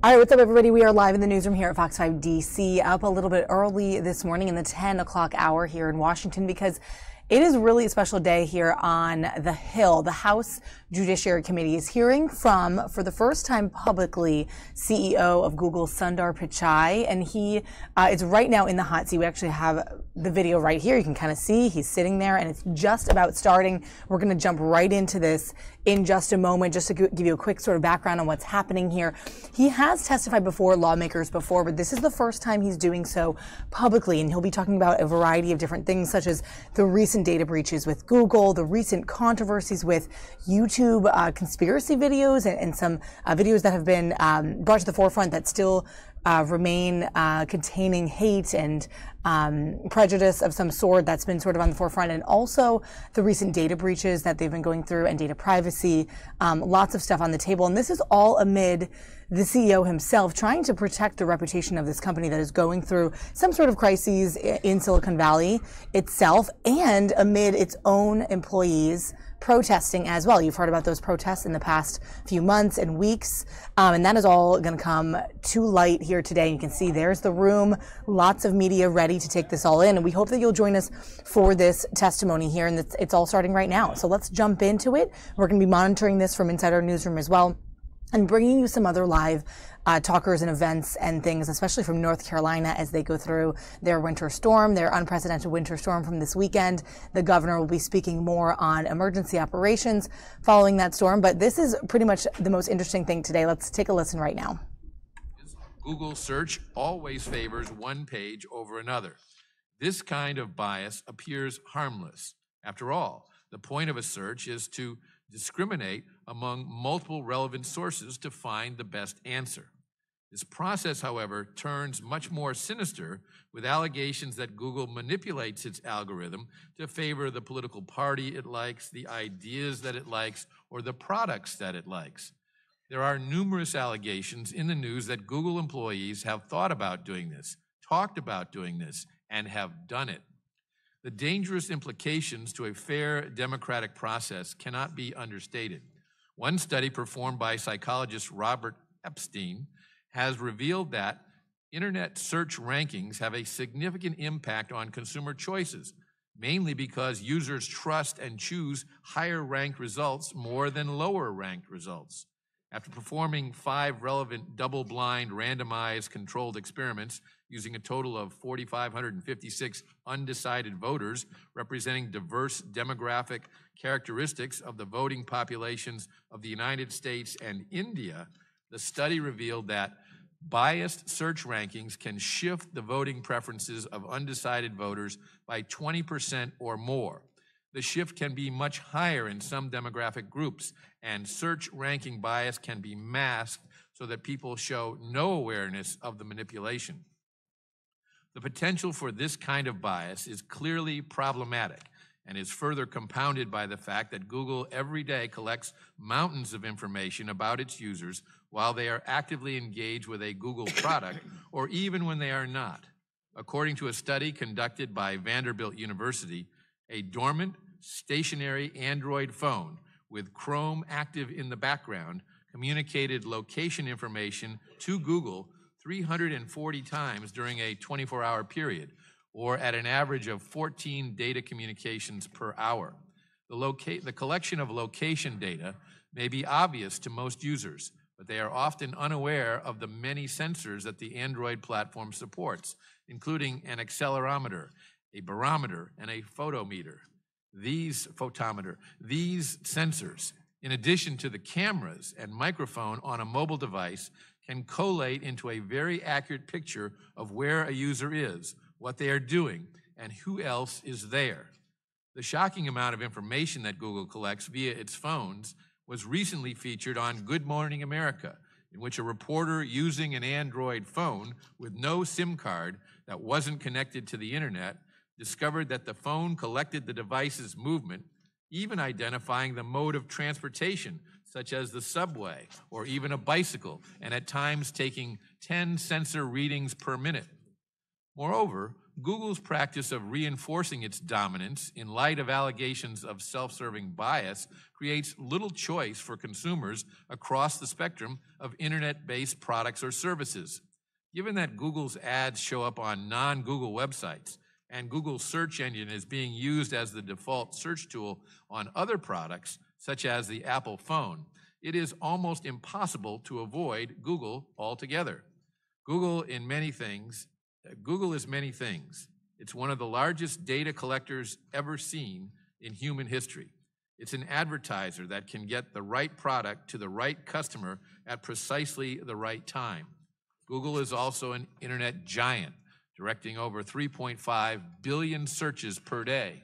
All right, what's up, everybody? We are live in the newsroom here at Fox 5 DC, up a little bit early this morning in the 10 o'clock hour here in Washington because it is really a special day here on the Hill. The House Judiciary Committee is hearing from, for the first time publicly, CEO of Google, Sundar Pichai, and he is right now in the hot seat. We actually have the video right here. You can kind of see he's sitting there, and it's just about starting. We're going to jump right into this in just a moment, just to give you a quick sort of background on what's happening here. He has testified before lawmakers before, but this is the first time he's doing so publicly, and he'll be talking about a variety of different things, such as the recent data breaches with Google, the recent controversies with YouTube, conspiracy videos, and some videos that have been brought to the forefront that still remain containing hate and prejudice of some sort that's been sort of on the forefront, and also the recent data breaches that they've been going through and data privacy, lots of stuff on the table. And this is all amid the CEO himself trying to protect the reputation of this company that is going through some sort of crises in Silicon Valley itself, and amid its own employees protesting as well. You've heard about those protests in the past few months and weeks, and that is all going to come to light here today. You can see there's the room, lots of media ready to take this all in, and we hope that you'll join us for this testimony here, and it's all starting right now. So let's jump into it. We're going to be monitoring this from inside our newsroom as well, and bringing you some other live talkers and events and things, especially from North Carolina as they go through their winter storm, their unprecedented winter storm from this weekend. The governor will be speaking more on emergency operations following that storm, but this is pretty much the most interesting thing today. Let's take a listen right now. Google search always favors one page over another. This kind of bias appears harmless. After all, the point of a search is to discriminate among multiple relevant sources to find the best answer. This process, however, turns much more sinister with allegations that Google manipulates its algorithm to favor the political party it likes, the ideas that it likes, or the products that it likes. There are numerous allegations in the news that Google employees have thought about doing this, talked about doing this, and have done it. The dangerous implications to a fair democratic process cannot be understated. One study performed by psychologist Robert Epstein has revealed that internet search rankings have a significant impact on consumer choices, mainly because users trust and choose higher-ranked results more than lower-ranked results. After performing 5 relevant double-blind randomized controlled experiments using a total of 4,556 undecided voters representing diverse demographic characteristics of the voting populations of the United States and India, the study revealed that biased search rankings can shift the voting preferences of undecided voters by 20% or more. The shift can be much higher in some demographic groups, and search ranking bias can be masked so that people show no awareness of the manipulation. The potential for this kind of bias is clearly problematic and is further compounded by the fact that Google every day collects mountains of information about its users while they are actively engaged with a Google product or even when they are not. According to a study conducted by Vanderbilt University, a dormant, stationary Android phone with Chrome active in the background communicated location information to Google 340 times during a 24-hour period, or at an average of 14 data communications per hour. The collection of location data may be obvious to most users, but they are often unaware of the many sensors that the Android platform supports, including an accelerometer, a barometer, and a photometer. These sensors, in addition to the cameras and microphone on a mobile device, can collate into a very accurate picture of where a user is, what they are doing, and who else is there. The shocking amount of information that Google collects via its phones was recently featured on Good Morning America, in which a reporter using an Android phone with no SIM card that wasn't connected to the internet discovered that the phone collected the device's movement, even identifying the mode of transportation, such as the subway or even a bicycle, and at times taking 10 sensor readings per minute. Moreover, Google's practice of reinforcing its dominance in light of allegations of self-serving bias creates little choice for consumers across the spectrum of internet-based products or services. Given that Google's ads show up on non-Google websites, and Google's search engine is being used as the default search tool on other products, such as the Apple phone, it is almost impossible to avoid Google altogether. Google is many things. It's one of the largest data collectors ever seen in human history. It's an advertiser that can get the right product to the right customer at precisely the right time. Google is also an internet giant, directing over 3.5 billion searches per day.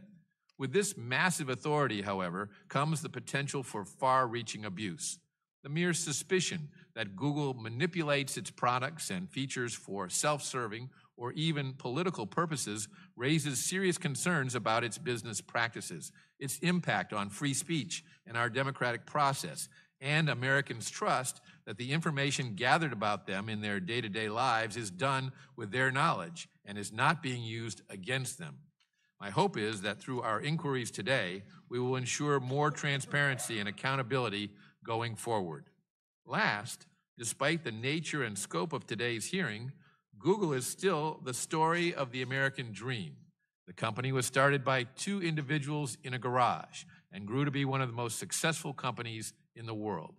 With this massive authority, however, comes the potential for far-reaching abuse. The mere suspicion that Google manipulates its products and features for self-serving or even political purposes raises serious concerns about its business practices, its impact on free speech and our democratic process, and Americans' trust that the information gathered about them in their day-to-day lives is done with their knowledge and is not being used against them. My hope is that through our inquiries today, we will ensure more transparency and accountability going forward. Last, despite the nature and scope of today's hearing, Google is still the story of the American dream. The company was started by 2 individuals in a garage and grew to be one of the most successful companies in the world.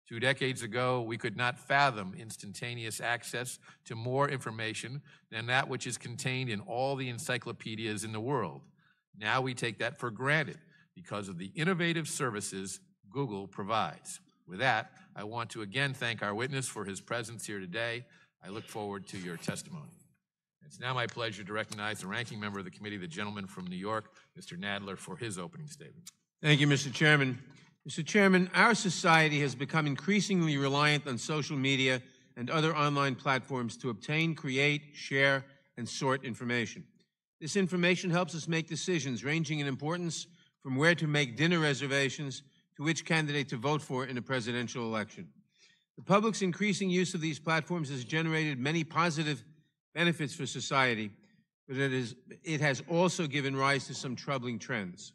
2 decades ago, we could not fathom instantaneous access to more information than that which is contained in all the encyclopedias in the world. Now we take that for granted because of the innovative services Google provides. With that, I want to again thank our witness for his presence here today. I look forward to your testimony. It's now my pleasure to recognize the ranking member of the committee, the gentleman from New York, Mr. Nadler, for his opening statement. Thank you, Mr. Chairman. Mr. Chairman, our society has become increasingly reliant on social media and other online platforms to obtain, create, share, and sort information. This information helps us make decisions ranging in importance from where to make dinner reservations to which candidate to vote for in a presidential election. The public's increasing use of these platforms has generated many positive benefits for society, but it has also given rise to some troubling trends.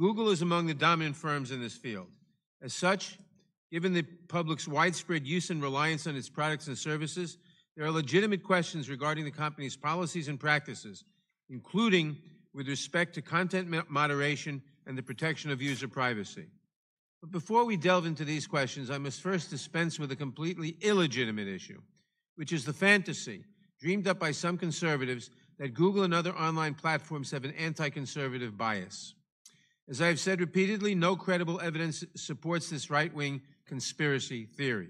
Google is among the dominant firms in this field. As such, given the public's widespread use and reliance on its products and services, there are legitimate questions regarding the company's policies and practices, including with respect to content moderation and the protection of user privacy. But before we delve into these questions, I must first dispense with a completely illegitimate issue, which is the fantasy dreamed up by some conservatives that Google and other online platforms have an anti-conservative bias. As I have said repeatedly, no credible evidence supports this right-wing conspiracy theory.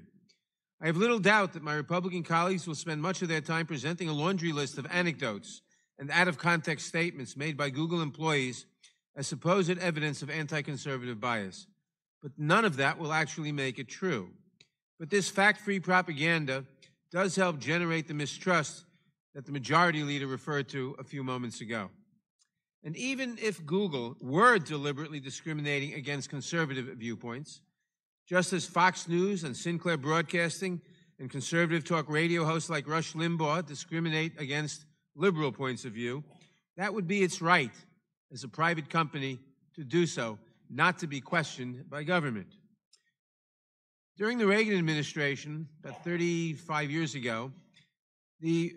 I have little doubt that my Republican colleagues will spend much of their time presenting a laundry list of anecdotes and out-of-context statements made by Google employees as supposed evidence of anti-conservative bias. But none of that will actually make it true. But this fact-free propaganda does help generate the mistrust that the majority leader referred to a few moments ago. And even if Google were deliberately discriminating against conservative viewpoints, just as Fox News and Sinclair Broadcasting and conservative talk radio hosts like Rush Limbaugh discriminate against liberal points of view, that would be its right as a private company to do so, not to be questioned by government. During the Reagan administration, about 35 years ago, the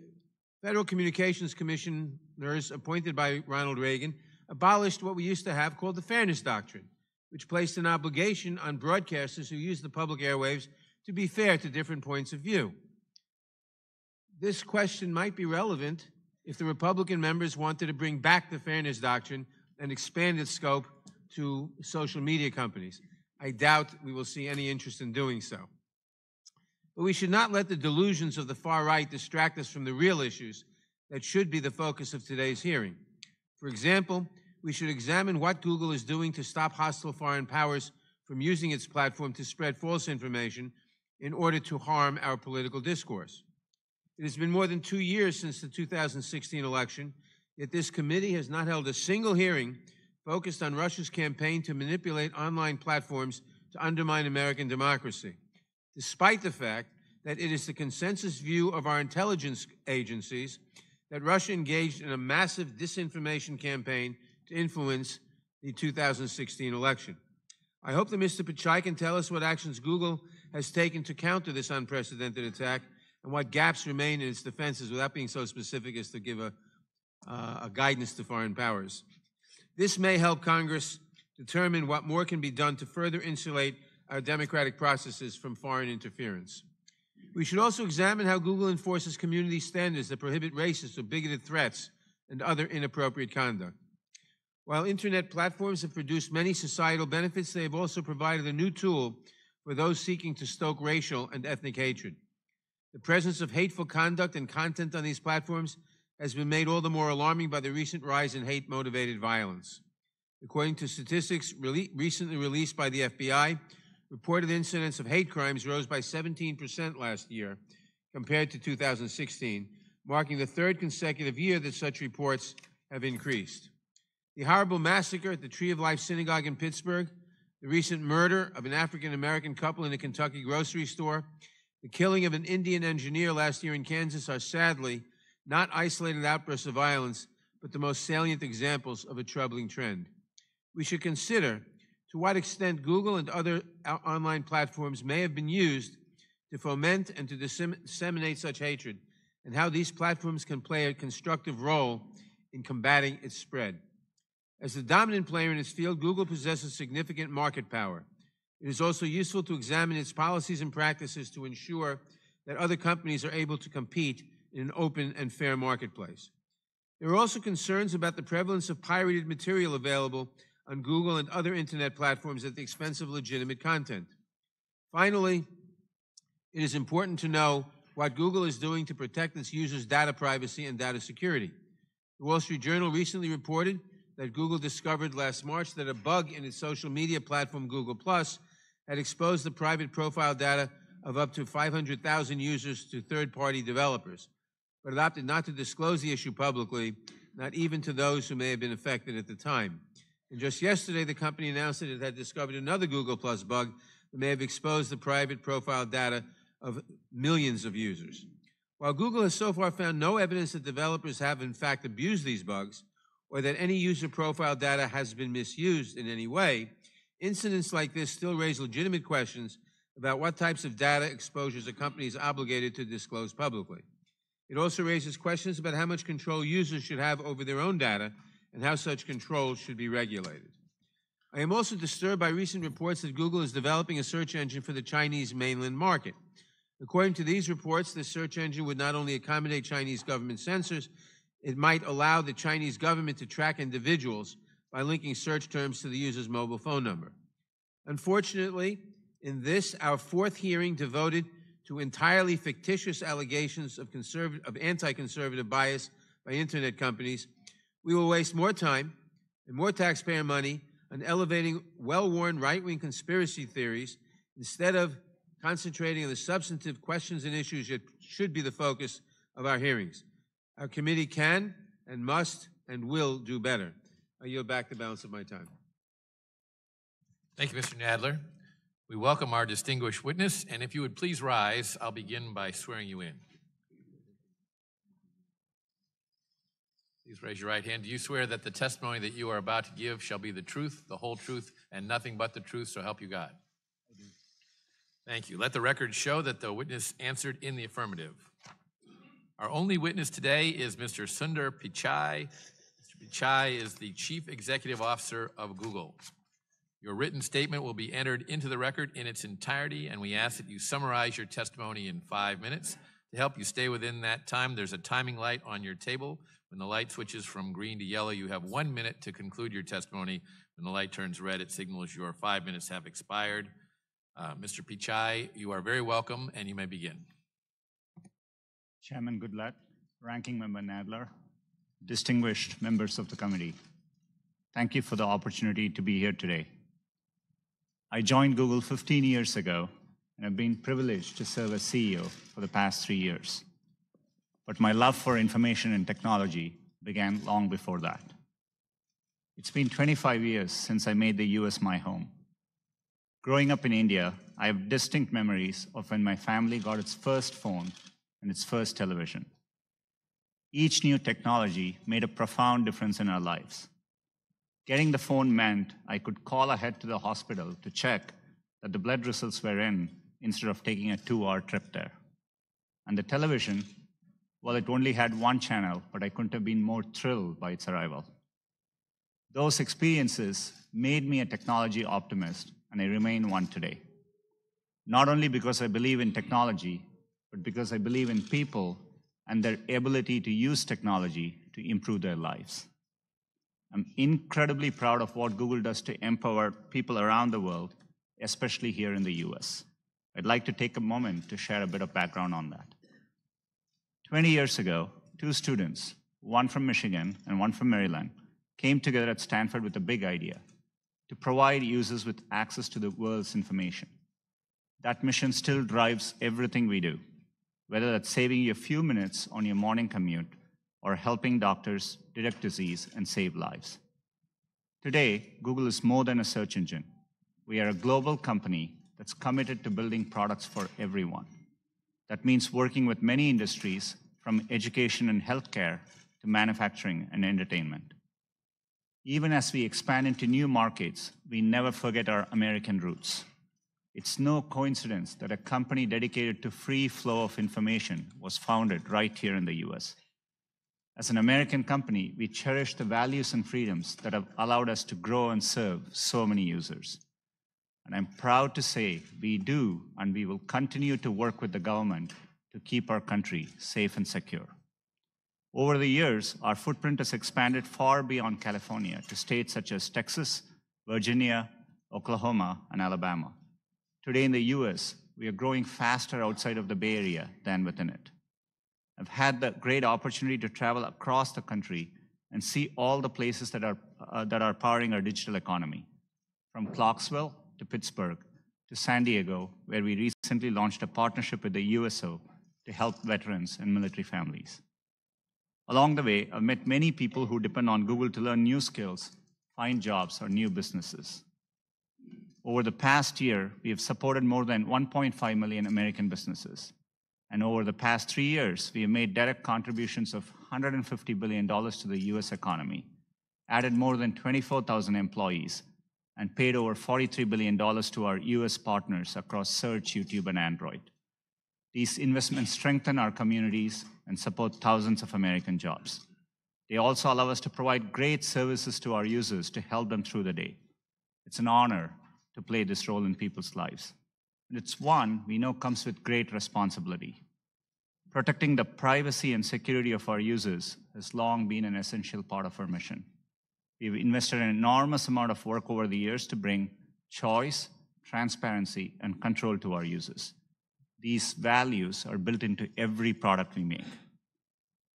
Federal Communications Commissioners appointed by Ronald Reagan abolished what we used to have called the Fairness Doctrine, which placed an obligation on broadcasters who use the public airwaves to be fair to different points of view. This question might be relevant if the Republican members wanted to bring back the Fairness Doctrine and expand its scope to social media companies. I doubt we will see any interest in doing so. But we should not let the delusions of the far right distract us from the real issues that should be the focus of today's hearing. For example, we should examine what Google is doing to stop hostile foreign powers from using its platform to spread false information in order to harm our political discourse. It has been more than 2 years since the 2016 election, yet this committee has not held a single hearing focused on Russia's campaign to manipulate online platforms to undermine American democracy, despite the fact that it is the consensus view of our intelligence agencies that Russia engaged in a massive disinformation campaign to influence the 2016 election. I hope that Mr. Pichai can tell us what actions Google has taken to counter this unprecedented attack and what gaps remain in its defenses without being so specific as to give a guidance to foreign powers. This may help Congress determine what more can be done to further insulate our democratic processes from foreign interference. We should also examine how Google enforces community standards that prohibit racist or bigoted threats and other inappropriate conduct. While internet platforms have produced many societal benefits, they have also provided a new tool for those seeking to stoke racial and ethnic hatred. The presence of hateful conduct and content on these platforms has been made all the more alarming by the recent rise in hate-motivated violence. According to statistics recently released by the FBI, reported incidents of hate crimes rose by 17% last year compared to 2016, marking the third consecutive year that such reports have increased. The horrible massacre at the Tree of Life Synagogue in Pittsburgh, the recent murder of an African-American couple in a Kentucky grocery store, the killing of an Indian engineer last year in Kansas are sadly not isolated outbursts of violence, but the most salient examples of a troubling trend. We should consider to what extent Google and other online platforms may have been used to foment and to disseminate such hatred, and how these platforms can play a constructive role in combating its spread. As the dominant player in its field, Google possesses significant market power. It is also useful to examine its policies and practices to ensure that other companies are able to compete in an open and fair marketplace. There are also concerns about the prevalence of pirated material available on Google and other internet platforms at the expense of legitimate content. Finally, it is important to know what Google is doing to protect its users' data privacy and data security. The Wall Street Journal recently reported that Google discovered last March that a bug in its social media platform, Google+, had exposed the private profile data of up to 500,000 users to third-party developers, but it opted not to disclose the issue publicly, not even to those who may have been affected at the time. And just yesterday, the company announced that it had discovered another Google Plus bug that may have exposed the private profile data of millions of users. While Google has so far found no evidence that developers have in fact abused these bugs, or that any user profile data has been misused in any way, incidents like this still raise legitimate questions about what types of data exposures a company is obligated to disclose publicly. It also raises questions about how much control users should have over their own data and how such control should be regulated. I am also disturbed by recent reports that Google is developing a search engine for the Chinese mainland market. According to these reports, this search engine would not only accommodate Chinese government censors, it might allow the Chinese government to track individuals by linking search terms to the user's mobile phone number. Unfortunately, in this, our fourth hearing devoted to entirely fictitious allegations of anti-conservative bias by internet companies, we will waste more time and more taxpayer money on elevating well-worn right-wing conspiracy theories instead of concentrating on the substantive questions and issues that should be the focus of our hearings. Our committee can and must and will do better. I yield back the balance of my time. Thank you, Mr. Nadler. We welcome our distinguished witness, and if you would please rise, I'll begin by swearing you in. Please raise your right hand. Do you swear that the testimony that you are about to give shall be the truth, the whole truth, and nothing but the truth, so help you God? I do. Thank you. Let the record show that the witness answered in the affirmative. Our only witness today is Mr. Sundar Pichai. Mr. Pichai is the Chief Executive Officer of Google. Your written statement will be entered into the record in its entirety, and we ask that you summarize your testimony in 5 minutes. To help you stay within that time, there's a timing light on your table. When the light switches from green to yellow, you have 1 minute to conclude your testimony. When the light turns red, it signals your 5 minutes have expired. Mr. Pichai, you are very welcome, and you may begin. Chairman Goodlatte, Ranking Member Nadler, distinguished members of the committee, thank you for the opportunity to be here today. I joined Google 15 years ago and have been privileged to serve as CEO for the past 3 years. But my love for information and technology began long before that. It's been 25 years since I made the US my home. Growing up in India, I have distinct memories of when my family got its first phone and its first television. Each new technology made a profound difference in our lives. Getting the phone meant I could call ahead to the hospital to check that the blood results were in instead of taking a 2-hour trip there. And the television, well, it only had one channel, but I couldn't have been more thrilled by its arrival. Those experiences made me a technology optimist, and I remain one today. Not only because I believe in technology, but because I believe in people and their ability to use technology to improve their lives. I'm incredibly proud of what Google does to empower people around the world, especially here in the US. I'd like to take a moment to share a bit of background on that. 20 years ago, 2 students, one from Michigan and one from Maryland, came together at Stanford with a big idea: to provide users with access to the world's information. That mission still drives everything we do, whether that's saving you a few minutes on your morning commute or helping doctors detect disease and save lives. Today, Google is more than a search engine. We are a global company that's committed to building products for everyone. That means working with many industries, from education and healthcare to manufacturing and entertainment. Even as we expand into new markets, we never forget our American roots. It's no coincidence that a company dedicated to free flow of information was founded right here in the US. As an American company, we cherish the values and freedoms that have allowed us to grow and serve so many users. And I'm proud to say we do, and we will continue to work with the government to keep our country safe and secure. Over the years, our footprint has expanded far beyond California to states such as Texas, Virginia, Oklahoma, and Alabama. Today in the US, we are growing faster outside of the Bay Area than within it. I've had the great opportunity to travel across the country and see all the places that are powering our digital economy, from Clarksville to Pittsburgh to San Diego, where we recently launched a partnership with the USO to help veterans and military families. Along the way, I've met many people who depend on Google to learn new skills, find jobs, or new businesses. Over the past year, we have supported more than 1.5 million American businesses. And over the past 3 years, we have made direct contributions of $150 billion to the US economy, added more than 24,000 employees, and paid over $43 billion to our US partners across Search, YouTube, and Android. These investments strengthen our communities and support thousands of American jobs. They also allow us to provide great services to our users to help them through the day. It's an honor to play this role in people's lives. And it's one we know comes with great responsibility. Protecting the privacy and security of our users has long been an essential part of our mission. We've invested an enormous amount of work over the years to bring choice, transparency, and control to our users. These values are built into every product we make.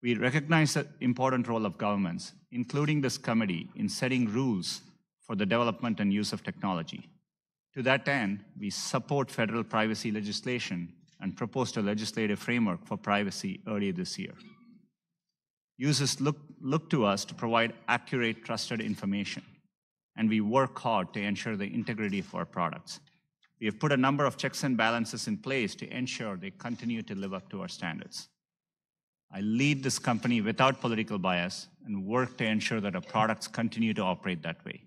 We recognize the important role of governments, including this committee, in setting rules for the development and use of technology. To that end, we support federal privacy legislation and proposed a legislative framework for privacy earlier this year. Users look to us to provide accurate, trusted information, and we work hard to ensure the integrity of our products. We have put a number of checks and balances in place to ensure they continue to live up to our standards. I lead this company without political bias and work to ensure that our products continue to operate that way.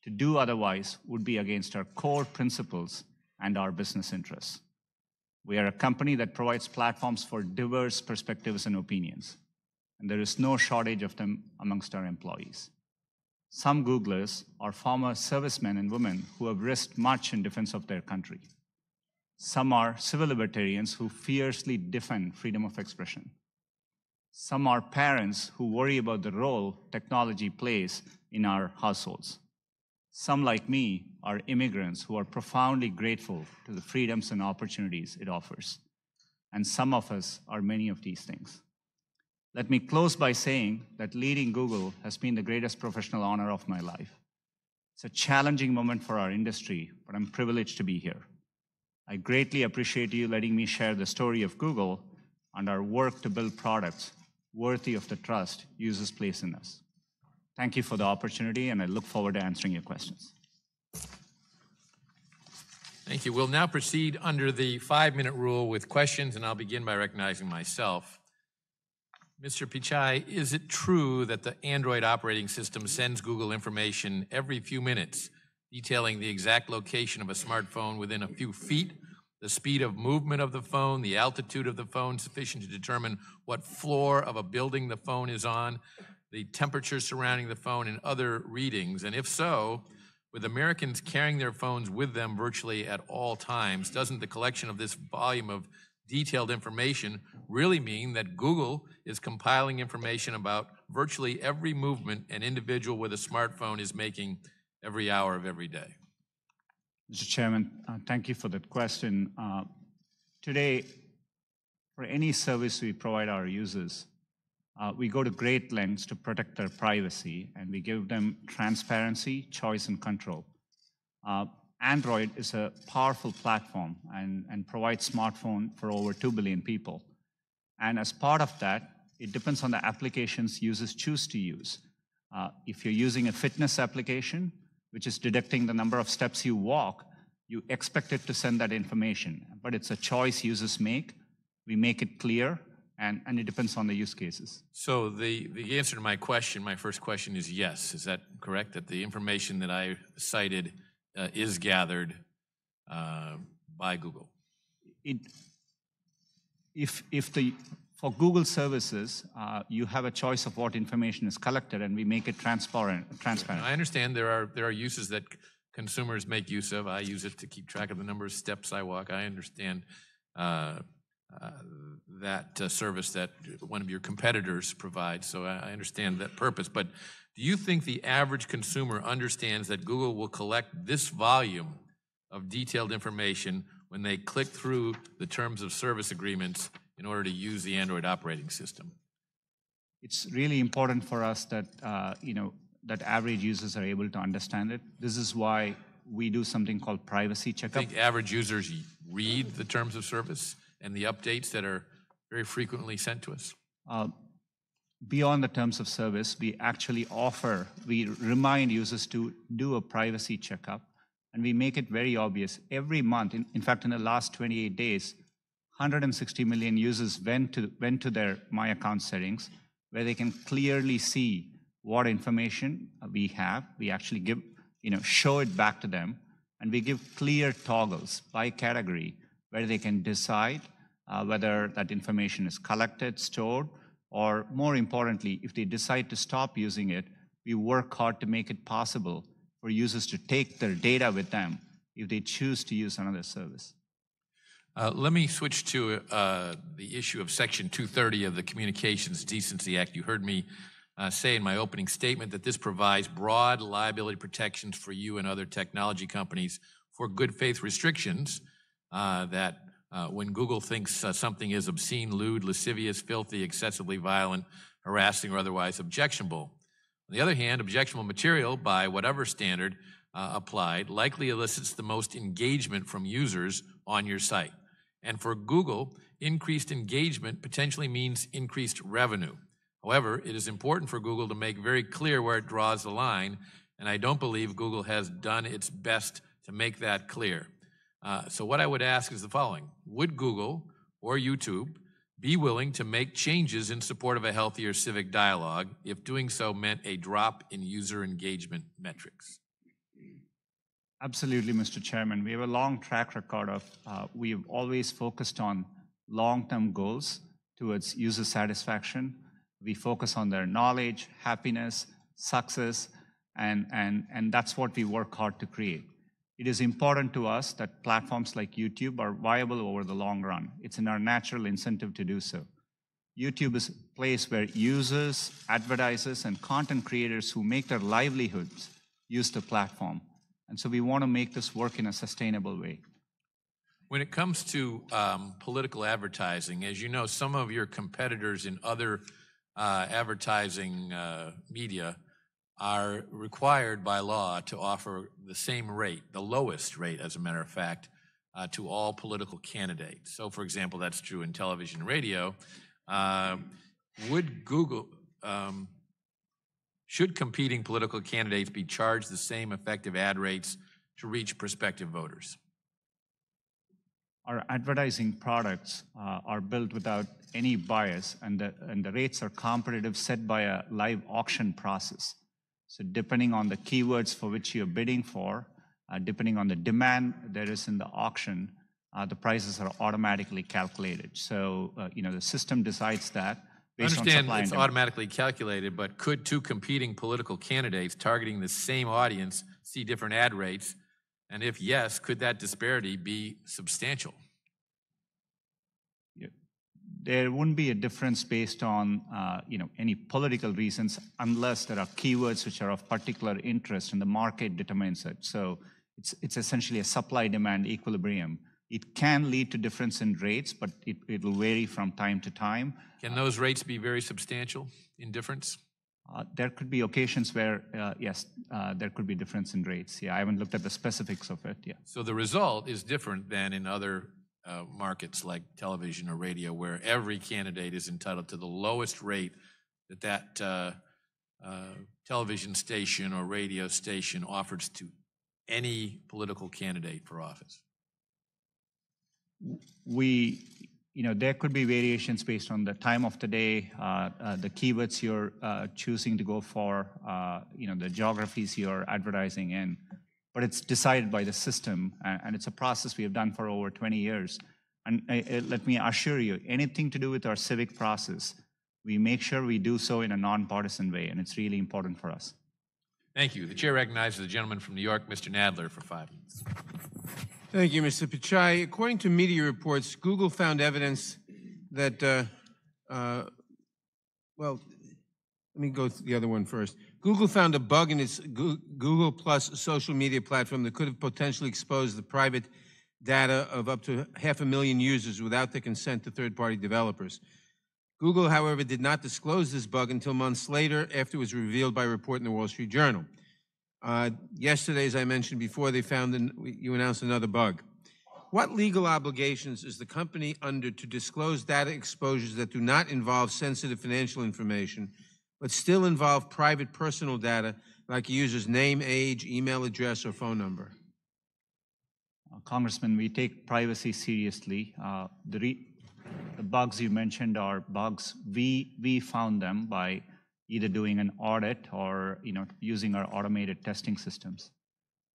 To do otherwise would be against our core principles and our business interests. We are a company that provides platforms for diverse perspectives and opinions, and there is no shortage of them amongst our employees. Some Googlers are former servicemen and women who have risked much in defense of their country. Some are civil libertarians who fiercely defend freedom of expression. Some are parents who worry about the role technology plays in our households. Some, like me, are immigrants who are profoundly grateful to the freedoms and opportunities it offers. And some of us are many of these things. Let me close by saying that leading Google has been the greatest professional honor of my life. It's a challenging moment for our industry, but I'm privileged to be here. I greatly appreciate you letting me share the story of Google and our work to build products worthy of the trust users place in us. Thank you for the opportunity, and I look forward to answering your questions. Thank you. We'll now proceed under the 5-minute rule with questions, and I'll begin by recognizing myself. Mr. Pichai, is it true that the Android operating system sends Google information every few minutes, detailing the exact location of a smartphone within a few feet, the speed of movement of the phone, the altitude of the phone sufficient to determine what floor of a building the phone is on, the temperature surrounding the phone, and other readings? And if so, with Americans carrying their phones with them virtually at all times, doesn't the collection of this volume of detailed information really mean that Google is compiling information about virtually every movement an individual with a smartphone is making every hour of every day? Mr. Chairman, thank you for that question. Today, for any service we provide our users, we go to great lengths to protect their privacy, and we give them transparency, choice, and control. Android is a powerful platform and provides smartphone for over 2 billion people. And as part of that, it depends on the applications users choose to use. If you're using a fitness application, which is detecting the number of steps you walk, you expect it to send that information. But it's a choice users make. We make it clear, and it depends on the use cases. So the answer to my question, my first question, is yes. Is that correct, that the information that I cited is gathered by Google? For Google services, you have a choice of what information is collected, and we make it transparent. I understand there are uses that consumers make use of. I use it to keep track of the number of steps I walk. I understand that service that one of your competitors provides, so I understand that purpose. But do you think the average consumer understands that Google will collect this volume of detailed information when they click through the terms of service agreements in order to use the Android operating system? It's really important for us that that average users are able to understand it. This is why we do something called privacy checkup. I think average users read the terms of service and the updates that are very frequently sent to us? Beyond the terms of service, we remind users to do a privacy checkup And we make it very obvious. Every month, in fact, in the last 28 days, 160 million users went to their My Account settings, where they can clearly see what information we have. We actually give, show it back to them, and we give clear toggles by category where they can decide whether that information is collected, stored, or more importantly, if they decide to stop using it, we work hard to make it possible for users to take their data with them if they choose to use another service. Let me switch to the issue of Section 230 of the Communications Decency Act. You heard me say in my opening statement that this provides broad liability protections for you and other technology companies for good faith restrictions that when Google thinks something is obscene, lewd, lascivious, filthy, excessively violent, harassing, or otherwise objectionable. On the other hand, objectionable material, by whatever standard applied, likely elicits the most engagement from users on your site. And for Google, increased engagement potentially means increased revenue. However, it is important for Google to make very clear where it draws the line, and I don't believe Google has done its best to make that clear. So what I would ask is the following. Would Google or YouTube be willing to make changes in support of a healthier civic dialogue if doing so meant a drop in user engagement metrics? Absolutely, Mr. Chairman. We have a long track record of, we've always focused on long-term goals towards user satisfaction. We focus on their knowledge, happiness, success, and that's what we work hard to create. It is important to us that platforms like YouTube are viable over the long run. It's in our natural incentive to do so. YouTube is a place where users, advertisers, and content creators who make their livelihoods use the platform. And so we want to make this work in a sustainable way. When it comes to political advertising, as you know, some of your competitors in other advertising media are required by law to offer the same rate, the lowest rate, as a matter of fact, to all political candidates. So, for example, that's true in television and radio. Would Google, should competing political candidates be charged the same effective ad rates to reach prospective voters? Our advertising products are built without any bias, and the rates are competitive, set by a live auction process. So depending on the keywords for which you're bidding for, depending on the demand there is in the auction, the prices are automatically calculated. So, the system decides that based on supply and demand. I understand it's automatically calculated, but could two competing political candidates targeting the same audience see different ad rates? And if yes, could that disparity be substantial? There wouldn't be a difference based on any political reasons unless there are keywords which are of particular interest and the market determines it. So it's essentially a supply-demand equilibrium. It can lead to difference in rates, but it will vary from time to time. Can those rates be very substantial in difference? There could be occasions where, yes, there could be difference in rates. Yeah, I haven't looked at the specifics of it. Yeah. So the result is different than in other markets like television or radio, where every candidate is entitled to the lowest rate that television station or radio station offers to any political candidate for office. There could be variations based on the time of the day, the keywords you're choosing to go for, the geographies you're advertising in. But it's decided by the system, and it's a process we have done for over 20 years. And let me assure you, anything to do with our civic process, we make sure we do so in a nonpartisan way, and it's really important for us. Thank you. The chair recognizes the gentleman from New York, Mr. Nadler, for 5 minutes. Thank you, Mr. Pichai. According to media reports, Google found evidence that, let me go to the other one first. Google found a bug in its Google Plus social media platform that could have potentially exposed the private data of up to 500,000 users without the consent to third-party developers. Google, however, did not disclose this bug until months later after it was revealed by a report in the Wall Street Journal. Yesterday, as I mentioned before, you announced another bug. What legal obligations is the company under to disclose data exposures that do not involve sensitive financial information, but still involve private personal data like a user's name, age, email address, or phone number? Congressman, we take privacy seriously. The bugs you mentioned are bugs. We found them by either doing an audit or using our automated testing systems.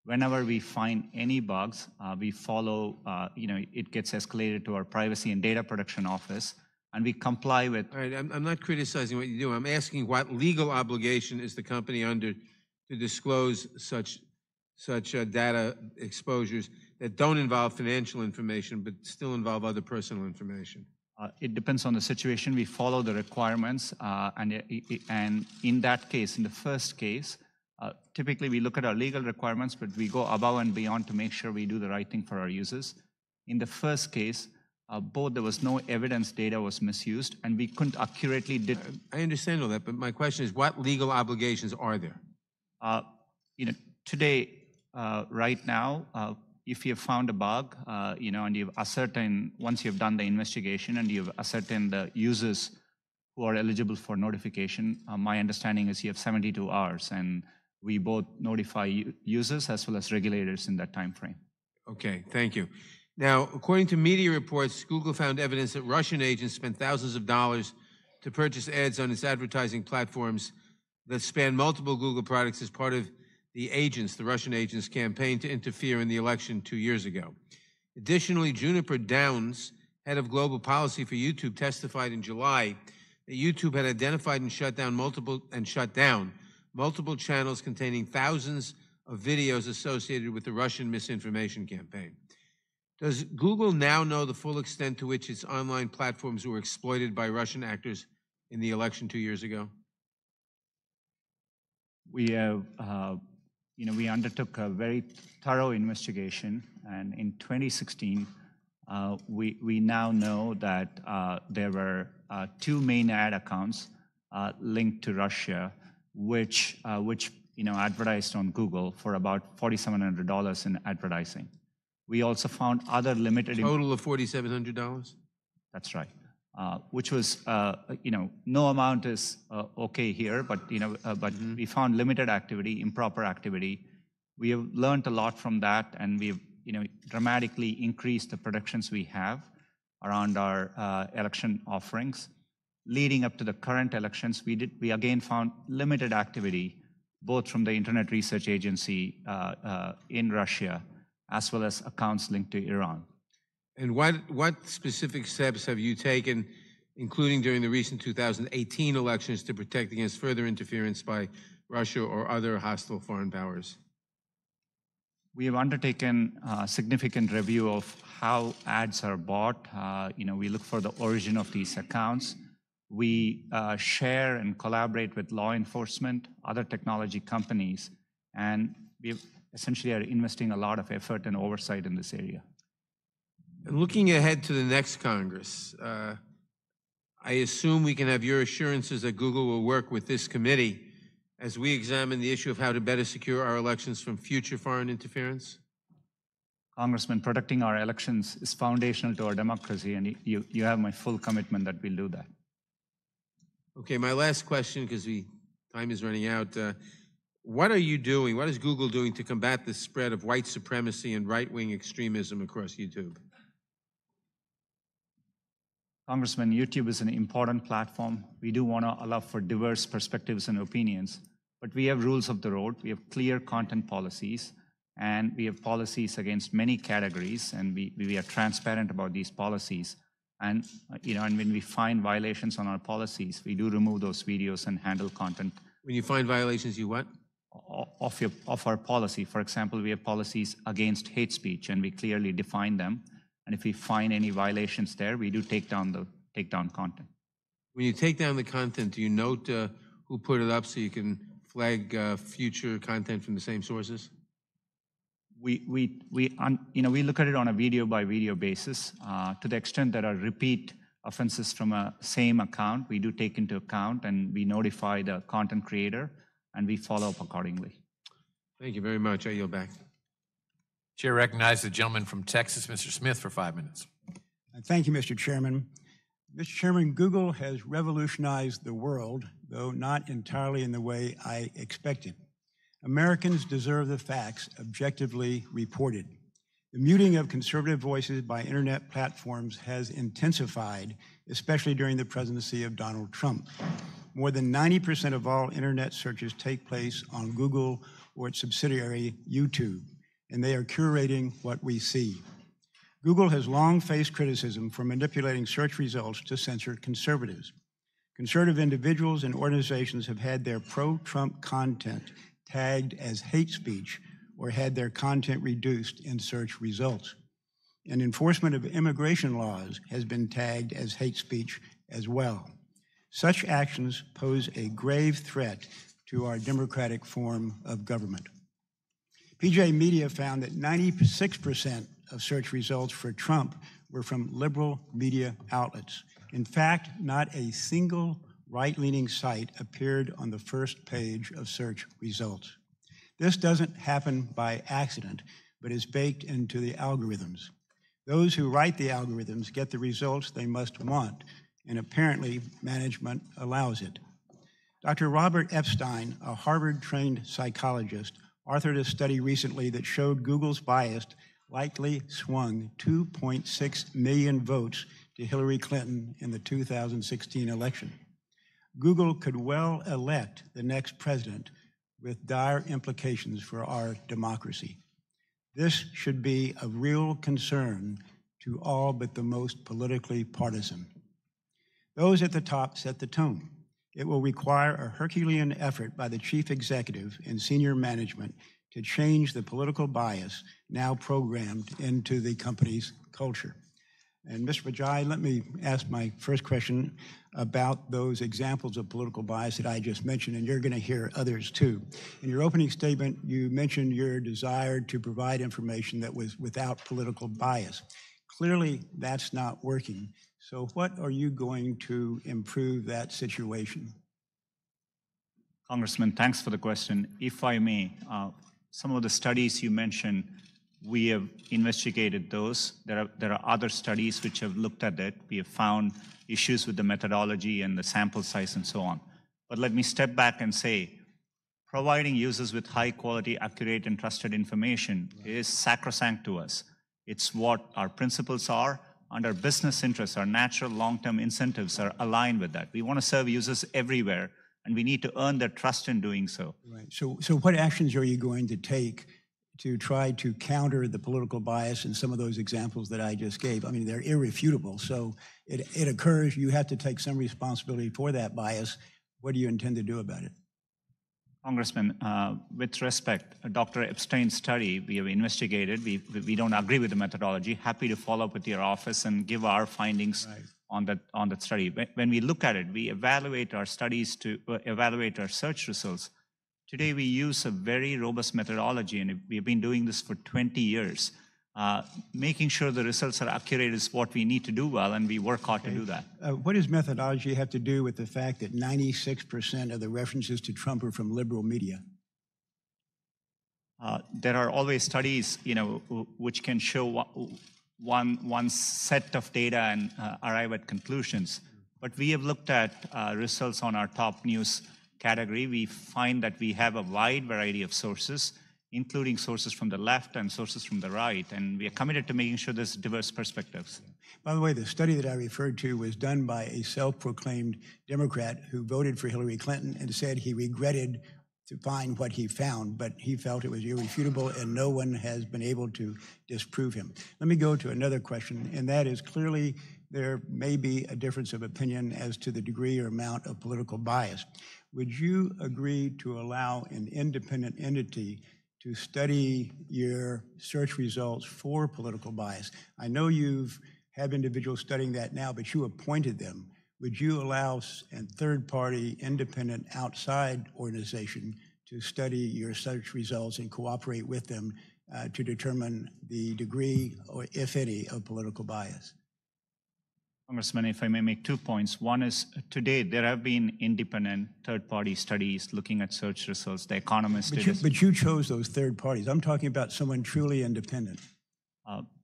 Whenever we find any bugs, we follow, it gets escalated to our Privacy and Data Protection Office, and we comply with. All right, I'm not criticizing what you do. I'm asking what legal obligation is the company under to disclose such data exposures that don't involve financial information but still involve other personal information? It depends on the situation. We follow the requirements, and in that case, in the first case, typically we look at our legal requirements, but we go above and beyond to make sure we do the right thing for our users. In the first case, both there was no evidence data was misused, and we couldn't accurately I understand all that, but my question is, what legal obligations are there? Today, right now, if you have found a bug, and you've ascertained, once you've done the investigation and you've ascertained the users who are eligible for notification, my understanding is you have 72 hours, and we both notify users as well as regulators in that time frame. Okay, thank you. Now, according to media reports, Google found evidence that Russian agents spent thousands of dollars to purchase ads on its advertising platforms that span multiple Google products as part of the Russian agents' campaign to interfere in the election 2 years ago. Additionally, Juniper Downs, head of global policy for YouTube, testified in July that YouTube had identified and shut down multiple channels containing thousands of videos associated with the Russian misinformation campaign. Does Google now know the full extent to which its online platforms were exploited by Russian actors in the election 2 years ago? We have, we undertook a very thorough investigation, and in 2016, we now know that there were 2 main ad accounts linked to Russia, which advertised on Google for about $4,700 in advertising. We also found other limited. Total of $4,700? That's right. Which was, no amount is okay here, but we found limited activity, improper activity. We have learned a lot from that, and we've dramatically increased the protections we have around our election offerings. Leading up to the current elections, we again found limited activity, both from the Internet Research Agency in Russia, as well as accounts linked to Iran. And what specific steps have you taken, including during the recent 2018 elections, to protect against further interference by Russia or other hostile foreign powers? We have undertaken a significant review of how ads are bought. We look for the origin of these accounts. We share and collaborate with law enforcement, other technology companies, and we essentially are investing a lot of effort and oversight in this area. And looking ahead to the next Congress, I assume we can have your assurances that Google will work with this committee as we examine the issue of how to better secure our elections from future foreign interference? Congressman, protecting our elections is foundational to our democracy, and you have my full commitment that we'll do that. Okay, my last question, because time is running out. What are you doing, what is Google doing to combat the spread of white supremacy and right-wing extremism across YouTube? Congressman, YouTube is an important platform. We do want to allow for diverse perspectives and opinions, but we have rules of the road. We have clear content policies, and we have policies against many categories, and we are transparent about these policies. And and when we find violations on our policies, we do remove those videos and handle content. When you find violations, you what? Of our policy. For example, we have policies against hate speech, and we clearly define them. And if we find any violations there, we do take down content. When you take down the content, do you note who put it up so you can flag future content from the same sources? We look at it on a video by video basis. To the extent there are repeat offenses from a same account, we do take into account, and we notify the content creator, and we follow up accordingly. Thank you very much. I yield back. Chair recognizes the gentleman from Texas, Mr. Smith, for 5 minutes. Thank you, Mr. Chairman. Mr. Chairman, Google has revolutionized the world, though not entirely in the way I expected. Americans deserve the facts objectively reported. The muting of conservative voices by internet platforms has intensified, especially during the presidency of Donald Trump. More than 90% of all internet searches take place on Google or its subsidiary, YouTube, and they are curating what we see. Google has long faced criticism for manipulating search results to censor conservatives. Conservative individuals and organizations have had their pro-Trump content tagged as hate speech or had their content reduced in search results. And enforcement of immigration laws has been tagged as hate speech as well. Such actions pose a grave threat to our democratic form of government. PJ Media found that 96% of search results for Trump were from liberal media outlets. In fact, not a single right-leaning site appeared on the first page of search results. This doesn't happen by accident, but is baked into the algorithms. Those who write the algorithms get the results they must want, and apparently management allows it. Dr. Robert Epstein, a Harvard-trained psychologist, authored a study recently that showed Google's bias likely swung 2.6 million votes to Hillary Clinton in the 2016 election. Google could well elect the next president with dire implications for our democracy. This should be of real concern to all but the most politically partisan. Those at the top set the tone. It will require a Herculean effort by the chief executive and senior management to change the political bias now programmed into the company's culture. And Mr. Pichai, let me ask my first question about those examples of political bias that I just mentioned, and you're going to hear others too. In your opening statement, you mentioned your desire to provide information that was without political bias. Clearly, that's not working. So what are you going to improve that situation? Congressman, thanks for the question. If I may, some of the studies you mentioned, we have investigated those. There are other studies which have looked at it. We have found issues with the methodology and the sample size and so on. But let me step back and say, providing users with high quality, accurate, and trusted information is sacrosanct to us. It's what our principles are, and our business interests, our natural long-term incentives are aligned with that. We want to serve users everywhere, and we need to earn their trust in doing so. Right. So what actions are you going to take to try to counter the political bias in some of those examples that I just gave? I mean, they're irrefutable. So it occurs, you have to take some responsibility for that bias. What do you intend to do about it? Congressman, with respect, Dr. Epstein's study, we have investigated. We don't agree with the methodology. Happy to follow up with your office and give our findings on that study. When we look at it, we evaluate our studies to evaluate our search results. Today, we use a very robust methodology, and we've been doing this for 20 years. Making sure the results are accurate is what we need to do well, and we work hard to do that. What does methodology have to do with the fact that 96% of the references to Trump are from liberal media? There are always studies, which can show one set of data and arrive at conclusions. But we have looked at results on our top news category. We find that we have a wide variety of sources, including sources from the left and sources from the right, and we are committed to making sure there's diverse perspectives. By the way, the study that I referred to was done by a self-proclaimed Democrat who voted for Hillary Clinton and said he regretted to find what he found, but he felt it was irrefutable and no one has been able to disprove him. Let me go to another question, and that is clearly there may be a difference of opinion as to the degree or amount of political bias. Would you agree to allow an independent entity to study your search results for political bias? I know you've have individuals studying that now, but you appointed them. Would you allow a third-party, independent, outside organization to study your search results and cooperate with them to determine the degree, or if any, of political bias? Congressman, if I may make 2 points. One is, today there have been independent third-party studies looking at search results. The Economist did. But you chose those third parties. I'm talking about someone truly independent.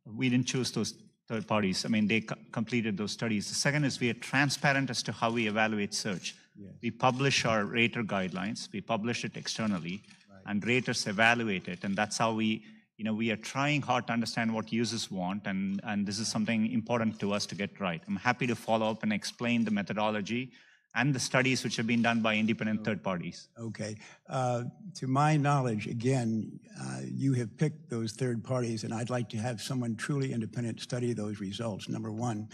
We didn't choose those third parties. I mean, they completed those studies. The second is we are transparent as to how we evaluate search. Yes. We publish our rater guidelines. We publish it externally, and raters evaluate it, and that's how we we are trying hard to understand what users want, and this is something important to us to get right. I'm happy to follow up and explain the methodology and the studies which have been done by independent third parties. Okay. To my knowledge, again, you have picked those third parties, and I'd like to have someone truly independent study those results, number one.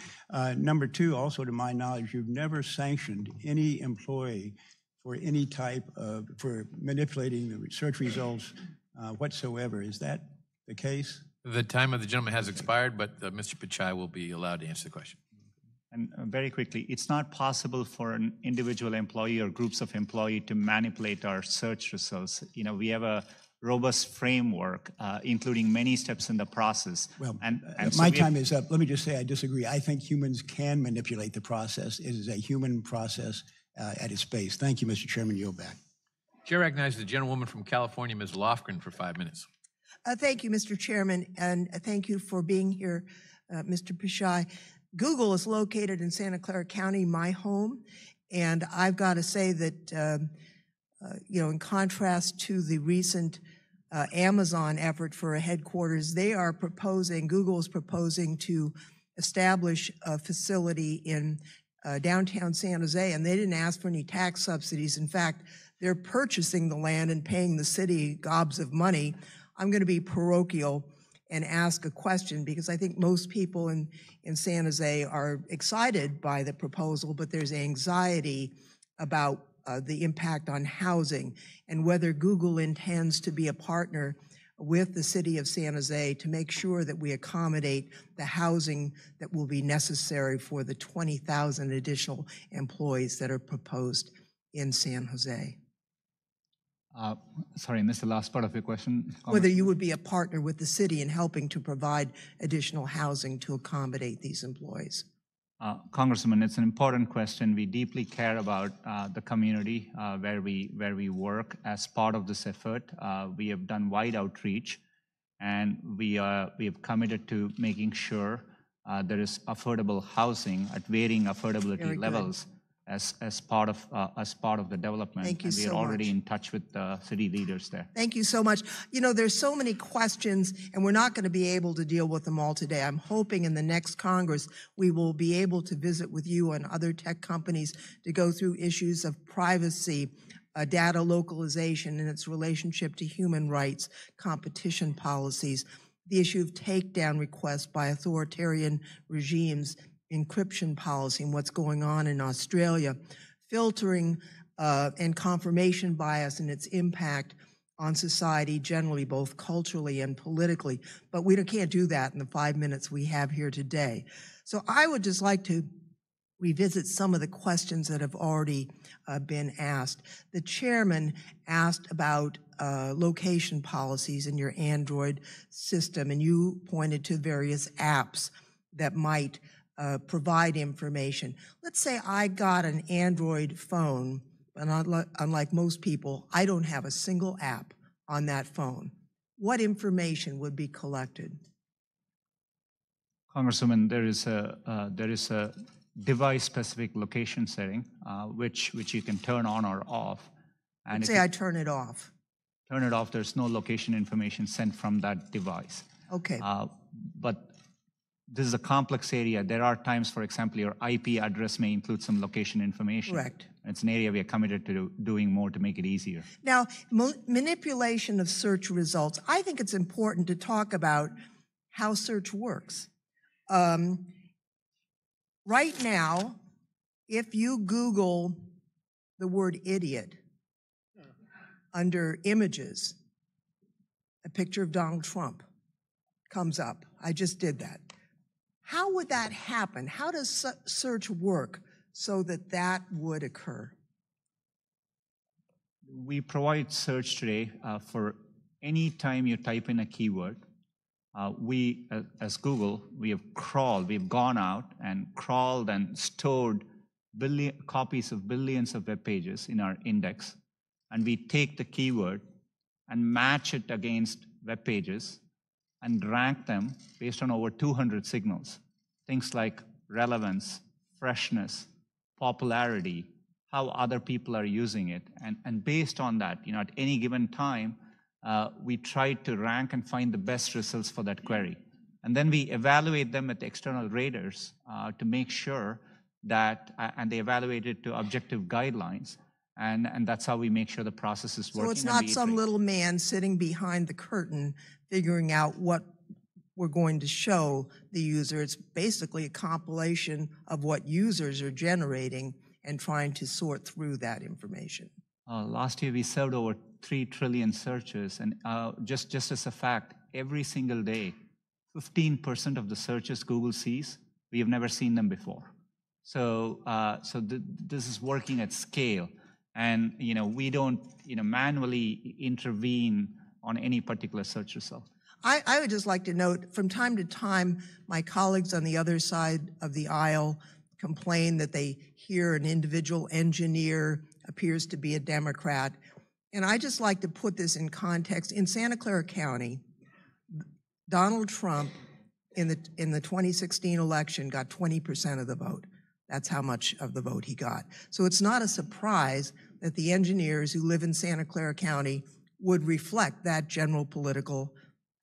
Number two, also to my knowledge, you've never sanctioned any employee for any type of, for manipulating the search results whatsoever. Is that the case? The time of the gentleman has expired, but Mr. Pichai will be allowed to answer the question. And very quickly, it's not possible for an individual employee or groups of employees to manipulate our search results. We have a robust framework, including many steps in the process. Well, and my time is up. Let me just say I disagree. I think humans can manipulate the process. It is a human process at its base. Thank you, Mr. Chairman. Yield back. Chair recognizes the gentlewoman from California, Ms. Lofgren, for 5 minutes. Thank you, Mr. Chairman, and thank you for being here, Mr. Pichai. Google is located in Santa Clara County, my home, and I've got to say that, in contrast to the recent Amazon effort for a headquarters, Google is proposing to establish a facility in downtown San Jose, and they didn't ask for any tax subsidies. In fact, they're purchasing the land and paying the city gobs of money. I'm going to be parochial and ask a question, because I think most people in San Jose are excited by the proposal, but there's anxiety about the impact on housing and whether Google intends to be a partner with the city of San Jose to make sure that we accommodate the housing that will be necessary for the 20,000 additional employees that are proposed in San Jose. Sorry, I missed the last part of your question. Whether you would be a partner with the city in helping to provide additional housing to accommodate these employees. Congressman, it's an important question. We deeply care about the community where we work. As part of this effort, we have done wide outreach, and we have committed to making sure there is affordable housing at varying affordability levels as part of the development. Thank you so much. And we're already in touch with the city leaders there. Thank you so much. There's so many questions, and we're not going to be able to deal with them all today. I'm hoping in the next Congress we will be able to visit with you and other tech companies to go through issues of privacy, data localization and its relationship to human rights, competition policies, the issue of takedown requests by authoritarian regimes, encryption policy and what's going on in Australia, filtering and confirmation bias and its impact on society generally, both culturally and politically. But we can't do that in the 5 minutes we have here today. So I would just like to revisit some of the questions that have already been asked. The chairman asked about location policies in your Android system, and you pointed to various apps that might provide information. Let's say I got an Android phone, and unlike most people, I don't have a single app on that phone. What information would be collected? Congresswoman, there is a device-specific location setting which you can turn on or off. And Let's say I turn it off. Turn it off. There's no location information sent from that device. Okay. But this is a complex area. There are times, for example, your IP address may include some location information. Correct. It's an area we are committed to doing more to make it easier. Now, manipulation of search results. I think it's important to talk about how search works. Right now, if you Google the word idiot under images, a picture of Donald Trump comes up. I just did that. How would that happen? How does search work so that that would occur? We provide search today for any time you type in a keyword. We, as Google, we've gone out and crawled and stored copies of billions of web pages in our index, and we take the keyword and match it against web pages and rank them based on over 200 signals. Things like relevance, freshness, popularity, how other people are using it. And based on that, at any given time, we try to rank and find the best results for that query. And then we evaluate them with external raters to make sure that, and they evaluate it to objective guidelines. And that's how we make sure the process is working. So it's not some little man sitting behind the curtain figuring out what we're going to show the user. It's basically a compilation of what users are generating and trying to sort through that information. Last year, we served over 3 trillion searches. And just as a fact, every single day, 15% of the searches Google sees, we have never seen them before. So, this is working at scale. And we don't manually intervene on any particular search result. I would just like to note, from time to time, my colleagues on the other side of the aisle complain that they hear an individual engineer appears to be a Democrat. And I just like to put this in context. In Santa Clara County, Donald Trump in the 2016 election got 20% of the vote. That's how much of the vote he got. So it's not a surprise that the engineers who live in Santa Clara County would reflect that general political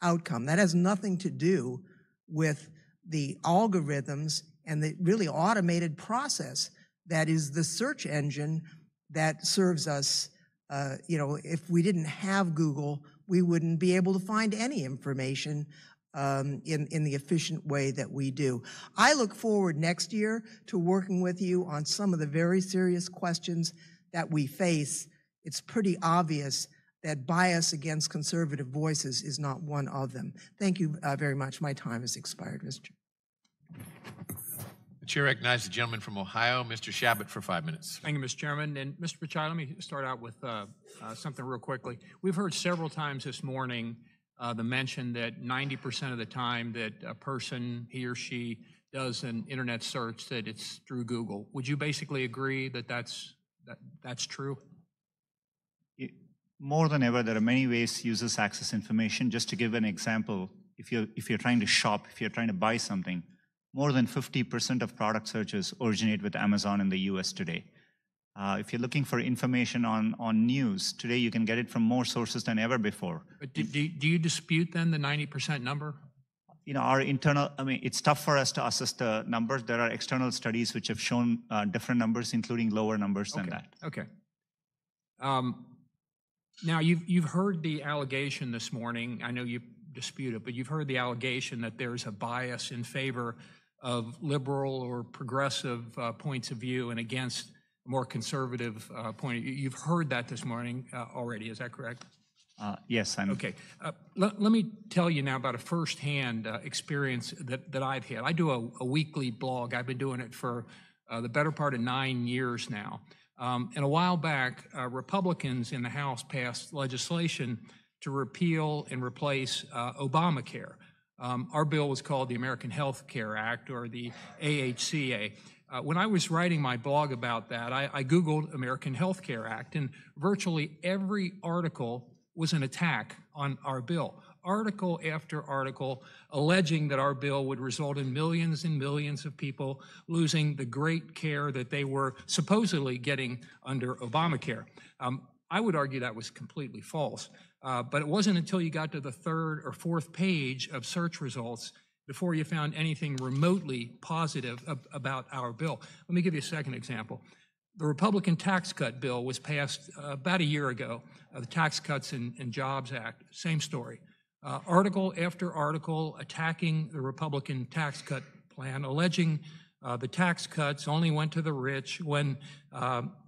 outcome. That has nothing to do with the algorithms and the really automated process that is the search engine that serves us. If we didn't have Google, we wouldn't be able to find any information in the efficient way that we do. I look forward next year to working with you on some of the very serious questions that we face. It's pretty obvious that bias against conservative voices is not one of them. Thank you very much. My time has expired, Mr. The chair recognizes the gentleman from Ohio, Mr. Shabbat, for 5 minutes. Thank you, Mr. Chairman. And Mr. Pichai, let me start out with something real quickly. We've heard several times this morning the mention that 90% of the time that a person, he or she, does an internet search, that it's through Google. Would you basically agree that that's true? More than ever, there are many ways users access information. Just to give an example, if you're trying to shop, if you're trying to buy something, more than 50% of product searches originate with Amazon in the US today. If you're looking for information on news, today you can get it from more sources than ever before. But do you dispute then the 90% number? Our internal, it's tough for us to assess the numbers. There are external studies which have shown different numbers, including lower numbers than that. Okay. Now, you've heard the allegation this morning. I know you dispute it, but you've heard the allegation that there's a bias in favor of liberal or progressive points of view and against a more conservative point of view. You've heard that this morning already. Is that correct? Yes, I'm. Okay. Let me tell you now about a firsthand experience that I've had. I do a weekly blog. I've been doing it for the better part of 9 years now. And a while back, Republicans in the House passed legislation to repeal and replace Obamacare. Our bill was called the American Health Care Act, or the AHCA. When I was writing my blog about that, I Googled American Health Care Act, and virtually every article was an attack on our bill. Article after article alleging that our bill would result in millions and millions of people losing the great care that they were supposedly getting under Obamacare. I would argue that was completely false. But it wasn't until you got to the 3rd or 4th page of search results before you found anything remotely positive about our bill. Let me give you a second example. The Republican tax cut bill was passed about a year ago, the Tax Cuts and Jobs Act, same story. Article after article attacking the Republican tax cut plan, alleging the tax cuts only went to the rich, when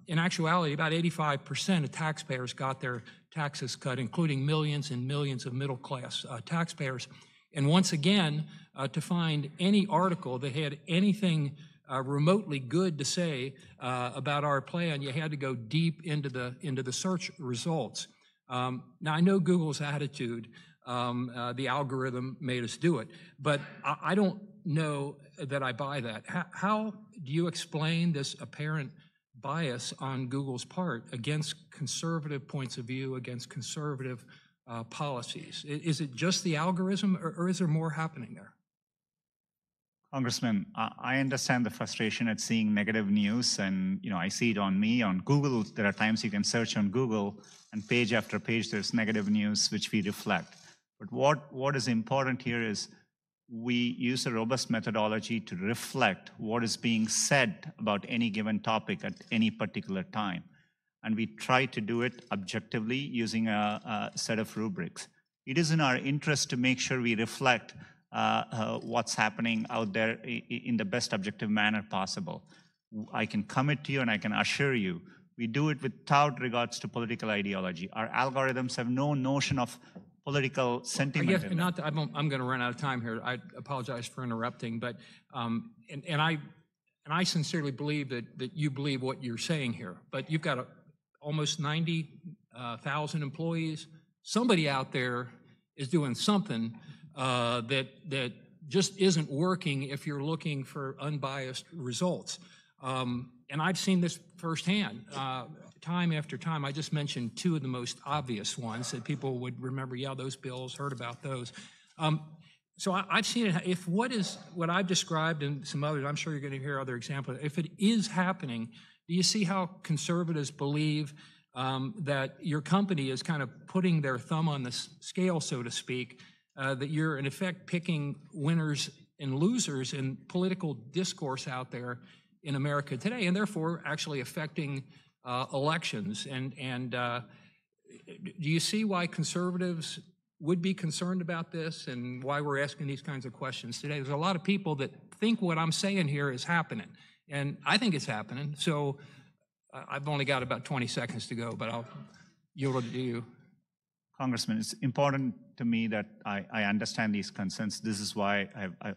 in actuality about 85% of taxpayers got their taxes cut, including millions and millions of middle-class taxpayers. And once again, to find any article that had anything remotely good to say about our plan, you had to go deep into the search results. Now, I know Google's attitude, the algorithm made us do it, but I don't know that I buy that. How do you explain this apparent bias on Google's part against conservative points of view, against conservative policies? Is it just the algorithm, or is there more happening there? Congressman, I understand the frustration at seeing negative news, and I see it on me, on Google. There are times you can search on Google, and page after page there's negative news, which we reflect. But what is important here is we use a robust methodology to reflect what is being said about any given topic at any particular time. And we try to do it objectively using a set of rubrics. It is in our interest to make sure we reflect what's happening out there in the best objective manner possible. I can commit to you and I can assure you, we do it without regards to political ideology. Our algorithms have no notion of political sentiment. I guess I'm going to run out of time here. I apologize for interrupting, but and I sincerely believe that you believe what you're saying here. But you've got almost 90,000 employees. Somebody out there is doing something that just isn't working if you're looking for unbiased results. And I've seen this firsthand, time after time. I just mentioned two of the most obvious ones that people would remember. Yeah, those bills, heard about those. So I've seen it. If what I've described and some others, I'm sure you're going to hear other examples. If it is happening, do you see how conservatives believe that your company is kind of putting their thumb on the scale, so to speak, that you're in effect picking winners and losers in political discourse out there in America today, and therefore actually affecting elections? And do you see why conservatives would be concerned about this and why we're asking these kinds of questions today? There's a lot of people that think what I'm saying here is happening, and I think it's happening. So I've only got about 20 seconds to go, but I'll yield it to you. Congressman, it's important to me that I understand these concerns. This is why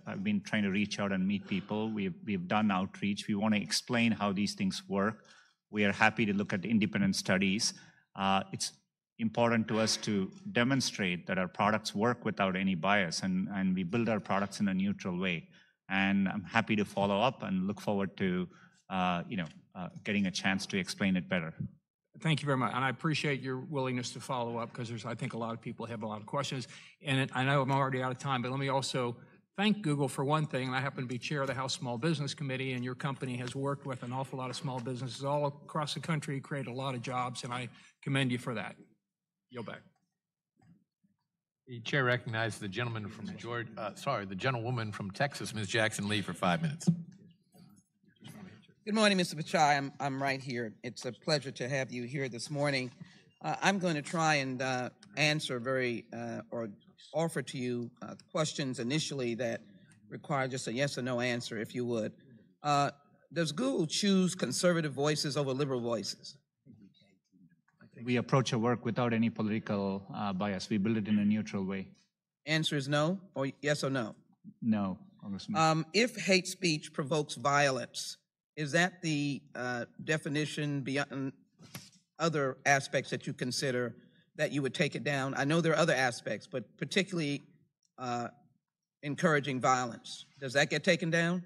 I've been trying to reach out and meet people. We've done outreach. We want to explain how these things work. We are happy to look at independent studies. It's important to us to demonstrate that our products work without any bias, and we build our products in a neutral way. And I'm happy to follow up and look forward to getting a chance to explain it better. Thank you very much, and I appreciate your willingness to follow up, because I think a lot of people have a lot of questions. And I know I'm already out of time, but let me also thank Google for one thing. I happen to be chair of the House Small Business Committee, and your company has worked with an awful lot of small businesses all across the country, created a lot of jobs, and I commend you for that. Yield back. The chair recognizes the gentleman from the gentlewoman from Texas, Ms. Jackson Lee, for 5 minutes. Good morning, Mr. Pichai. I'm right here. It's a pleasure to have you here this morning. I'm going to try and answer or offer to you questions initially that require just a yes or no answer, if you would. Does Google choose conservative voices over liberal voices? We approach our work without any political bias. We build it in a neutral way. Answer is no, or yes or no? No, Congressman. If hate speech provokes violence, is that the definition beyond other aspects that you consider that you would take it down? I know there are other aspects, but particularly encouraging violence. Does that get taken down?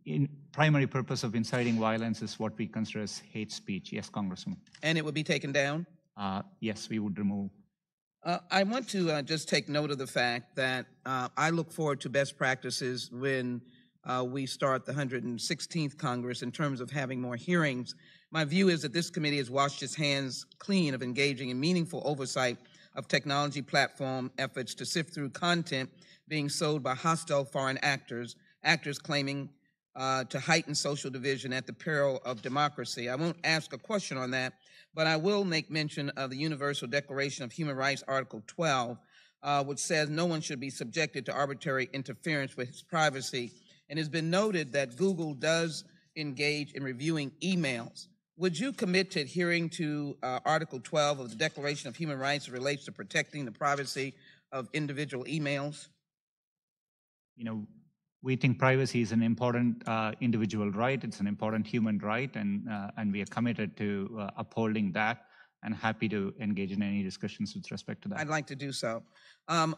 In primary purpose of inciting violence is what we consider as hate speech. Yes, Congressman. And it would be taken down? Yes, we would remove. I want to just take note of the fact that I look forward to best practices when we start the 116th Congress in terms of having more hearings. My view is that this committee has washed its hands clean of engaging in meaningful oversight of technology platform efforts to sift through content being sold by hostile foreign actors claiming to heighten social division at the peril of democracy. I won't ask a question on that, but I will make mention of the Universal Declaration of Human Rights, Article 12, which says no one should be subjected to arbitrary interference with his privacy. And it's been noted that Google does engage in reviewing emails. Would you commit to adhering to Article 12 of the Declaration of Human Rights that relates to protecting the privacy of individual emails? We think privacy is an important individual right. It's an important human right, and we are committed to upholding that, and happy to engage in any discussions with respect to that. I'd like to do so.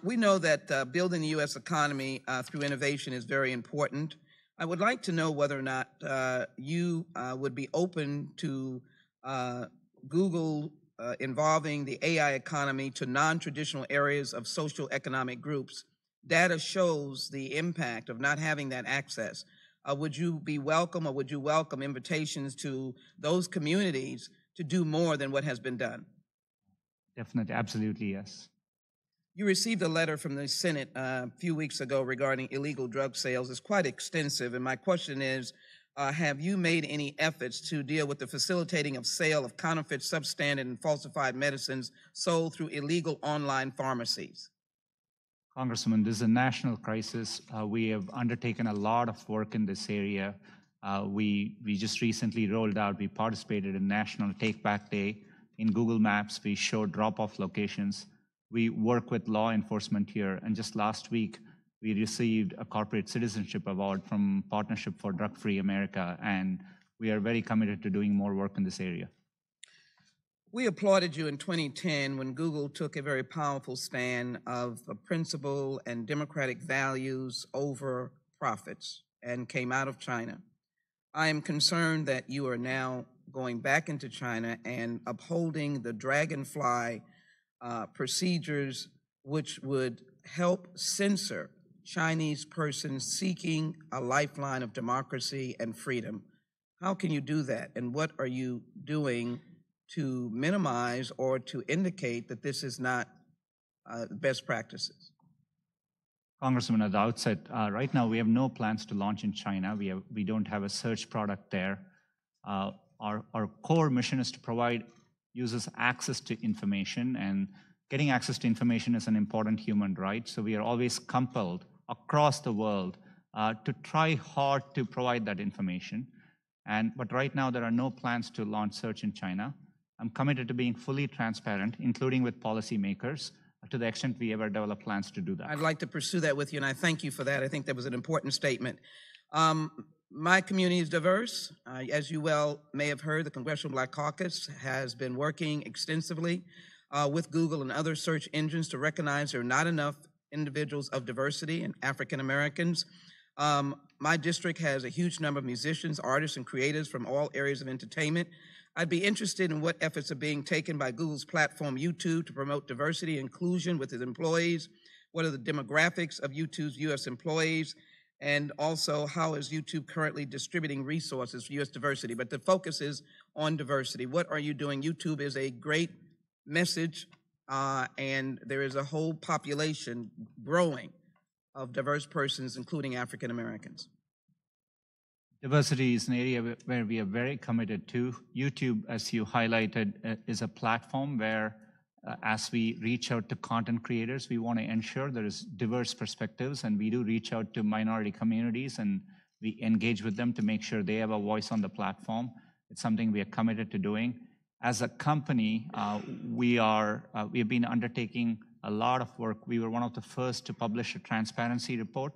We know that building the U.S. economy through innovation is very important. I would like to know whether or not you would be open to Google involving the AI economy to non-traditional areas of social economic groups, data shows the impact of not having that access. Would you be welcome, or would you welcome invitations to those communities to do more than what has been done? Definitely, absolutely, yes. You received a letter from the Senate a few weeks ago regarding illegal drug sales. It's quite extensive, and my question is, have you made any efforts to deal with the facilitating of sale of counterfeit, substandard, and falsified medicines sold through illegal online pharmacies? Congressman, this is a national crisis. We have undertaken a lot of work in this area. We just recently rolled out, we participated in National Take Back Day. In Google Maps, we showed drop-off locations. We work with law enforcement here, and just last week, we received a Corporate Citizenship Award from Partnership for Drug-Free America, and we are very committed to doing more work in this area. We applauded you in 2010 when Google took a very powerful stand of principle and democratic values over profits and came out of China. I am concerned that you are now going back into China and upholding the dragonfly procedures which would help censor Chinese persons seeking a lifeline of democracy and freedom. How can you do that? And what are you doing to minimize or to indicate that this is not best practices? Congressman, at the outset, right now we have no plans to launch in China. We don't have a search product there. Our core mission is to provide users access to information, and getting access to information is an important human right. So we are always compelled across the world to try hard to provide that information. But right now there are no plans to launch search in China. I'm committed to being fully transparent, including with policymakers, to the extent we ever develop plans to do that. I'd like to pursue that with you, and I thank you for that. I think that was an important statement. My community is diverse. As you well may have heard, the Congressional Black Caucus has been working extensively with Google and other search engines to recognize there are not enough individuals of diversity and African Americans. My district has a huge number of musicians, artists, and creators from all areas of entertainment. I'd be interested in what efforts are being taken by Google's platform, YouTube, to promote diversity and inclusion with its employees. What are the demographics of YouTube's U.S. employees? And also, how is YouTube currently distributing resources for U.S. diversity? But the focus is on diversity. What are you doing? YouTube is a great message, and there is a whole population growing of diverse persons, including African Americans. Diversity is an area where we are very committed to. YouTube, as you highlighted, is a platform where as we reach out to content creators, we want to ensure there is diverse perspectives, and we do reach out to minority communities and we engage with them to make sure they have a voice on the platform. It's something we are committed to doing. As a company, we have been undertaking a lot of work. We were one of the first to publish a transparency report.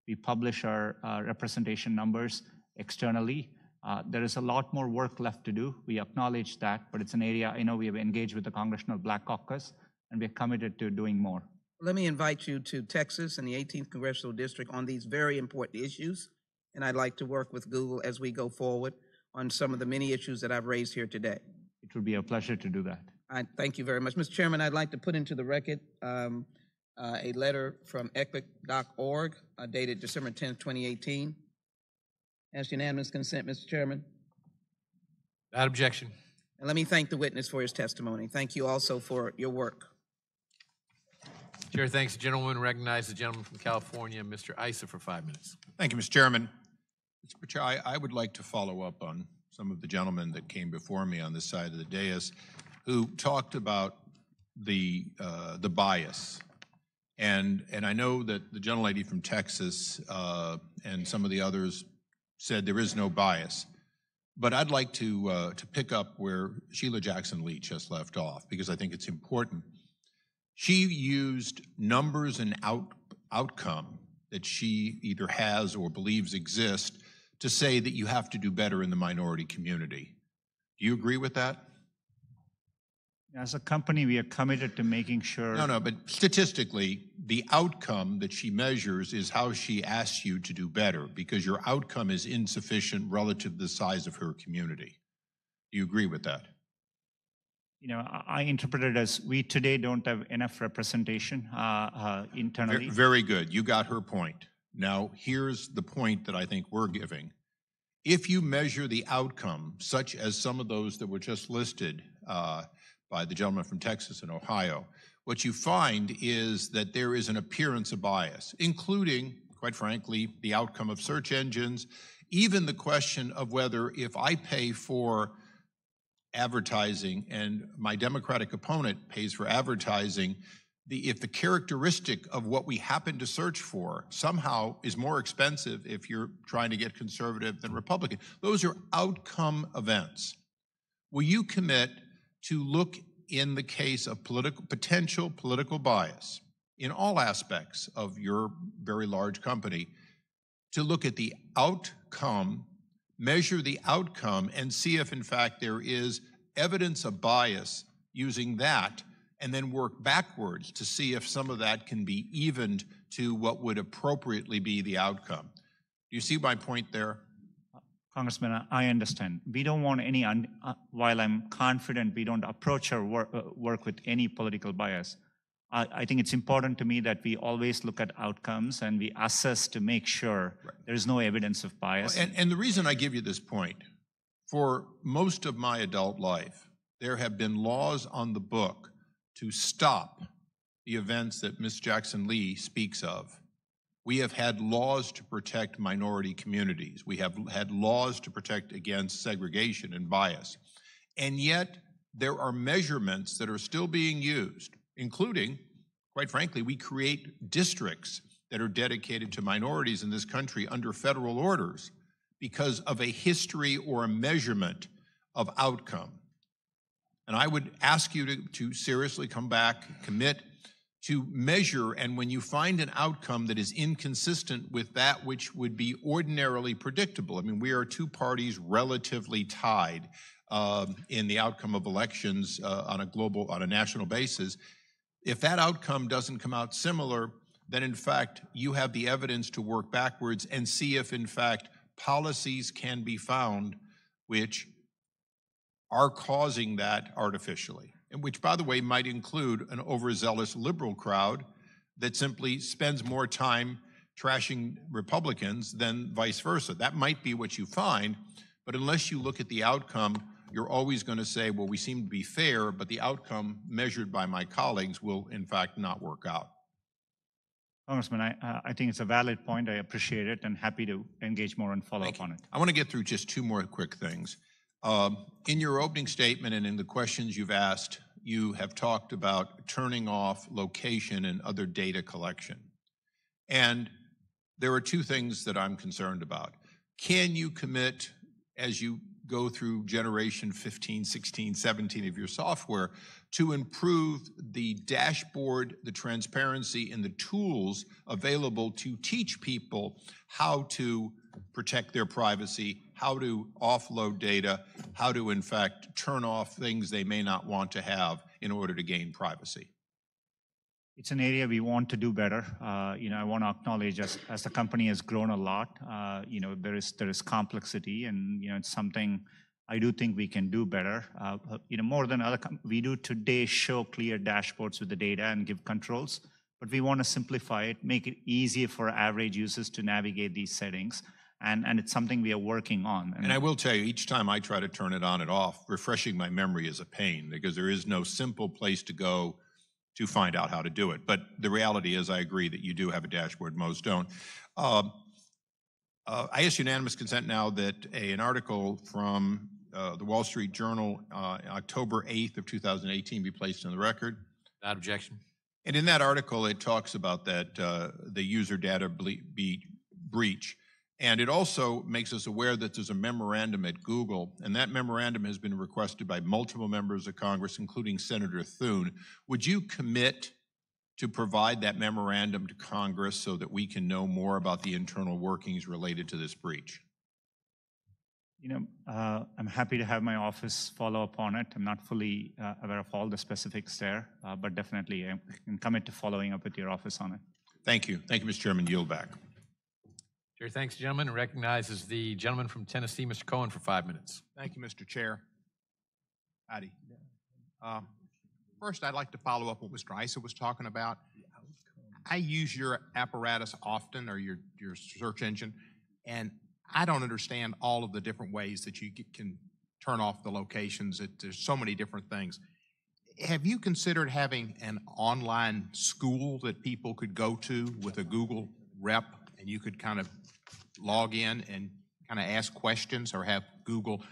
We publish our representation numbers externally. There is a lot more work left to do. We acknowledge that, but it's an area I know we have engaged with the Congressional Black Caucus, and we're committed to doing more. Let me invite you to Texas and the 18th Congressional District on these very important issues, and I'd like to work with Google as we go forward on some of the many issues that I've raised here today. It would be a pleasure to do that. I thank you very much. Mr. Chairman, I'd like to put into the record a letter from epic.org dated December 10th, 2018. Ask unanimous consent, Mr. Chairman. Without objection. And let me thank the witness for his testimony. Thank you also for your work. Chair thanks the gentleman. Recognize the gentleman from California, Mr. Issa, for 5 minutes. Thank you, Mr. Chairman. Mr. Pichai, I would like to follow up on some of the gentlemen that came before me on this side of the dais who talked about the bias. And I know that the gentlelady from Texas and some of the others said there is no bias. But I'd like to pick up where Sheila Jackson Leach just left off, because I think it's important. She used numbers and outcome that she either has or believes exist to say that you have to do better in the minority community. Do you agree with that? As a company, we are committed to making sure... No, but statistically, the outcome that she measures is how she asks you to do better, because your outcome is insufficient relative to the size of her community. Do you agree with that? I interpret it as we today don't have enough representation internally. Very good. You got her point. Now, here's the point that I think we're giving. If you measure the outcome, such as some of those that were just listed by the gentleman from Texas and Ohio, what you find is that there is an appearance of bias, including, quite frankly, the outcome of search engines, even the question of whether if I pay for advertising and my Democratic opponent pays for advertising, if the characteristic of what we happen to search for somehow is more expensive if you're trying to get conservative than Republican. Those are outcome events. Will you commit to look in the case of potential political bias in all aspects of your very large company to look at the outcome, measure the outcome, and see if in fact there is evidence of bias using that, and then work backwards to see if some of that can be evened to what would appropriately be the outcome? Do you see my point there? Congressman, I understand. We don't want any, while I'm confident we don't approach our work with any political bias, I think it's important to me that we always look at outcomes and we assess to make sure there's no evidence of bias. And the reason I give you this point, for most of my adult life, there have been laws on the book to stop the events that Ms. Jackson Lee speaks of. We have had laws to protect minority communities. We have had laws to protect against segregation and bias. And yet, there are measurements that are still being used, including, quite frankly, we create districts that are dedicated to minorities in this country under federal orders because of a history or a measurement of outcome. And I would ask you to seriously come back, commit to measure, and when you find an outcome that is inconsistent with that which would be ordinarily predictable, I mean, we are two parties relatively tied in the outcome of elections on a national basis. If that outcome doesn't come out similar, then in fact, you have the evidence to work backwards and see if in fact policies can be found which are causing that artificially, and which, by the way, might include an overzealous liberal crowd that simply spends more time trashing Republicans than vice versa. That might be what you find, but unless you look at the outcome, you're always going to say, well, we seem to be fair, but the outcome measured by my colleagues will, in fact, not work out. Congressman, I think it's a valid point. I appreciate it and happy to engage more and follow up on it. I want to get through just two more quick things. In your opening statement and in the questions you've asked, you have talked about turning off location and other data collection. And there are two things that I'm concerned about. Can you commit, as you go through generation 15, 16, 17 of your software, to improve the dashboard, the transparency, and the tools available to teach people how to protect their privacy, how to offload data, how to, in fact, turn off things they may not want to have in order to gain privacy? It's an area we want to do better. I want to acknowledge as the company has grown a lot, there is complexity, and it's something I do think we can do better. More than we do today show clear dashboards with the data and give controls, but we want to simplify it, make it easier for average users to navigate these settings. And it's something we are working on. And I will tell you, each time I try to turn it on and off, refreshing my memory is a pain because there is no simple place to go to find out how to do it. But the reality is, I agree that you do have a dashboard, most don't. I ask unanimous consent now that an article from the Wall Street Journal, October 8th of 2018, be placed on the record. Without objection. And in that article, it talks about that the user data breach. And it also makes us aware that there's a memorandum at Google, and that memorandum has been requested by multiple members of Congress, including Senator Thune. Would you commit to provide that memorandum to Congress so that we can know more about the internal workings related to this breach? I'm happy to have my office follow up on it. I'm not fully aware of all the specifics there, but definitely I can commit to following up with your office on it. Thank you. Thank you, Mr. Chairman. Yield back. Chair thanks, gentlemen, and recognizes the gentleman from Tennessee, Mr. Cohen, for 5 minutes. Thank you, Mr. Chair. Howdy. First, I'd like to follow up what Mr. Issa was talking about. I use your apparatus often, or your search engine, and I don't understand all of the different ways that you can turn off the locations. There's so many different things. Have you considered having an online school that people could go to with a Google rep, and you could kind of log in and kind of ask questions, or have Google,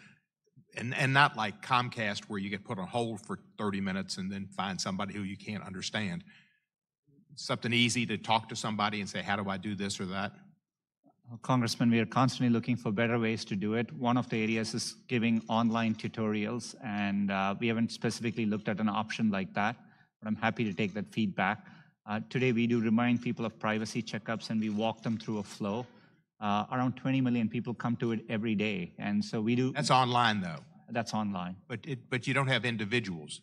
and not like Comcast where you get put on hold for 30 minutes and then find somebody who you can't understand. Something easy to talk to somebody and say, how do I do this or that? Congressman, we are constantly looking for better ways to do it. One of the areas is giving online tutorials, and we haven't specifically looked at an option like that, but I'm happy to take that feedback. Today, we do remind people of privacy checkups, and we walk them through a flow. Around 20 million people come to it every day, and so we do. That's online, though. That's online. But you don't have individuals.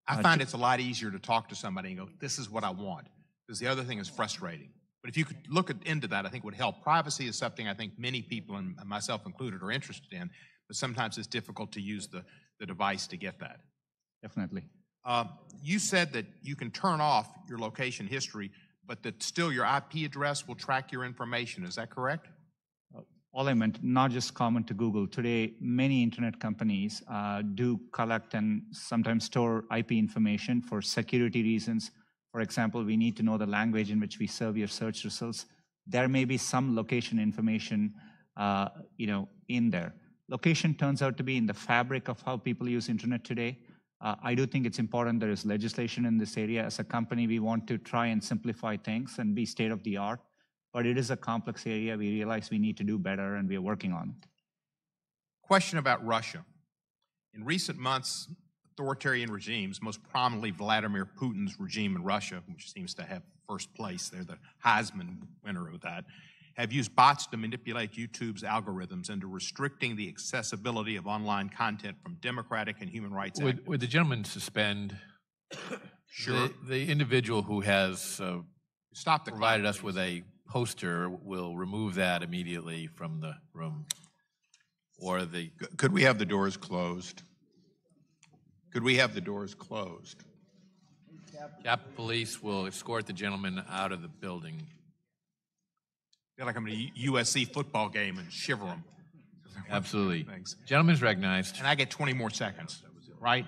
I find it's a lot easier to talk to somebody and go, this is what I want, because the other thing is frustrating. But if you could look into that, I think would help. Privacy is something I think many people, and myself included, are interested in, but sometimes it's difficult to use the device to get that. Definitely. You said that you can turn off your location history, but that still your IP address will track your information. Is that correct? All I meant, not just common to Google. Today, many internet companies do collect and sometimes store IP information for security reasons. For example, we need to know the language in which we serve your search results. There may be some location information, in there. Location turns out to be in the fabric of how people use internet today. I do think it's important there is legislation in this area. As a company, we want to try and simplify things and be state of the art, but it is a complex area. We realize we need to do better, and we are working on it. Question about Russia. In recent months, authoritarian regimes, most prominently Vladimir Putin's regime in Russia, which seems to have first place, they're the Heisman winner of that, have used bots to manipulate YouTube's algorithms into restricting the accessibility of online content from democratic and human rights activists. Would the gentleman suspend Sure. the individual who has Stop the provided clock, us with a poster will remove that immediately from the room? Or the... Could we have the doors closed? Could we have the doors closed? Capitol Police will escort the gentleman out of the building. I feel like I'm at a USC football game and shiver them. Absolutely. Thanks. Gentleman's recognized. And I get 20 more seconds, right?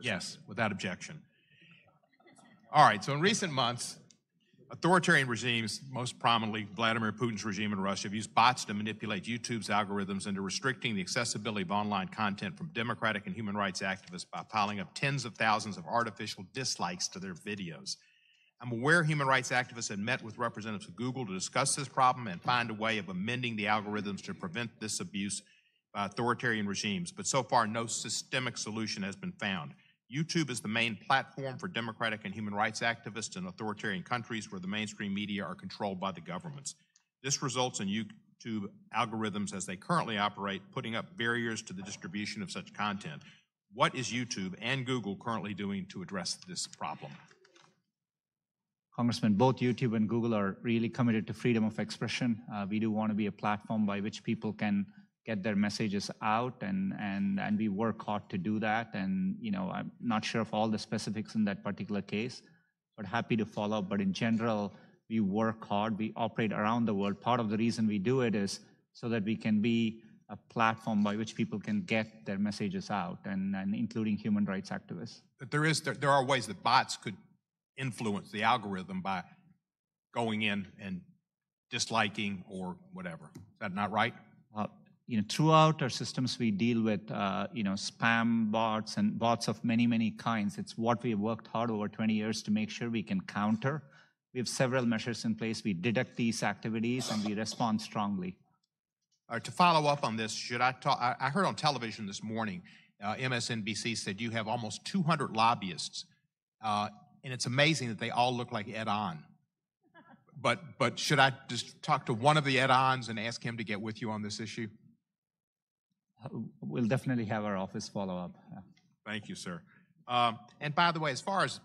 Yes, without objection. All right, so in recent months, authoritarian regimes, most prominently Vladimir Putin's regime in Russia, have used bots to manipulate YouTube's algorithms into restricting the accessibility of online content from democratic and human rights activists by piling up tens of thousands of artificial dislikes to their videos. I'm aware human rights activists had met with representatives of Google to discuss this problem and find a way of amending the algorithms to prevent this abuse by authoritarian regimes, but so far no systemic solution has been found. YouTube is the main platform for democratic and human rights activists in authoritarian countries where the mainstream media are controlled by the governments. This results in YouTube algorithms as they currently operate, putting up barriers to the distribution of such content. What is YouTube and Google currently doing to address this problem? Congressman, both YouTube and Google are really committed to freedom of expression. We do want to be a platform by which people can get their messages out, and we work hard to do that. And I'm not sure of all the specifics in that particular case, but happy to follow up. But in general, we work hard. We operate around the world. Part of the reason we do it is so that we can be a platform by which people can get their messages out, and including human rights activists. But there are ways that bots could influence the algorithm by going in and disliking or whatever. Is that not right? Throughout our systems, we deal with spam bots and bots of many, many kinds. It's what we have worked hard over 20 years to make sure we can counter. We have several measures in place. We detect these activities and we respond strongly. All right, to follow up on this, should I talk? I heard on television this morning, MSNBC said you have almost 200 lobbyists, and it's amazing that they all look like Ed On. But should I just talk to one of the Ed Ons and ask him to get with you on this issue? We'll definitely have our office follow up. Yeah. Thank you, sir. And by the way, as far as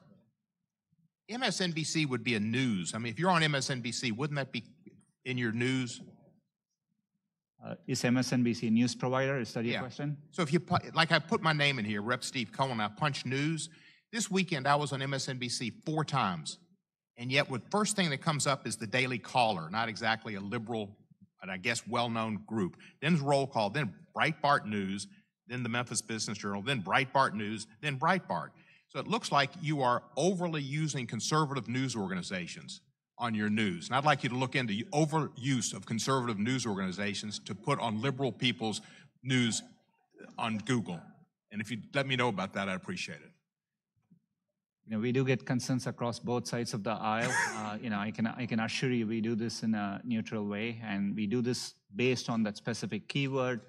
MSNBC would be a news, I mean, if you're on MSNBC, wouldn't that be in your news? Is MSNBC a news provider? Is that your question? So if you, like I put my name in here, Rep. Steve Cohen, I punch news. This weekend I was on MSNBC 4 times. And yet the first thing that comes up is the Daily Caller, not exactly a liberal, but I guess well-known group. Then Roll Call, then Breitbart News, then the Memphis Business Journal, then Breitbart News, then Breitbart. So it looks like you are overly using conservative news organizations on your news. And I'd like you to look into overuse of conservative news organizations to put on liberal people's news on Google. And if you'd let me know about that, I'd appreciate it. You know, we do get concerns across both sides of the aisle. You know, I can assure you we do this in a neutral way, and we do this based on that specific keyword,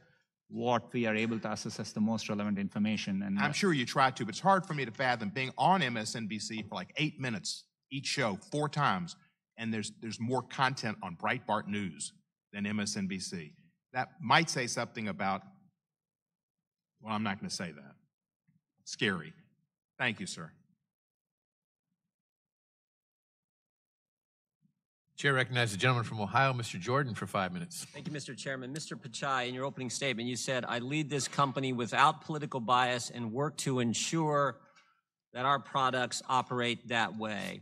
what we are able to assess as the most relevant information. And I'm sure you try to, but it's hard for me to fathom being on MSNBC for like 8 minutes each show, 4 times, and there's more content on Breitbart News than MSNBC. That might say something about, well, I'm not going to say that. Scary. Thank you, sir. Chair recognizes the gentleman from Ohio, Mr. Jordan, for 5 minutes. Thank you, Mr. Chairman. Mr. Pichai, in your opening statement, you said, I lead this company without political bias and work to ensure that our products operate that way.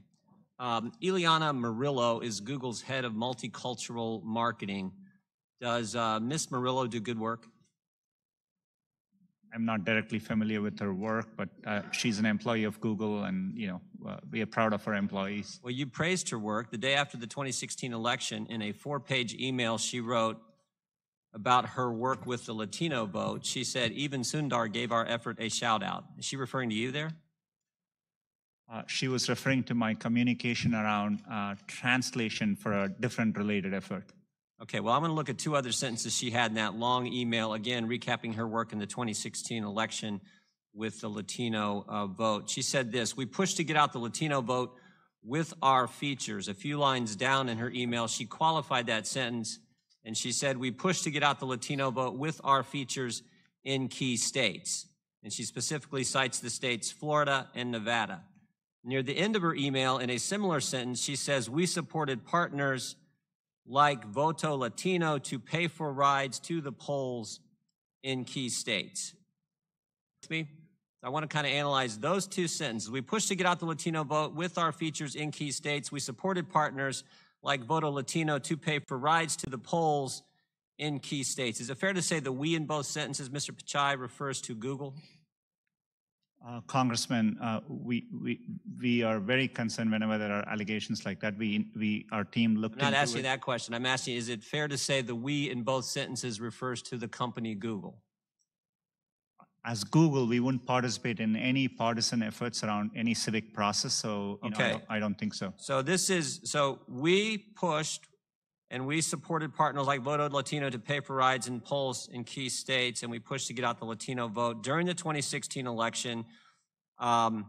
Ileana Murillo is Google's head of multicultural marketing. Does Ms. Murillo do good work? I'm not directly familiar with her work, but she's an employee of Google, and you know, we are proud of our employees. Well, you praised her work. The day after the 2016 election, in a 4-page email she wrote about her work with the Latino vote, she said, even Sundar gave our effort a shout out. Is she referring to you there? She was referring to my communication around translation for a different related effort. Okay, well, I'm going to look at 2 other sentences she had in that long email, again, recapping her work in the 2016 election with the Latino vote. She said this, we pushed to get out the Latino vote with our features. A few lines down in her email, she qualified that sentence, and she said, we pushed to get out the Latino vote with our features in key states. And she specifically cites the states Florida and Nevada. Near the end of her email, in a similar sentence, she says, we supported partners like Voto Latino to pay for rides to the polls in key states. With me? I want to kind of analyze those 2 sentences. We pushed to get out the Latino vote with our features in key states. We supported partners like Voto Latino to pay for rides to the polls in key states. Is it fair to say the we in both sentences, Mr. Pichai, refers to Google? Congressman, we are very concerned whenever there are allegations like that. Our team looked into it. I'm not asking that question. I'm asking, is it fair to say the we in both sentences refers to the company Google? As Google, we wouldn't participate in any partisan efforts around any civic process, so you know, I don't think so. So we pushed and we supported partners like Voto Latino to pay for rides in polls in key states, and we pushed to get out the Latino vote during the 2016 election. And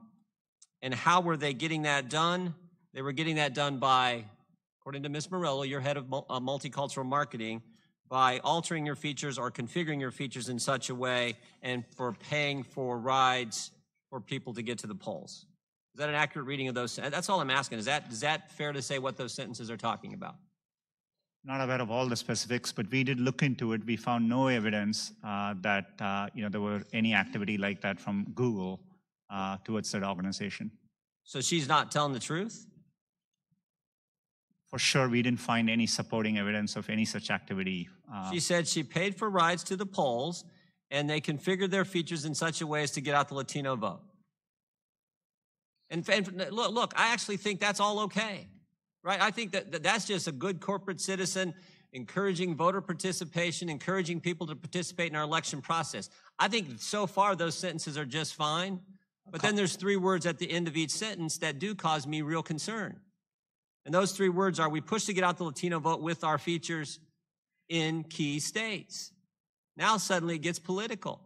how were they getting that done? They were getting that done by, according to Ms. Murillo, your head of multicultural marketing, by altering your features or configuring your features in such a way and for paying for rides for people to get to the polls. Is that an accurate reading of those? That's all I'm asking. Is that fair to say what those sentences are talking about? Not aware of all the specifics, but we did look into it. We found no evidence that you know, there were any activity like that from Google towards that organization. So she's not telling the truth? For sure, we didn't find any supporting evidence of any such activity. She said she paid for rides to the polls, and they configured their features in such a way as to get out the Latino vote. And look, I actually think that's all okay. Right? I think that's just a good corporate citizen encouraging voter participation, encouraging people to participate in our election process. I think so far those sentences are just fine, but then there's 3 words at the end of each sentence that do cause me real concern. And those 3 words are, we push to get out the Latino vote with our features in key states. Now suddenly it gets political.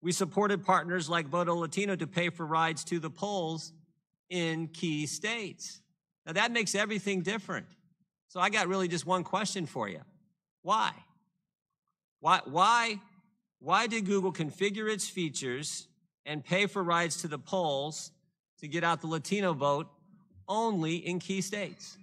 We supported partners like Voto Latino to pay for rides to the polls in key states. Now that makes everything different. So I got really just one question for you. Why? Why did Google configure its features and pay for rides to the polls to get out the Latino vote only in key states?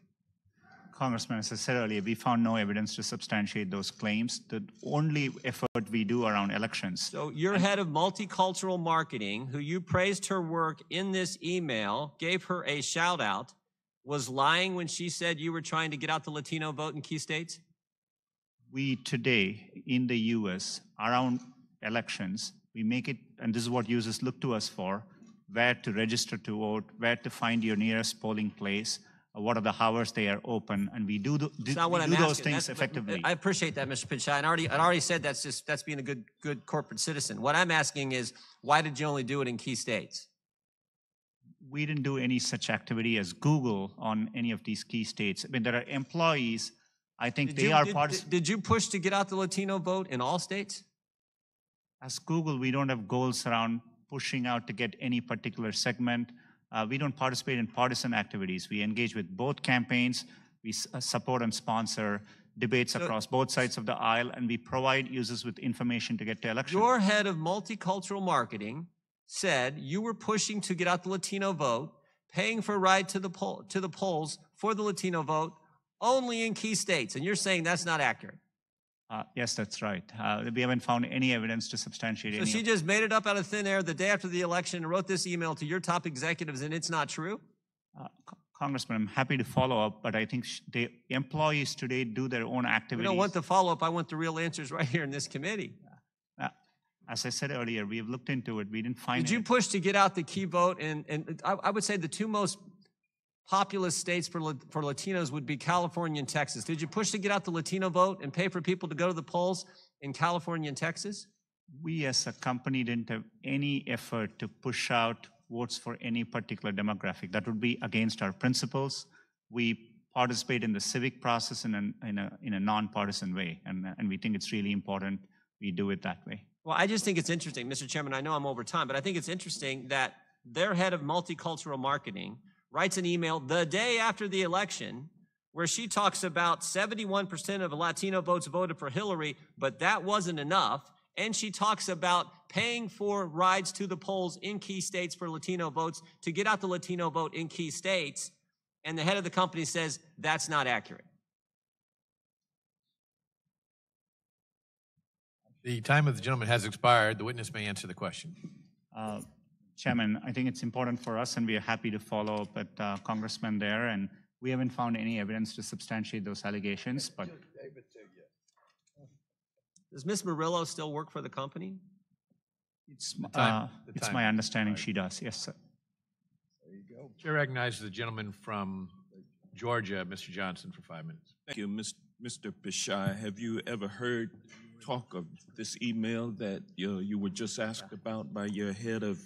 Congressman, as I said earlier, we found no evidence to substantiate those claims. The only effort we do around elections. So your head of multicultural marketing, who you praised her work in this email, gave her a shout out, was lying when she said you were trying to get out the Latino vote in key states? We today in the US around elections, we make it, and this is what users look to us for, where to register to vote, where to find your nearest polling place, what are the hours they are open, and we do, those things effectively. I appreciate that, Mr. Pichai. I already said that's being a good corporate citizen. What I'm asking is, why did you only do it in key states? We didn't do any such activity as Google on any of these key states. I mean, there are employees, I think Did you push to get out the Latino vote in all states? As Google, we don't have goals around pushing out to get any particular segment. We don't participate in partisan activities. We engage with both campaigns. We support and sponsor debates across both sides of the aisle, and we provide users with information to get to elections. Your head of multicultural marketing said you were pushing to get out the Latino vote, paying for a ride to the polls for the Latino vote only in key states, and you're saying that's not accurate. Yes, that's right. We haven't found any evidence to substantiate any. So she just made it up out of thin air the day after the election and wrote this email to your top executives, and it's not true? Congressman, I'm happy to follow up, but I think the employees today do their own activities. We don't want the follow-up. I want the real answers right here in this committee. As I said earlier, we have looked into it. We didn't find Did you push to get out the key vote? And I would say the two most populous states for Latinos would be California and Texas. Did you push to get out the Latino vote and pay for people to go to the polls in California and Texas? We as a company didn't have any effort to push out votes for any particular demographic. That would be against our principles. We participate in the civic process in a nonpartisan way, and we think it's really important we do it that way. Well, I just think it's interesting, Mr. Chairman, I know I'm over time, but I think it's interesting that their head of multicultural marketing writes an email the day after the election where she talks about 71% of Latino votes voted for Hillary, but that wasn't enough. And she talks about paying for rides to the polls in key states for Latino votes to get out the Latino vote in key states. And the head of the company says that's not accurate. The time of the gentleman has expired. The witness may answer the question. Chairman, I think it's important for us, and we are happy to follow up with Congressman there, and we haven't found any evidence to substantiate those allegations. But does Ms. Murillo still work for the company? It's my understanding she does. Yes, sir. There you go. Chair recognizes the gentleman from Georgia, Mr. Johnson, for 5 minutes. Thank you, Mr. Pichai. Have you ever heard talk of this email that you were just asked about by your head of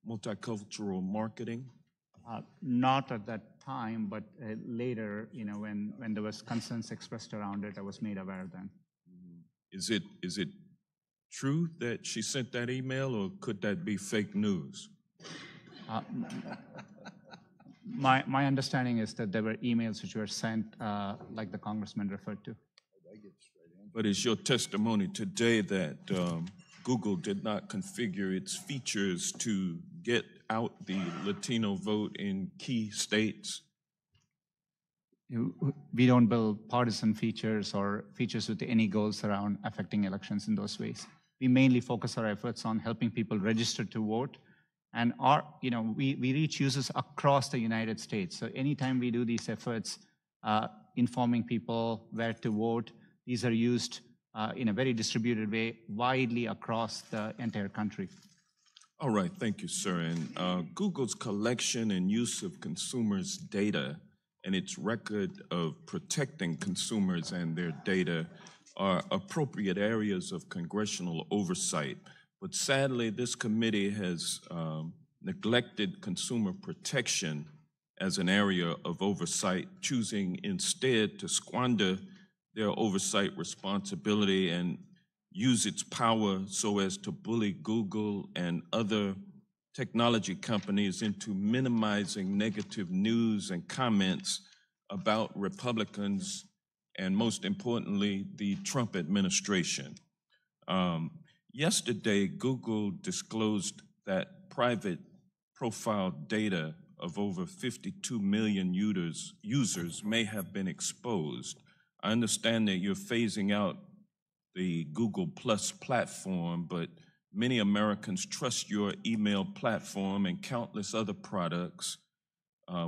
multicultural marketing? Not at that time, but later, when there was concerns expressed around it, I was made aware then. Is it true that she sent that email, or could that be fake news? My understanding is that there were emails which were sent, like the congressman referred to. But is your testimony today that Google did not configure its features to get out the Latino vote in key states? We don't build partisan features or features with any goals around affecting elections in those ways. We mainly focus our efforts on helping people register to vote, and we reach users across the United States. So anytime we do these efforts, informing people where to vote, these are used in a very distributed way, widely across the entire country. All right, thank you, sir. And Google's collection and use of consumers' data and its record of protecting consumers and their data are appropriate areas of congressional oversight. But sadly, this committee has neglected consumer protection as an area of oversight, choosing instead to squander their oversight responsibility and use its power so as to bully Google and other technology companies into minimizing negative news and comments about Republicans and, most importantly, the Trump administration. Yesterday, Google disclosed that private profile data of over 52 million users may have been exposed. I understand that you're phasing out the Google Plus platform, but many Americans trust your email platform and countless other products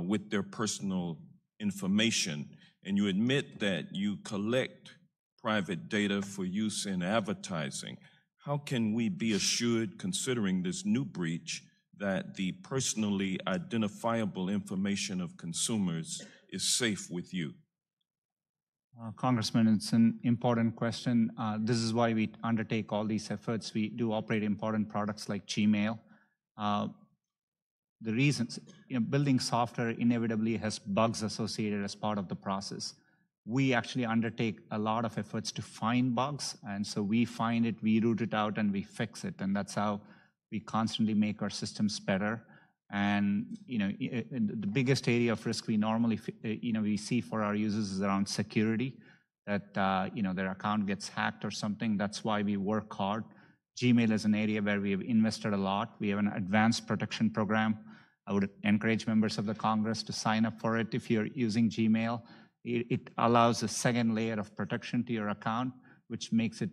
with their personal information. And you admit that you collect private data for use in advertising. How can we be assured, considering this new breach, that the personally identifiable information of consumers is safe with you? Congressman, it's an important question. This is why we undertake all these efforts. We do operate important products like Gmail. The reasons, building software inevitably has bugs associated as part of the process. We actually undertake a lot of efforts to find bugs, and so we find it, we root it out, and we fix it, and that's how we constantly make our systems better. And the biggest area of risk we normally we see for our users is around security, that their account gets hacked or something. That's why we work hard. Gmail is an area where we have invested a lot. We have an advanced protection program. I would encourage members of the Congress to sign up for it if you're using Gmail. It allows a second layer of protection to your account, which makes it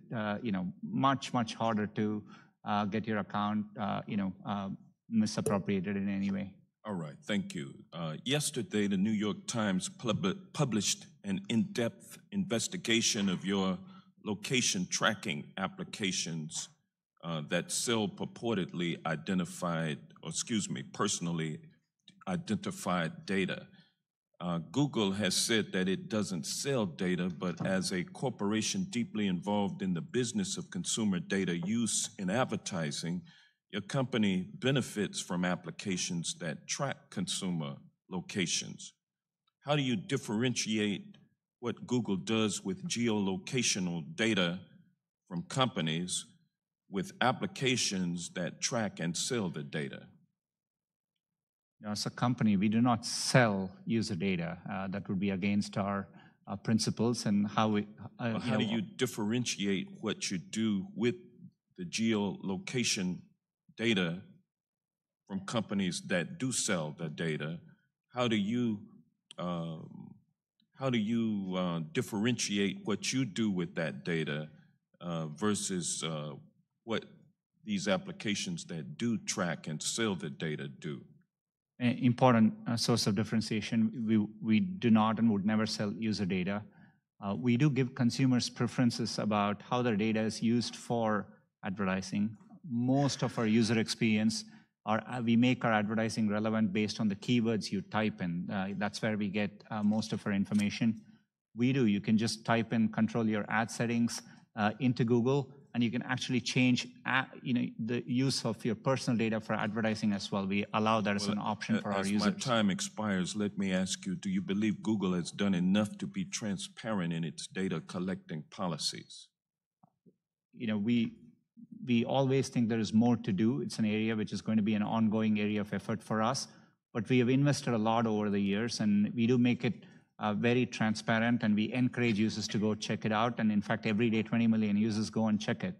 much harder to get your account misappropriated in any way. All right, thank you. Yesterday, the New York Times published an in-depth investigation of your location tracking applications that sell purportedly personally identified data. Google has said that it doesn't sell data, but as a corporation deeply involved in the business of consumer data use in advertising, your company benefits from applications that track consumer locations. How do you differentiate what Google does with geolocational data from companies with applications that track and sell the data? As a company, we do not sell user data. That would be against our principles and how we... how do you differentiate what you do with the geolocation data from companies that do sell the data? How do you differentiate what you do with that data versus what these applications that do track and sell the data do? An important source of differentiation. We do not and would never sell user data. We do give consumers preferences about how their data is used for advertising. Most of our user experience, we make our advertising relevant based on the keywords you type in. That's where we get most of our information. You can just type in, control your ad settings into Google, and you can actually change the use of your personal data for advertising as well. We allow that as an option for our users. As my time expires, let me ask you, do you believe Google has done enough to be transparent in its data collecting policies? We always think there is more to do. It's an area which is going to be an ongoing area of effort for us, but we have invested a lot over the years, and we do make it very transparent, and we encourage users to go check it out. And in fact, every day, 20 million users go and check it.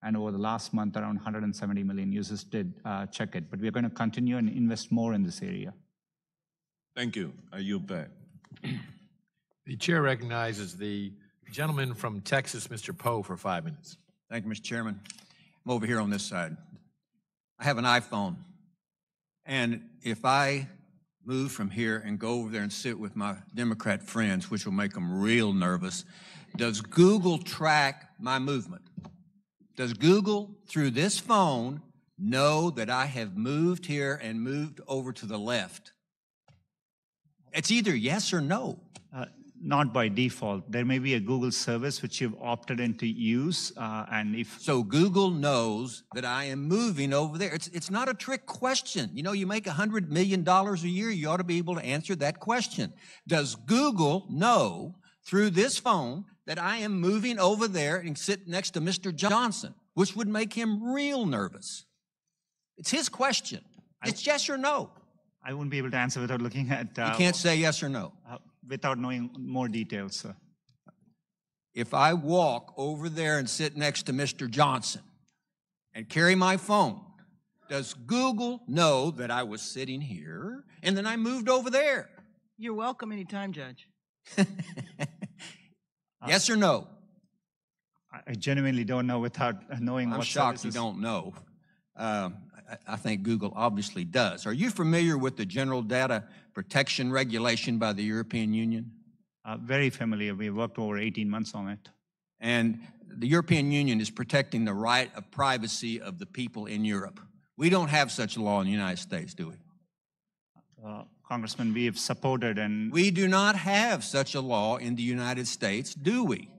And over the last month, around 170 million users did check it. But we're going to continue and invest more in this area. Thank you. I yield back. The chair recognizes the gentleman from Texas, Mr. Poe, for 5 minutes. Thank you, Mr. Chairman. I'm over here on this side. I have an iPhone. And if I move from here and go over there and sit with my Democrat friends, which will make them real nervous, does Google track my movement? Does Google, through this phone, know that I have moved here and moved over to the left? It's either yes or no. Not by default. There may be a Google service which you've opted in to use, and if... So Google knows that I am moving over there. It's not a trick question. You make $100 million a year, you ought to be able to answer that question. Does Google know through this phone that I am moving over there and sit next to Mr. Johnson, which would make him real nervous? It's his question. It's yes or no. I wouldn't be able to answer without looking at... you can't say yes or no. Without knowing more details, sir. If I walk over there and sit next to Mr. Johnson and carry my phone, Does Google know that I was sitting here and then I moved over there? You're welcome anytime, Judge. Yes or no? I genuinely don't know without knowing I'm what shocked services. you don't know. I think Google obviously does. Are you familiar with the General Data Protection Regulation by the European Union? Very familiar. We worked over 18 months on it. And the European Union is protecting the right of privacy of the people in Europe. We don't have such a law in the United States, do we? Congressman, we have supported and We do not have such a law in the United States, do we?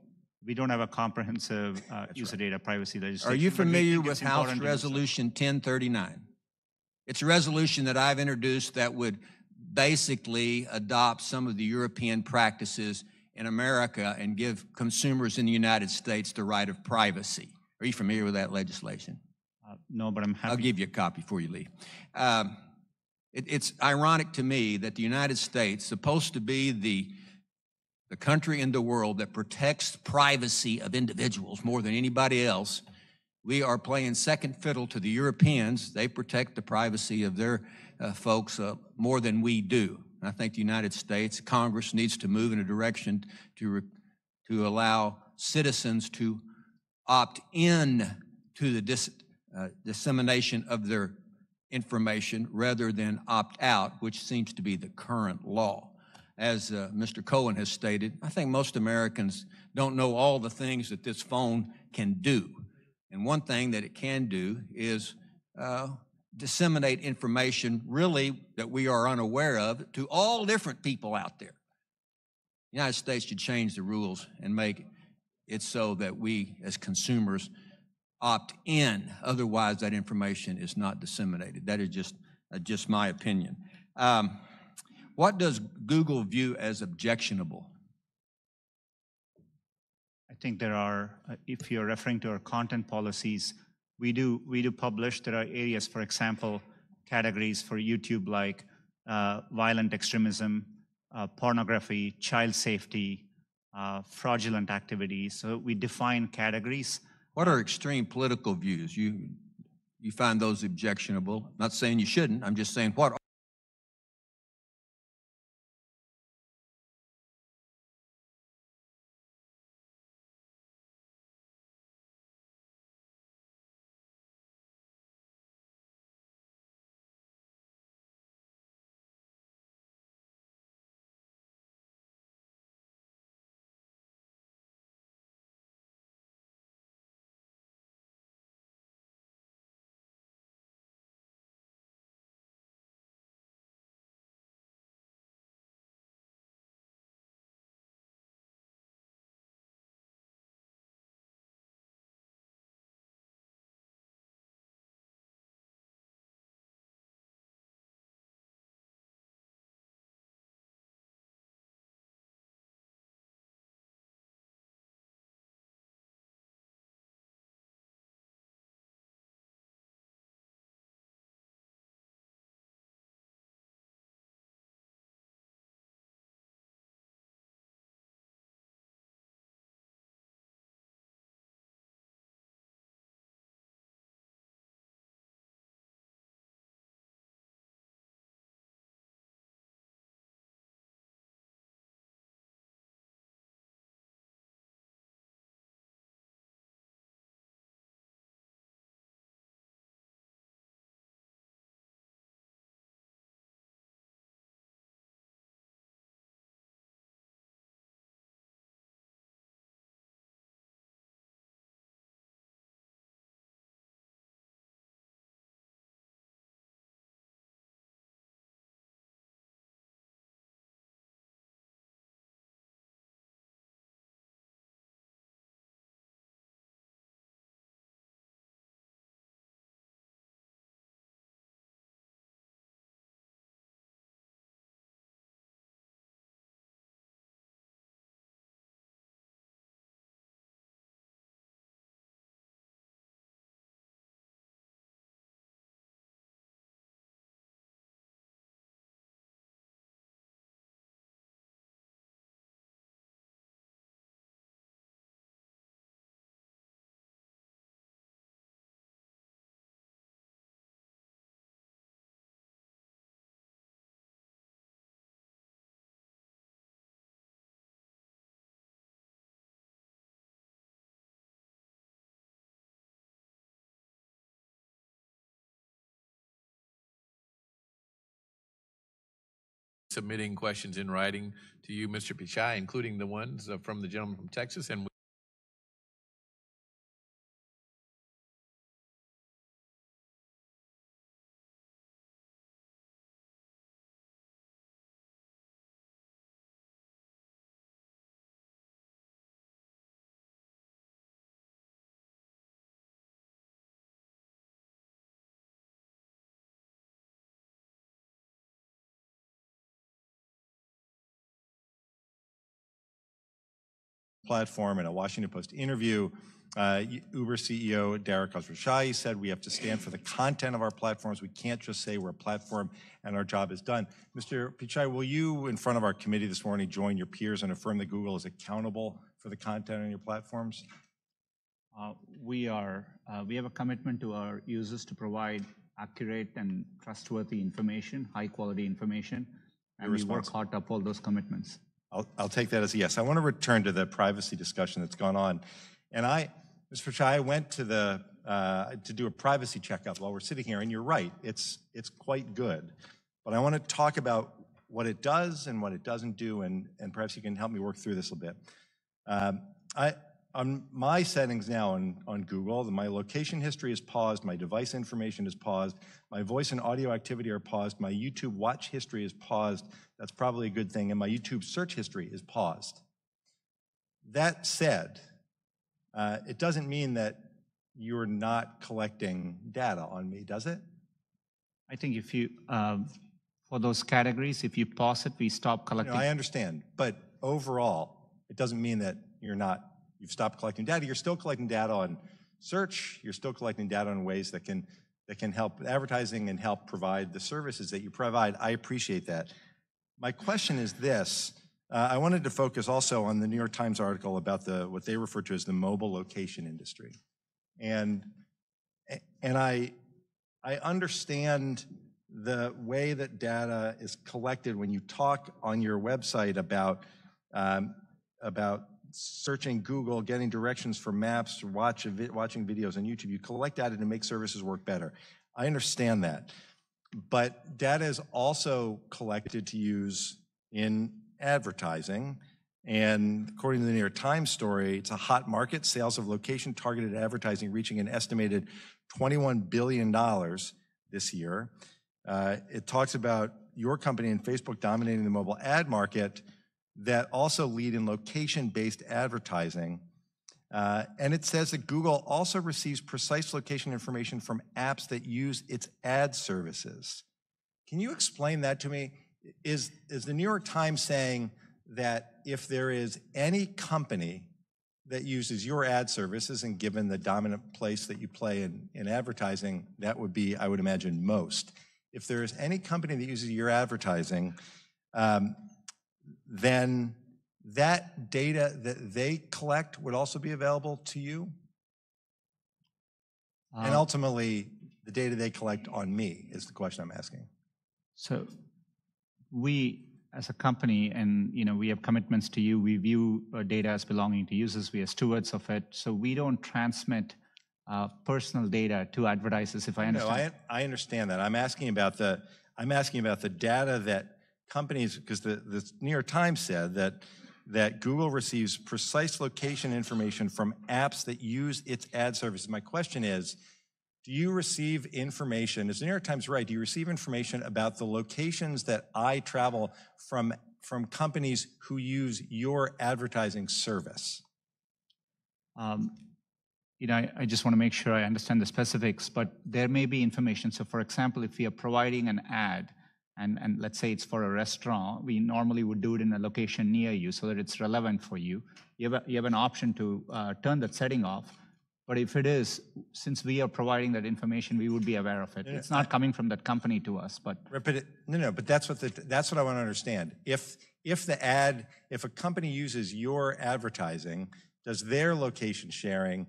we don't have a comprehensive user data privacy legislation. Are you but we familiar think with it's House important to do so. Resolution 1039? It's a resolution that I've introduced that would basically adopt some of the European practices in America and give consumers in the United States the right of privacy. Are you familiar with that legislation? No, but I'm happy. I'll give you a copy before you leave. It's ironic to me that the United States, supposed to be the country in the world that protects privacy of individuals more than anybody else, we are playing second fiddle to the Europeans. They protect the privacy of their folks more than we do. I think the United States Congress needs to move in a direction to allow citizens to opt in to the dissemination of their information rather than opt out, which seems to be the current law. As Mr. Cohen has stated, I think most Americans don't know all the things that this phone can do. And one thing that it can do is disseminate information really that we are unaware of to all different people out there. The United States should change the rules and make it so that we as consumers opt in. Otherwise, that information is not disseminated. That is just my opinion. What does Google view as objectionable? I think there are, if you're referring to our content policies, we do publish. There are areas, for example, categories for YouTube like violent extremism, pornography, child safety, fraudulent activities. So we define categories. What are extreme political views? You find those objectionable? I'm not saying you shouldn't. I'm just saying what submitting questions in writing to you, Mr. Pichai, including the ones from the gentleman from Texas. And platform in a Washington Post interview, Uber CEO Sundar Pichai said we have to stand for the content of our platforms. We can't just say we're a platform and our job is done. Mr. Pichai, will you, in front of our committee this morning, join your peers and affirm that Google is accountable for the content on your platforms? We have a commitment to our users to provide accurate and trustworthy information, high quality information, and we work hard to uphold those commitments. I'll take that as a yes. I want to return to the privacy discussion that's gone on. And Mr. Pichai, I went to to do a privacy checkup while we're sitting here, and you're right, it's quite good. But I want to talk about what it does and what it doesn't do, and perhaps you can help me work through this a bit. On my settings now on Google, my location history is paused, my device information is paused, my voice and audio activity are paused, my YouTube watch history is paused, that's probably a good thing, and my YouTube search history is paused. That said, it doesn't mean that you're not collecting data on me, does it? I think if you, for those categories, if you pause it, we stop collecting. I understand, but overall, it doesn't mean that you've stopped collecting data. You're still collecting data on search. You're still collecting data in ways that can help advertising and help provide the services that you provide. I appreciate that. My question is this. I wanted to focus also on the New York Times article about what they refer to as the mobile location industry. And I understand the way that data is collected when you talk on your website about searching Google, getting directions for maps, watching videos on YouTube. You collect data to make services work better. I understand that. But data is also collected to use in advertising. And according to the New York Times story, it's a hot market. Sales of location-targeted advertising reaching an estimated $21 billion this year. It talks about your company and Facebook dominating the mobile ad market that also lead in location-based advertising. And it says that Google also receives precise location information from apps that use its ad services. Can you explain that to me? Is the New York Times saying that if there is any company that uses your ad services, and given the dominant place that you play in advertising, that would be, I would imagine, most. If there is any company that uses your advertising, then that data that they collect would also be available to you? And ultimately, the data they collect on me is the question I'm asking. So we, as a company, and we have commitments to you, we view data as belonging to users, we are stewards of it, so we don't transmit personal data to advertisers, if I understand. No, I understand that. I'm asking about the data that companies, because the New York Times said that Google receives precise location information from apps that use its ad services. My question is, do you receive information, is the New York Times right, do you receive information about the locations that I travel from companies who use your advertising service? I just want to make sure I understand the specifics, but there may be information. So for example, if we are providing an ad, and let's say it's for a restaurant, we normally would do it in a location near you so that it's relevant for you. You have an option to turn that setting off. But if it is, since we are providing that information, we would be aware of it. It's not coming from that company to us, but but that's what I want to understand. If a company uses your advertising, does their location sharing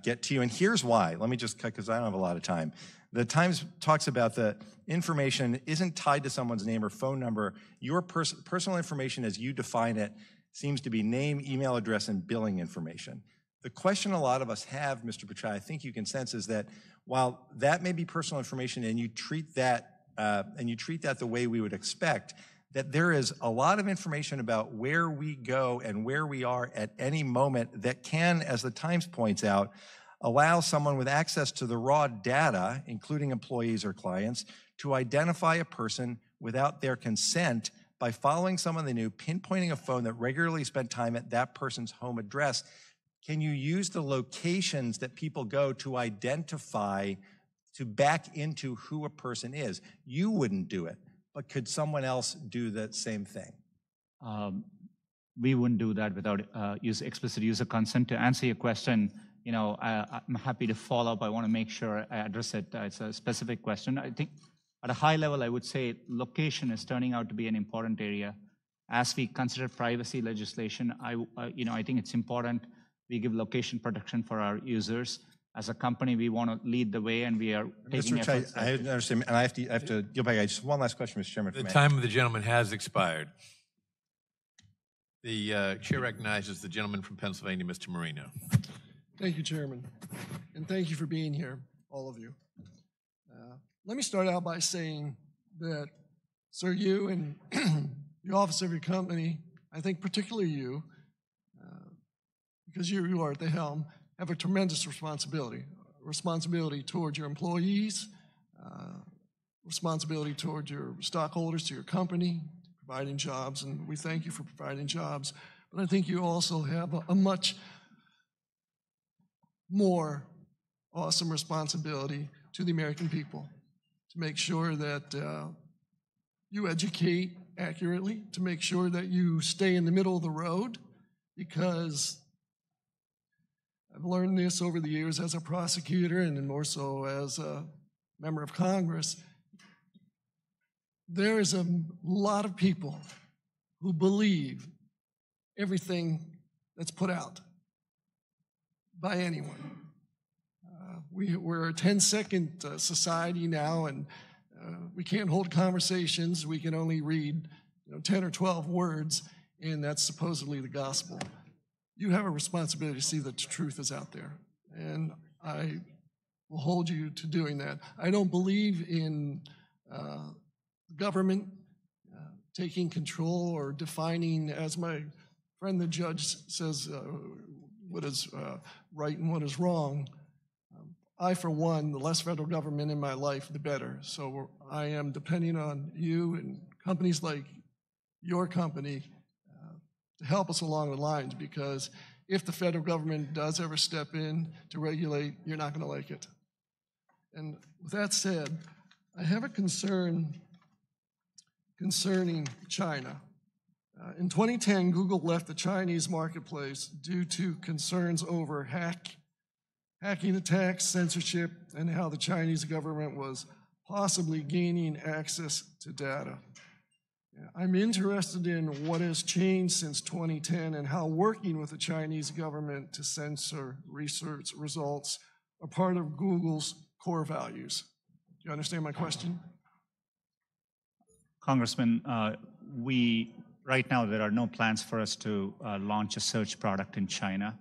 get to you? And here's why. Let me just cut, because I don't have a lot of time. The Times talks about the information isn't tied to someone's name or phone number. Your personal information as you define it seems to be name, email address, and billing information. The question a lot of us have, Mr. Pichai, I think you can sense, is that while that may be personal information and you treat that the way we would expect, that there is a lot of information about where we go and where we are at any moment that can, as the Times points out, allow someone with access to the raw data, including employees or clients, to identify a person without their consent by following someone they knew, pinpointing a phone that regularly spent time at that person's home address. Can you use the locations that people go to identify, to back into who a person is? You wouldn't do it, but could someone else do the same thing? We wouldn't do that without explicit user consent. To answer your question, I'm happy to follow up. I want to make sure I address it. It's a specific question. I think at a high level, I would say location is turning out to be an important area. As we consider privacy legislation, I think it's important we give location protection for our users. As a company, we want to lead the way, and we are taking efforts. I understand, and I have to go back. Just one last question, Mr. Chairman. The time of the gentleman has expired. The chair recognizes the gentleman from Pennsylvania, Mr. Marino. Thank you, Chairman, and thank you for being here, all of you. Let me start out by saying that, sir, you and the office of your company, I think particularly you, because you are at the helm, have a tremendous responsibility towards your employees, responsibility towards your stockholders, to your company, providing jobs, and we thank you for providing jobs. But I think you also have a much more awesome responsibility to the American people, to make sure that you educate accurately, to make sure that you stay in the middle of the road, because I've learned this over the years as a prosecutor and then more so as a member of Congress. There is a lot of people who believe everything that's put out by anyone. We're a 10-second society now, and we can't hold conversations. We can only read 10 or 12 words, and that's supposedly the gospel. You have a responsibility to see that the truth is out there, and I will hold you to doing that. I don't believe in government taking control or defining, as my friend the judge says, what is right and what is wrong. I, for one, the less federal government in my life, the better. So I am depending on you and companies like your company to help us along the lines, because if the federal government does ever step in to regulate, you're not going to like it. And with that said, I have a concern concerning China. In 2010, Google left the Chinese marketplace due to concerns over hacking attacks, censorship, and how the Chinese government was possibly gaining access to data. I'm interested in what has changed since 2010 and how working with the Chinese government to censor research results are part of Google's core values. Do you understand my question? Congressman, right now there are no plans for us to launch a search product in China.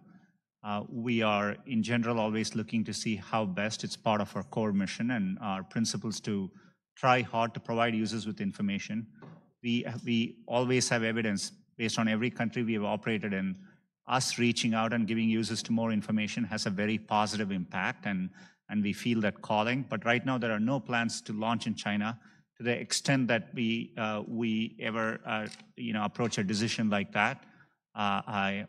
We are, in general, always looking to see how best. It's part of our core mission and our principles to try hard to provide users with information. We always have evidence based on every country we have operated in. Us reaching out and giving users to more information has a very positive impact, and we feel that calling. But right now there are no plans to launch in China. To the extent that we ever approach a decision like that, I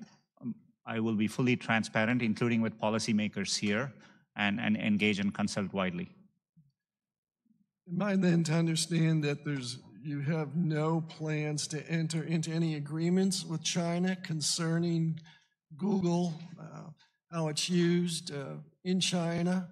will be fully transparent, including with policymakers here, and engage and consult widely. Am I then to understand that you have no plans to enter into any agreements with China concerning Google, how it's used in China?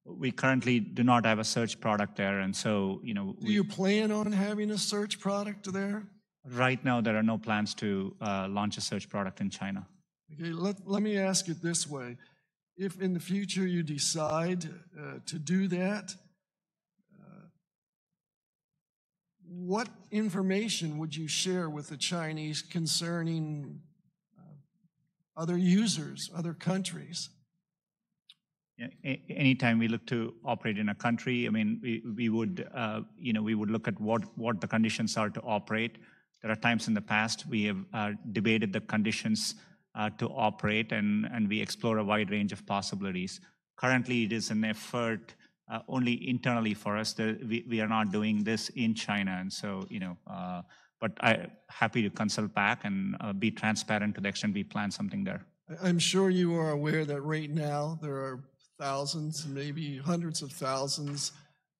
We currently do not have a search product there, and so, Do you plan on having a search product there? Right now, there are no plans to launch a search product in China. Okay, let me ask it this way. If in the future you decide to do that, what information would you share with the Chinese concerning other users, other countries? Anytime we look to operate in a country, I mean, we would, we would look at what the conditions are to operate. There are times in the past we have debated the conditions to operate, and we explore a wide range of possibilities. Currently, it is an effort only internally for us. We are not doing this in China, and so, but I'm happy to consult back and be transparent to the extent we plan something there. I'm sure you are aware that right now there are thousands, maybe hundreds of thousands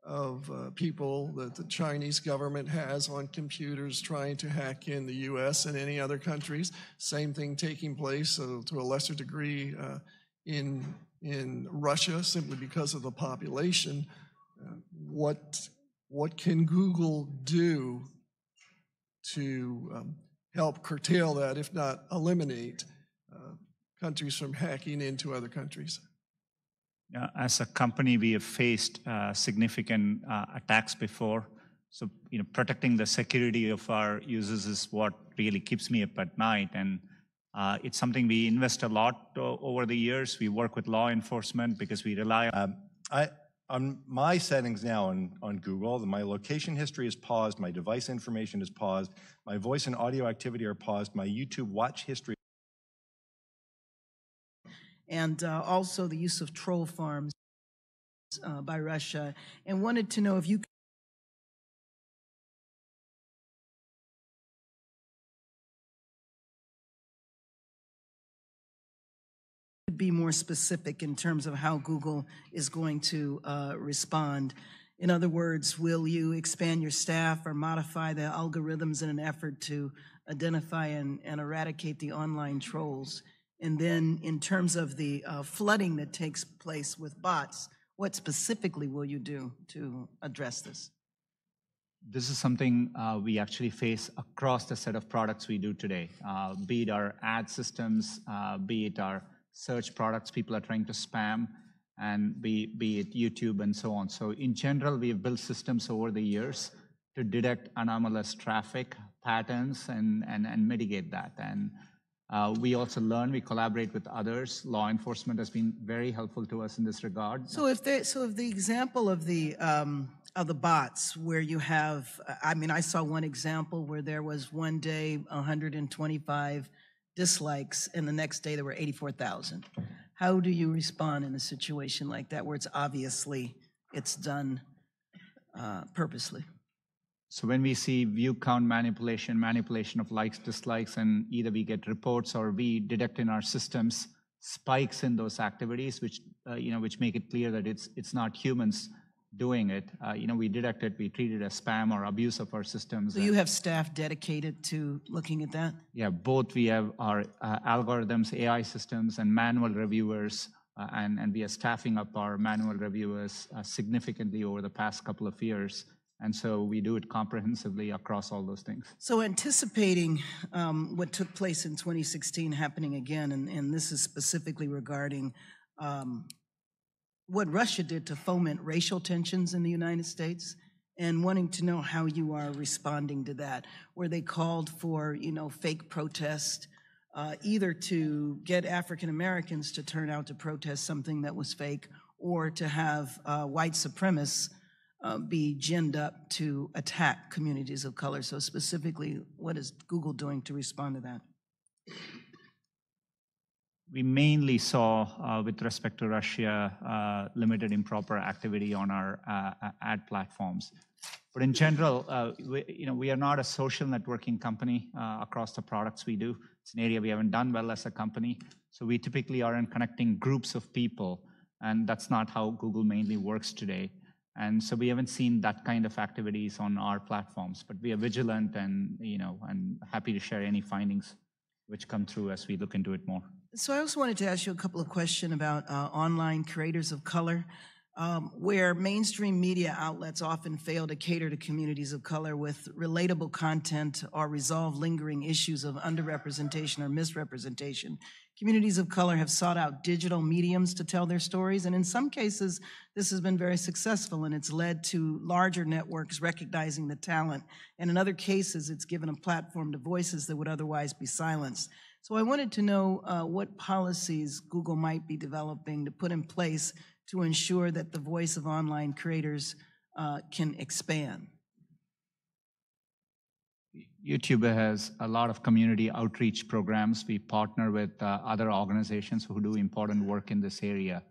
of people that the Chinese government has on computers trying to hack in the U.S. and any other countries. Same thing taking place to a lesser degree in Russia, simply because of the population. What can Google do to help curtail that, if not eliminate countries from hacking into other countries? As a company, we have faced significant attacks before. So, protecting the security of our users is what really keeps me up at night. And it's something we invest a lot over the years. We work with law enforcement because we rely on. On my settings now on Google, my location history is paused, my device information is paused, my voice and audio activity are paused, my YouTube watch history. And also the use of troll farms by Russia, and wanted to know if you could be more specific in terms of how Google is going to respond. In other words, will you expand your staff or modify the algorithms in an effort to identify and eradicate the online trolls? And then in terms of the flooding that takes place with bots, what specifically will you do to address this? This is something we actually face across the set of products we do today, be it our ad systems, be it our search products people are trying to spam, and be it YouTube and so on. So in general, we have built systems over the years to detect anomalous traffic patterns and mitigate that. And we also learn, we collaborate with others. Law enforcement has been very helpful to us in this regard. So if the example of the bots where you have, I saw one example where there was one day 125 dislikes and the next day there were 84,000. How do you respond in a situation like that where it's obviously it's done purposely? So when we see view count manipulation of likes, dislikes, and either we get reports or we detect in our systems spikes in those activities, which make it clear that it's not humans doing it. We detect it, we treat it as spam or abuse of our systems. So you have staff dedicated to looking at that? Yeah, both. We have our algorithms, AI systems, and manual reviewers, and we are staffing up our manual reviewers significantly over the past couple of years. And so we do it comprehensively across all those things. So anticipating what took place in 2016 happening again, and this is specifically regarding what Russia did to foment racial tensions in the United States, and wanting to know how you are responding to that, where they called for, fake protest, either to get African Americans to turn out to protest something that was fake, or to have white supremacists be ginned up to attack communities of color. So specifically, what is Google doing to respond to that? We mainly saw, with respect to Russia, limited improper activity on our ad platforms. But in general, we are not a social networking company across the products we do. It's an area we haven't done well as a company. So we typically aren't connecting groups of people, and that's not how Google mainly works today. And so we haven't seen that kind of activities on our platforms, but we are vigilant and happy to share any findings which come through as we look into it more. So I also wanted to ask you a couple of questions about online creators of color, where mainstream media outlets often fail to cater to communities of color with relatable content or resolve lingering issues of underrepresentation or misrepresentation. Communities of color have sought out digital mediums to tell their stories, and in some cases, this has been very successful, and it's led to larger networks recognizing the talent, and in other cases, it's given a platform to voices that would otherwise be silenced. So I wanted to know what policies Google might be developing to put in place to ensure that the voice of online creators can expand. YouTube has a lot of community outreach programs. We partner with other organizations who do important work in this area.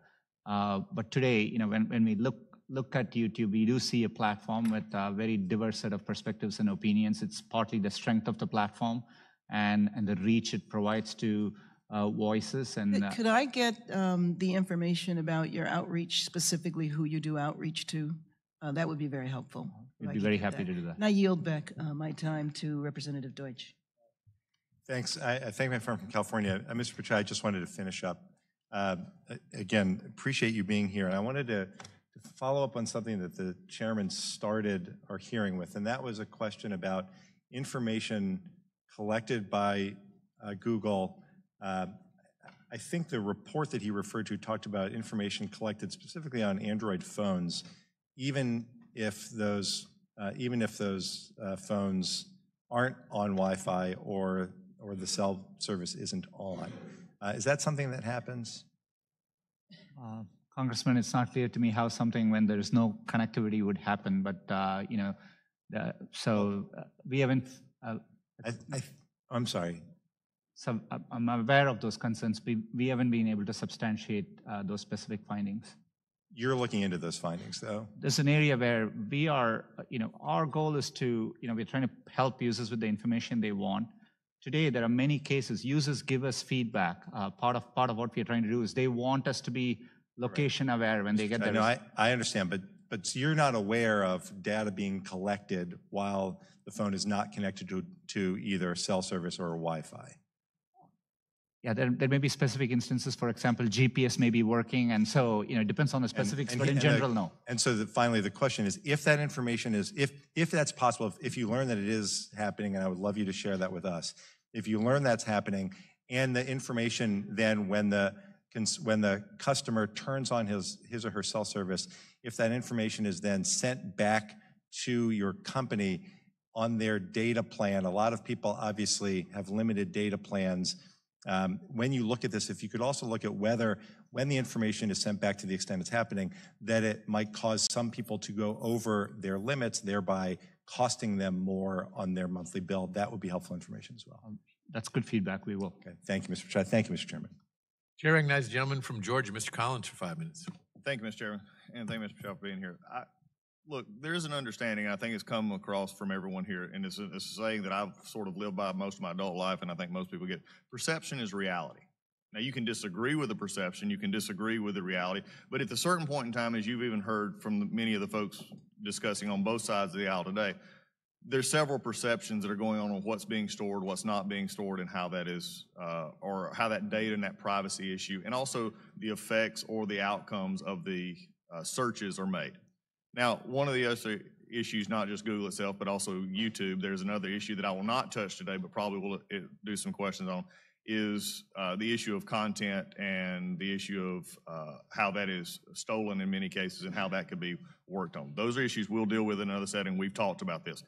But today, when we look at YouTube, we do see a platform with a very diverse set of perspectives and opinions. It's partly the strength of the platform and the reach it provides to voices. And Could I get the information about your outreach, specifically who you do outreach to? That would be very helpful. We'd be very happy to do that. And I yield back my time to Representative Deutsch. Thanks. I thank my friend from California. Mr. Pichai, I just wanted to finish up. Again, appreciate you being here. And I wanted to follow up on something that the chairman started our hearing with, and that was a question about information collected by Google. I think the report that he referred to talked about information collected specifically on Android phones, even if those phones aren't on Wi-Fi or the cell service isn't on. Is that something that happens? Congressman, it's not clear to me how something when there is no connectivity would happen, but we haven't. I'm sorry. So I'm aware of those concerns. We haven't been able to substantiate those specific findings. You're looking into those findings, though? There's an area where we are, our goal is to, we're trying to help users with the information they want. Today, there are many cases, users give us feedback. Part of what we're trying to do is they want us to be location aware when they get there. No, I understand, but you're not aware of data being collected while the phone is not connected to either cell service or Wi-Fi. Yeah, there may be specific instances. For example, GPS may be working, and so it depends on the specifics. But in general, no. And so finally, the question is, if that information is, if that's possible, if you learn that it is happening, and I would love you to share that with us, if you learn that's happening, and the information then when the customer turns on his or her cell service, if that information is then sent back to your company on their data plan, a lot of people obviously have limited data plans. When you look at this, if you could also look at whether, when the information is sent back to the extent it's happening, that it might cause some people to go over their limits, thereby costing them more on their monthly bill, that would be helpful information as well. That's good feedback. We will. Okay. Thank you, Mr. Pichai. Thank you, Mr. Chairman. Chair recognizes the gentleman from Georgia, Mr. Collins, for 5 minutes. Thank you, Mr. Chairman, and thank you, Mr. Pichai, for being here. Look, there is an understanding, I think it's come across from everyone here, and it's a saying that I've sort of lived by most of my adult life, and I think most people get. Perception is reality. Now, you can disagree with the perception, you can disagree with the reality, but at a certain point in time, as you've even heard from many of the folks discussing on both sides of the aisle today, there's several perceptions that are going on what's being stored, what's not being stored, and how that is, or how that data and that privacy issue, and also the effects or the outcomes of the searches are made. Now, one of the other issues, not just Google itself, but also YouTube, there's another issue that I will not touch today, but probably will do some questions on, is the issue of content and the issue of how that is stolen in many cases and how that could be worked on. Those are issues we'll deal with in another setting. We've talked about this.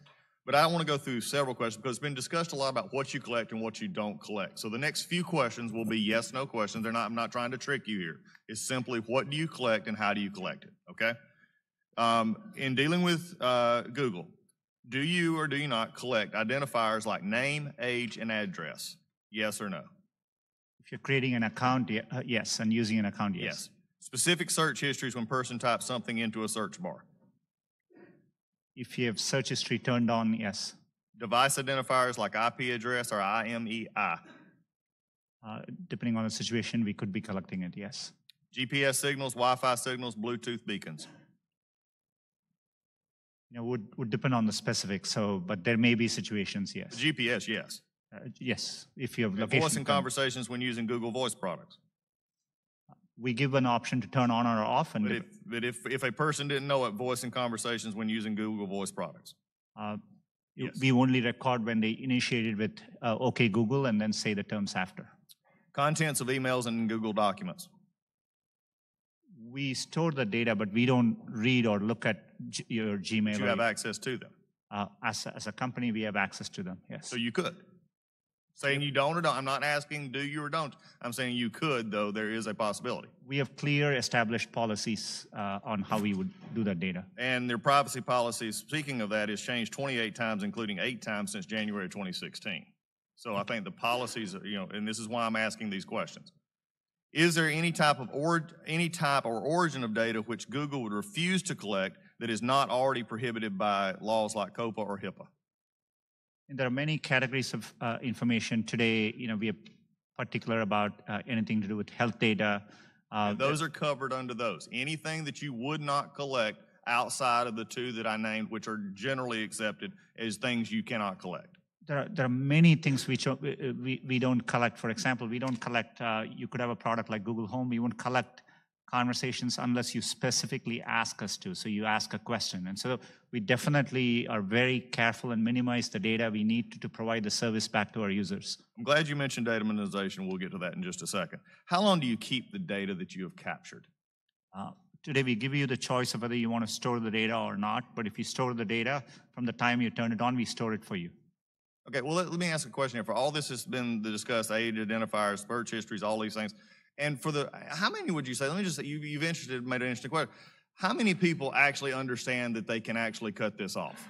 But I want to go through several questions because it's been discussed a lot about what you collect and what you don't collect. So the next few questions will be yes, no questions. I'm not trying to trick you here. It's simply what do you collect and how do you collect it, okay? In dealing with Google, do you or do you not collect identifiers like name, age, and address? Yes or no? If you're creating an account, yes, and using an account, yes. Yes. Specific search histories when a person types something into a search bar? If you have search history turned on, yes. Device identifiers like IP address or IMEI? Depending on the situation, we could be collecting it, yes. GPS signals, Wi-Fi signals, Bluetooth beacons? Would depend on the specifics, but there may be situations, yes. GPS, yes. Yes, if you have location. Voice and conversations when using Google Voice products? We give an option to turn on or off. And but if a person didn't know it, voice and conversations when using Google Voice products? Yes. We only record when they initiated with OK Google and then say the terms after. Contents of emails and Google documents? We store the data, but we don't read or look at your Gmail. But you have access to them? As a company, we have access to them, yes. So you could? Saying you don't or don't. I'm not asking do you or don't. I'm saying you could, though there is a possibility. We have clear established policies on how we would do that data. And their privacy policy, speaking of that, has changed 28 times, including 8 times since January 2016. So I think the policies, and this is why I'm asking these questions. Is there any type or origin of data which Google would refuse to collect that is not already prohibited by laws like COPA or HIPAA? And there are many categories of information today. We are particular about anything to do with health data. Those are covered under those. Anything that you would not collect outside of the 2 that I named, which are generally accepted as things you cannot collect. There are many things which we don't collect. For example, we don't collect, you could have a product like Google Home, we won't collect conversations unless you specifically ask us to. So you ask a question. And so we definitely are very careful and minimize the data we need to provide the service back to our users. I'm glad you mentioned data minimization. We'll get to that in just a second. How long do you keep the data that you have captured? Today we give you the choice of whether you want to store the data or not. But if you store the data, from the time you turn it on, we store it for you. Okay, well, let me ask a question here. For all this has been discussed, age identifiers, search histories, all these things. And for how many would you say, let me just say, you've made an interesting question. How many people actually understand that they can actually cut this off?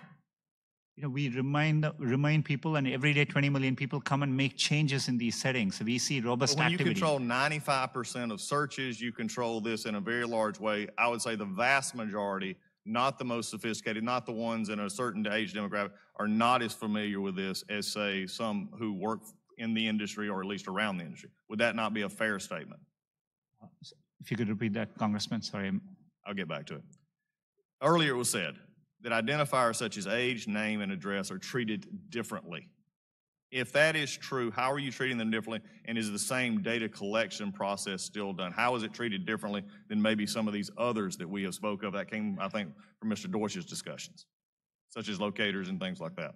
We remind people, and every day 20 million people come and make changes in these settings. So we see robust activity. When you control 95% of searches, you control this in a very large way. I would say the vast majority, not the most sophisticated, not the ones in a certain age demographic, are not as familiar with this as, say, some who work in the industry or at least around the industry. Would that not be a fair statement? If you could repeat that, Congressman, sorry. I'll get back to it. Earlier it was said that identifiers such as age, name, and address are treated differently. If that is true, how are you treating them differently? And is the same data collection process still done? How is it treated differently than maybe some of these others that we have spoke of that came, I think, from Mr. Deutsch's discussions, such as locators and things like that?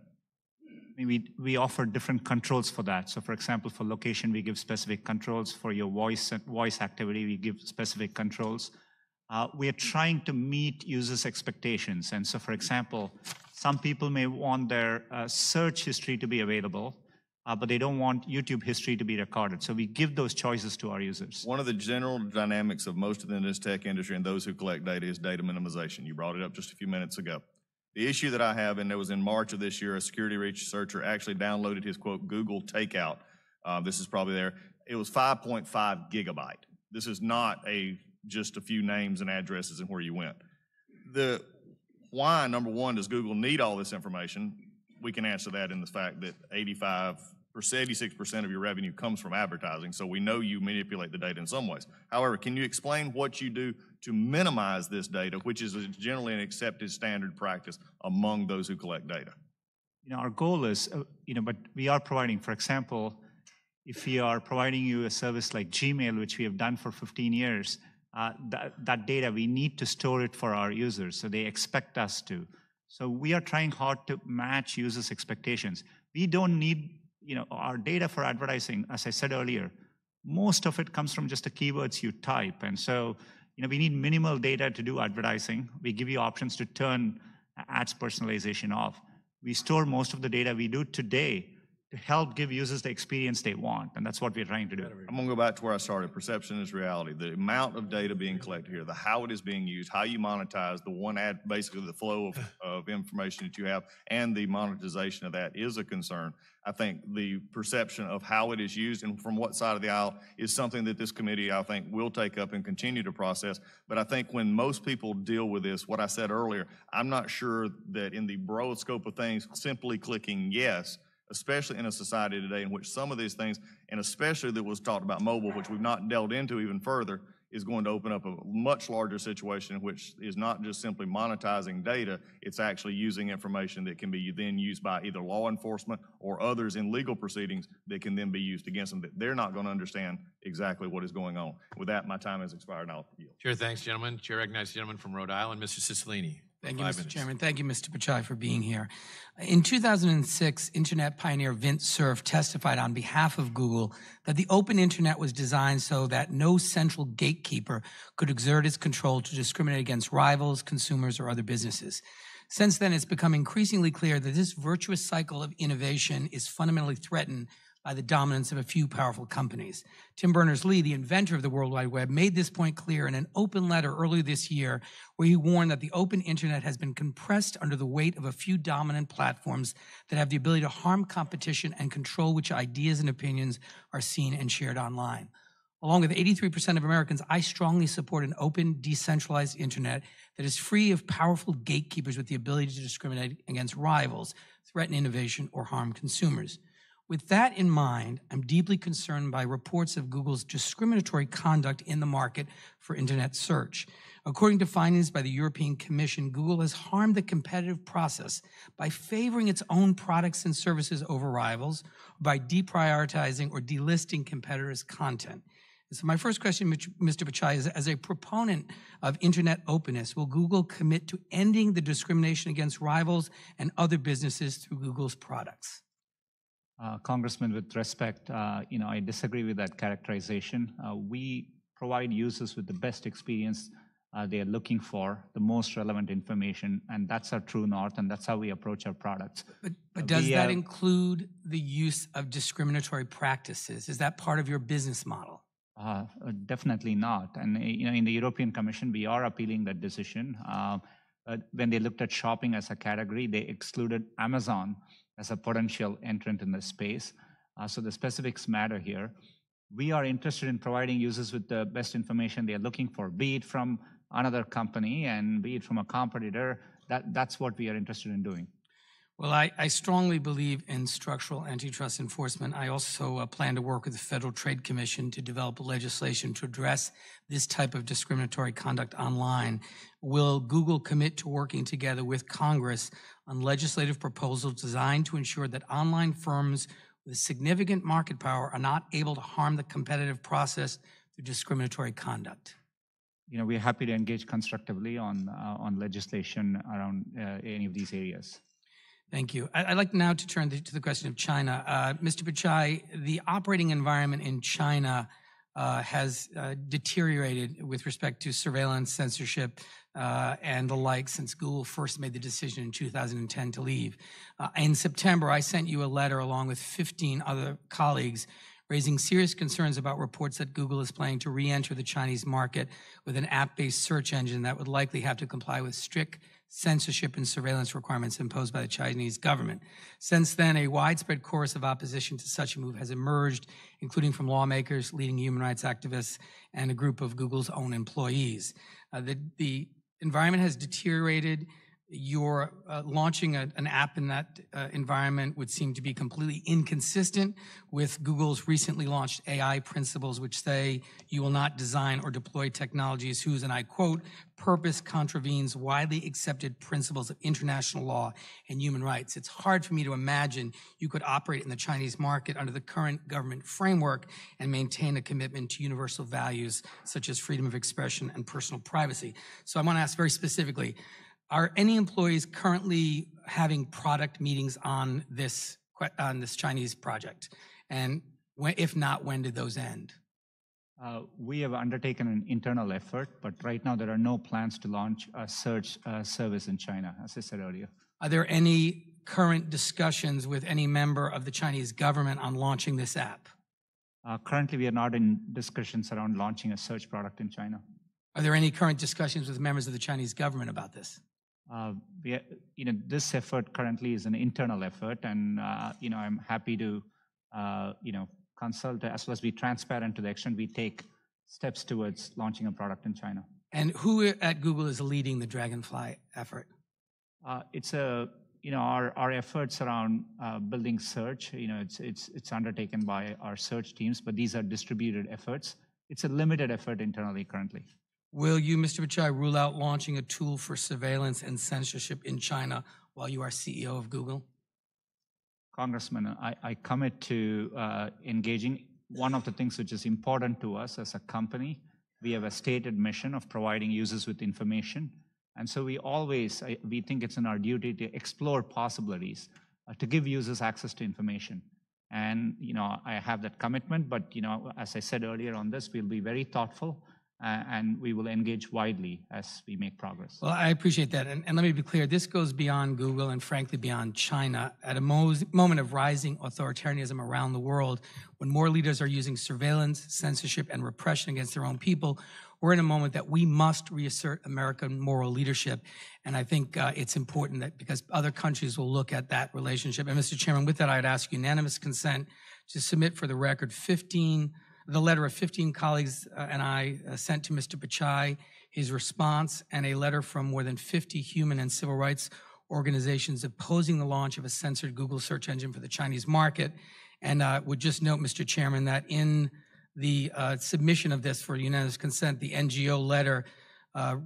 We offer different controls for that. So for example, for location, we give specific controls. For your voice activity, we give specific controls. We are trying to meet users' expectations. And so for example, some people may want their search history to be available, but they don't want YouTube history to be recorded. So we give those choices to our users. One of the general dynamics of most of this tech industry and those who collect data is data minimization. You brought it up just a few minutes ago. The issue that I have, and it was in March of this year, a security researcher actually downloaded his, quote, Google Takeout. This is probably there. It was 5.5 gigabyte. This is not just a few names and addresses and where you went. Why, number one, does Google need all this information? We can answer that in the fact that 86% of your revenue comes from advertising, so we know you manipulate the data in some ways. However, can you explain what you do to minimize this data, which is generally an accepted standard practice among those who collect data? Our goal is, but we are providing, for example, if we are providing you a service like Gmail, which we have done for 15 years, that data, we need to store it for our users, so they expect us to. So we are trying hard to match users' expectations. We don't need our data for advertising, as I said earlier, most of it comes from just the keywords you type. And so, we need minimal data to do advertising. We give you options to turn ads personalization off. We store most of the data we do today to help give users the experience they want. And that's what we're trying to do. I'm going to go back to where I started. Perception is reality. The amount of data being collected here, how it is being used, how you monetize, the one ad, basically the flow of information that you have, and the monetization of that is a concern. I think the perception of how it is used and from what side of the aisle is something that this committee, I think, will take up and continue to process. But I think when most people deal with this, what I said earlier, I'm not sure that in the broad scope of things, simply clicking yes, especially in a society today in which some of these things, and especially that was talked about mobile, which we've not delved into even further, is going to open up a much larger situation in which is not just simply monetizing data, it's actually using information that can be then used by either law enforcement or others in legal proceedings that can then be used against them, that they're not going to understand exactly what is going on. With that, my time has expired, and I'll yield. Chair, thanks, gentlemen. Chair recognizes the gentleman from Rhode Island, Mr. Cicilline. Thank you, Mr. Chairman. Thank you, Mr. Pichai, for being here. In 2006, Internet pioneer Vint Cerf testified on behalf of Google that the open Internet was designed so that no central gatekeeper could exert its control to discriminate against rivals, consumers, or other businesses. Since then, it's become increasingly clear that this virtuous cycle of innovation is fundamentally threatened by the dominance of a few powerful companies. Tim Berners-Lee, the inventor of the World Wide Web, made this point clear in an open letter earlier this year where he warned that the open internet has been compressed under the weight of a few dominant platforms that have the ability to harm competition and control which ideas and opinions are seen and shared online. Along with 83% of Americans, I strongly support an open, decentralized internet that is free of powerful gatekeepers with the ability to discriminate against rivals, threaten innovation, or harm consumers. With that in mind, I'm deeply concerned by reports of Google's discriminatory conduct in the market for internet search. According to findings by the European Commission, Google has harmed the competitive process by favoring its own products and services over rivals, by deprioritizing or delisting competitors' content. So my first question, Mr. Pichai, is as a proponent of internet openness, will Google commit to ending the discrimination against rivals and other businesses through Google's products? Congressman, with respect, I disagree with that characterization. We provide users with the best experience they are looking for, the most relevant information, and that's our true north, and that's how we approach our products. But does that include the use of discriminatory practices? Is that part of your business model? Definitely not. And in the European Commission, we are appealing that decision. When they looked at shopping as a category, they excluded Amazon as a potential entrant in the space. So the specifics matter here. We are interested in providing users with the best information they are looking for, be it from another company and be it from a competitor. That's what we are interested in doing. Well, I strongly believe in structural antitrust enforcement. I also plan to work with the Federal Trade Commission to develop legislation to address this type of discriminatory conduct online. Will Google commit to working together with Congress on legislative proposals designed to ensure that online firms with significant market power are not able to harm the competitive process through discriminatory conduct? We're happy to engage constructively on legislation around any of these areas. Thank you. I'd like now to turn to the question of China. Mr. Pichai, the operating environment in China has deteriorated with respect to surveillance, censorship, and the like since Google first made the decision in 2010 to leave. In September, I sent you a letter along with 15 other colleagues raising serious concerns about reports that Google is planning to re-enter the Chinese market with an app-based search engine that would likely have to comply with strict censorship and surveillance requirements imposed by the Chinese government. Since then, a widespread chorus of opposition to such a move has emerged, including from lawmakers, leading human rights activists, and a group of Google's own employees. The environment has deteriorated. Your launching an app in that environment would seem to be completely inconsistent with Google's recently launched AI principles, which say you will not design or deploy technologies whose, and I quote, purpose contravenes widely accepted principles of international law and human rights. It's hard for me to imagine you could operate in the Chinese market under the current government framework and maintain a commitment to universal values such as freedom of expression and personal privacy. So I want to ask very specifically, are any employees currently having product meetings on this Chinese project? And if not, when did those end? We have undertaken an internal effort, but right now there are no plans to launch a search service in China, as I said earlier. Are there any current discussions with any member of the Chinese government on launching this app? Currently, we are not in discussions around launching a search product in China. Are there any current discussions with members of the Chinese government about this? This effort currently is an internal effort, and I'm happy to consult as well as be transparent to the extent we take steps towards launching a product in China. And who at Google is leading the Dragonfly effort? It's our efforts around building search. It's undertaken by our search teams, but these are distributed efforts. It's a limited effort internally currently. Will you, Mr. Pichai, rule out launching a tool for surveillance and censorship in China while you are CEO of Google? Congressman, I commit to engaging. One of the things which is important to us as a company, we have a stated mission of providing users with information. And so we think it's in our duty to explore possibilities to give users access to information. And, I have that commitment, but, as I said earlier on this, we'll be very thoughtful and we will engage widely as we make progress. Well, I appreciate that. And let me be clear, this goes beyond Google and frankly beyond China. At a moment of rising authoritarianism around the world, when more leaders are using surveillance, censorship, and repression against their own people, we're in a moment that we must reassert American moral leadership. And I think it's important that because other countries will look at that relationship. And Mr. Chairman, with that, I'd ask unanimous consent to submit for the record the letter of 15 colleagues and I sent to Mr. Pichai, his response, and a letter from more than 50 human and civil rights organizations opposing the launch of a censored Google search engine for the Chinese market. And would just note, Mr. Chairman, that in the submission of this for unanimous consent, the NGO letter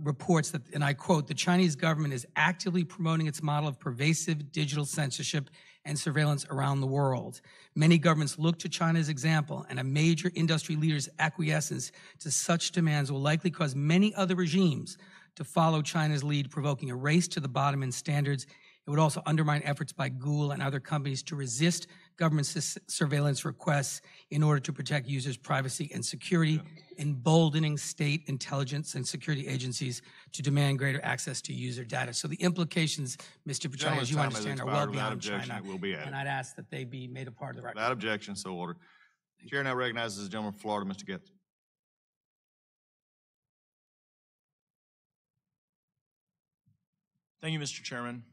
reports that, and I quote, "The Chinese government is actively promoting its model of pervasive digital censorship and surveillance around the world. Many governments look to China's example, and a major industry leader's acquiescence to such demands will likely cause many other regimes to follow China's lead, provoking a race to the bottom in standards. It would also undermine efforts by Google and other companies to resist government surveillance requests in order to protect users' privacy and security, emboldening state intelligence and security agencies to demand greater access to user data." So the implications, Mr. Pichai, as you understand, are well beyond China. And I'd ask that they be made a part of the record. Without objection, so ordered. Chair now recognizes the gentleman from Florida, Mr. Getz. Thank you, Mr. Chairman.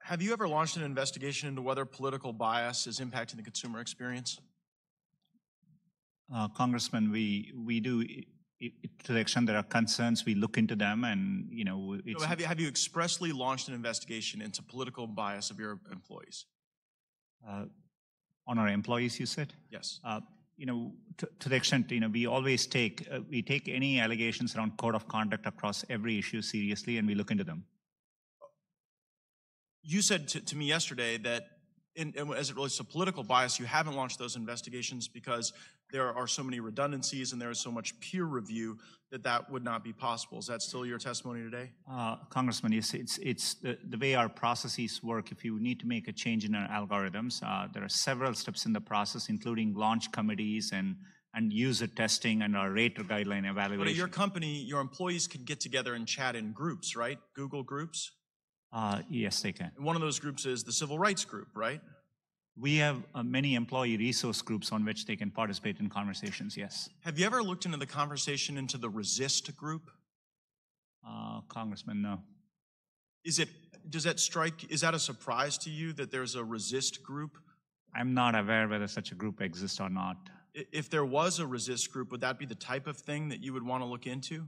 Have you ever launched an investigation into whether political bias is impacting the consumer experience? Congressman, we do, to the extent there are concerns, we look into them, and it's, So have you expressly launched an investigation into political bias of your employees? On our employees, you said? Yes. To the extent, we always take any allegations around code of conduct across every issue seriously, and we look into them. You said to me yesterday that as it relates to political bias, you haven't launched those investigations because there are so many redundancies and there is so much peer review that would not be possible. Is that still your testimony today? Congressman, yes, it's the way our processes work. If you need to make a change in our algorithms, there are several steps in the process, including launch committees and user testing and our rater guideline evaluation. But at your company, your employees could get together and chat in groups, right? Google groups? Yes, they can. And one of those groups is the civil rights group, right? We have many employee resource groups on which they can participate in conversations, yes. Have you ever looked into the conversation into the resist group? Congressman, no. Is that a surprise to you that there's a resist group? I'm not aware whether such a group exists or not. If there was a resist group, would that be the type of thing that you would want to look into?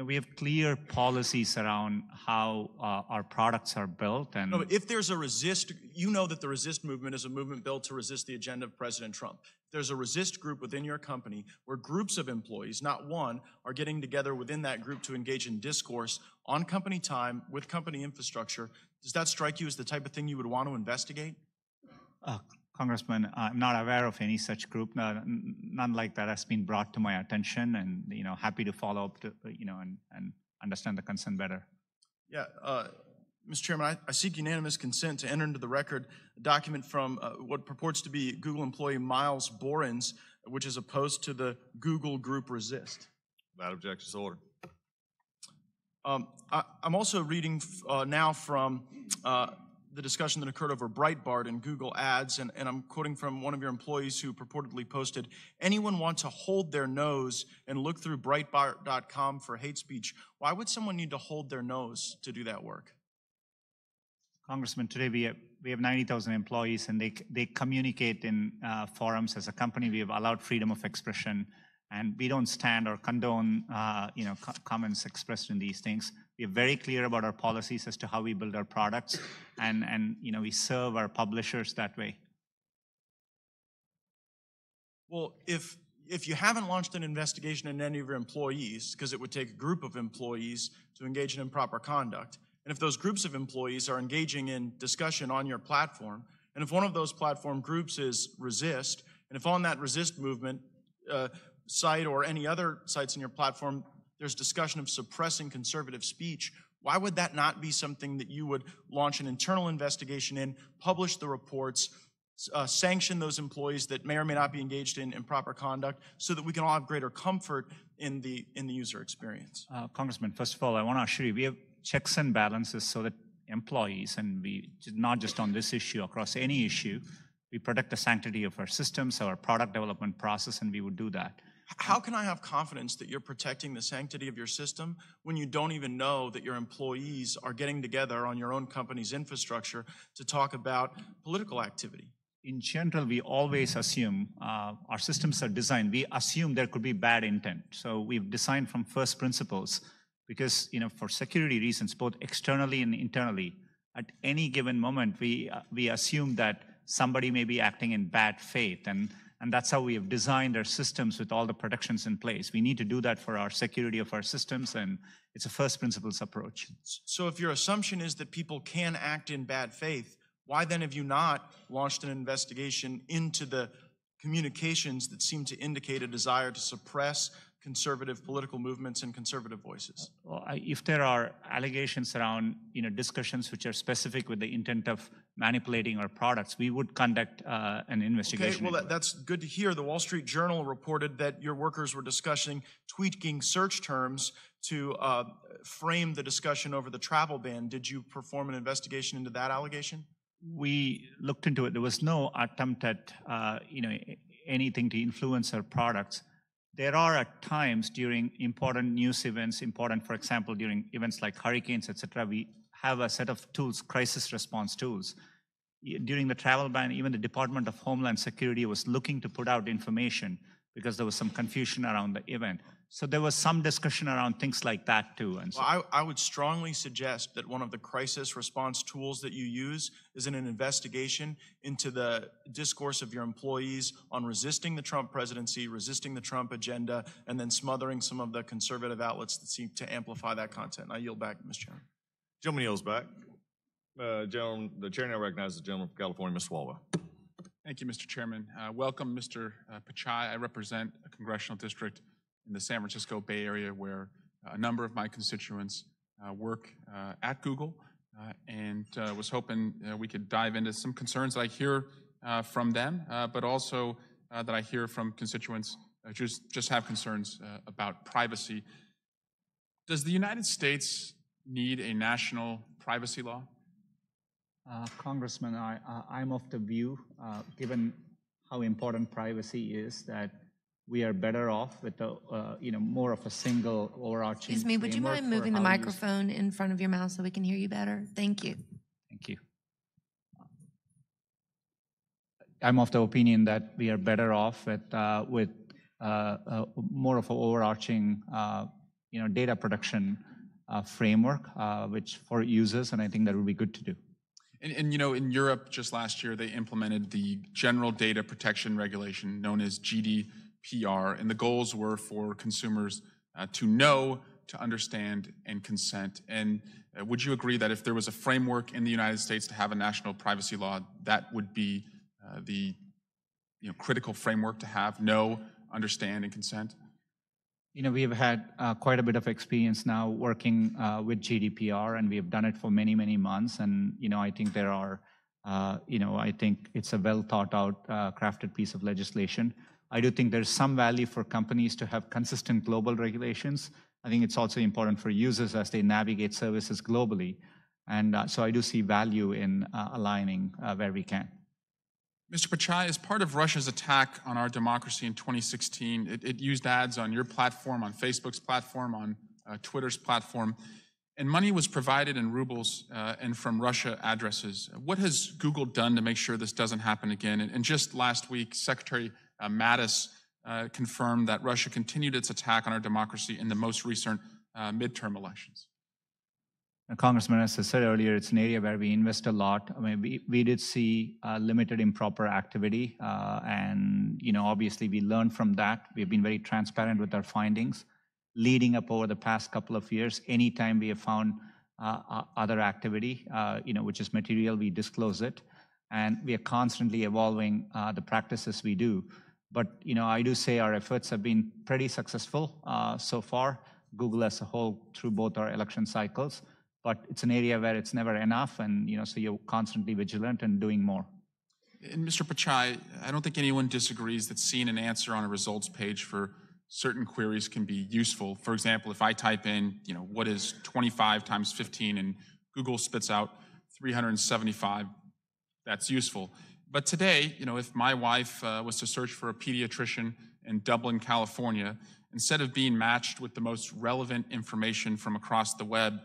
We have clear policies around how our products are built. And no, but if there's a resist, you know that the resist movement is a movement built to resist the agenda of President Trump. There's a resist group within your company where groups of employees, not one, are getting together within that group to engage in discourse on company time with company infrastructure. Does that strike you as the type of thing you would want to investigate? Congressman, I'm not aware of any such group. None like that has been brought to my attention, and happy to follow up to and understand the concern better. Yeah, Mr. Chairman, I seek unanimous consent to enter into the record a document from what purports to be Google employee Miles Borins, which is opposed to the Google group Resist. Without objection, so ordered. I'm also reading now from the discussion that occurred over Breitbart and Google Ads, and I'm quoting from one of your employees who purportedly posted, "Anyone want to hold their nose and look through Breitbart.com for hate speech? Why would someone need to hold their nose to do that work?" Congressman, today we have 90,000 employees, and they communicate in forums. As a company, we have allowed freedom of expression, and we don't stand or condone comments expressed in these things. We are very clear about our policies as to how we build our products, and we serve our publishers that way. Well, if you haven't launched an investigation in any of your employees, because it would take a group of employees to engage in improper conduct, and if those groups of employees are engaging in discussion on your platform, and if one of those platform groups is Resist, and if on that Resist movement site or any other sites in your platform there's discussion of suppressing conservative speech, why would that not be something that you would launch an internal investigation in, publish the reports, sanction those employees that may or may not be engaged in improper conduct so that we can all have greater comfort in the user experience? Congressman, first of all, I want to assure you, we have checks and balances so that employees, and we not just on this issue, across any issue, we protect the sanctity of our systems, our product development process, and we would do that. How can I have confidence that you're protecting the sanctity of your system when you don't even know that your employees are getting together on your own company's infrastructure to talk about political activity? In general, we always assume our systems are designed. We assume there could be bad intent. So we've designed from first principles because, for security reasons, both externally and internally, at any given moment, we assume that somebody may be acting in bad faith. And that's how we have designed our systems with all the protections in place. We need to do that for our security of our systems, and it's a first principles approach. So if your assumption is that people can act in bad faith, why then have you not launched an investigation into the communications that seem to indicate a desire to suppress conservative political movements and conservative voices? Well, if there are allegations around discussions which are specific with the intent of manipulating our products, we would conduct an investigation. Okay, well, that's good to hear. The Wall Street Journal reported that your workers were discussing tweaking search terms to frame the discussion over the travel ban. Did you perform an investigation into that allegation? We looked into it. There was no attempt at anything to influence our products. There are at times during important news events, for example, during events like hurricanes, etc., we have a set of tools, crisis response tools. During the travel ban, even the Department of Homeland Security was looking to put out information because there was some confusion around the event. So there was some discussion around things like that too. And so, well, I would strongly suggest that one of the crisis response tools that you use is in an investigation into the discourse of your employees on resisting the Trump presidency, resisting the Trump agenda, and then smothering some of the conservative outlets that seem to amplify that content. I yield back, Mr. Chairman. Gentleman yields back. The chair now recognizes the gentleman from California, Ms. Swalwell. Thank you, Mr. Chairman. Welcome, Mr. Pichai. I represent a congressional district in the San Francisco Bay Area where a number of my constituents work at Google and was hoping we could dive into some concerns that I hear from them, but also that I hear from constituents who just have concerns about privacy. Does the United States need a national privacy law? Congressman, I'm of the view, given how important privacy is, that we are better off with more of a single overarching. Excuse me, would you mind moving the microphone in front of your mouth so we can hear you better? Thank you. Thank you. I'm of the opinion that we are better off with more of an overarching, data protection framework, which for users, and I think that would be good to do. And in Europe, just last year, they implemented the General Data Protection Regulation, known as GDPR, and the goals were for consumers to know, to understand, and consent. And would you agree that if there was a framework in the United States to have a national privacy law, that would be the critical framework to have: know, understand, and consent? We have had quite a bit of experience now working with GDPR, and we have done it for many, many months. And, I think there are, I think it's a well thought out, crafted piece of legislation. I do think there's some value for companies to have consistent global regulations. I think it's also important for users as they navigate services globally. And so I do see value in aligning where we can. Mr. Pichai, as part of Russia's attack on our democracy in 2016, it used ads on your platform, on Facebook's platform, on Twitter's platform, and money was provided in rubles and from Russia addresses. What has Google done to make sure this doesn't happen again? And just last week, Secretary Mattis confirmed that Russia continued its attack on our democracy in the most recent midterm elections. Congressman, as I said earlier, it's an area where we invest a lot. I mean, we did see limited improper activity, and obviously we learned from that. We've been very transparent with our findings. Leading up over the past couple of years, anytime we have found other activity, which is material, we disclose it, and we are constantly evolving the practices we do. But I do say our efforts have been pretty successful so far. Google as a whole through both our election cycles. But it's an area where it's never enough, and so you're constantly vigilant and doing more. And Mr. Pichai, I don't think anyone disagrees that seeing an answer on a results page for certain queries can be useful. For example, if I type in, what is 25 times 15 and Google spits out 375, that's useful. But today, if my wife was to search for a pediatrician in Dublin, California, instead of being matched with the most relevant information from across the web,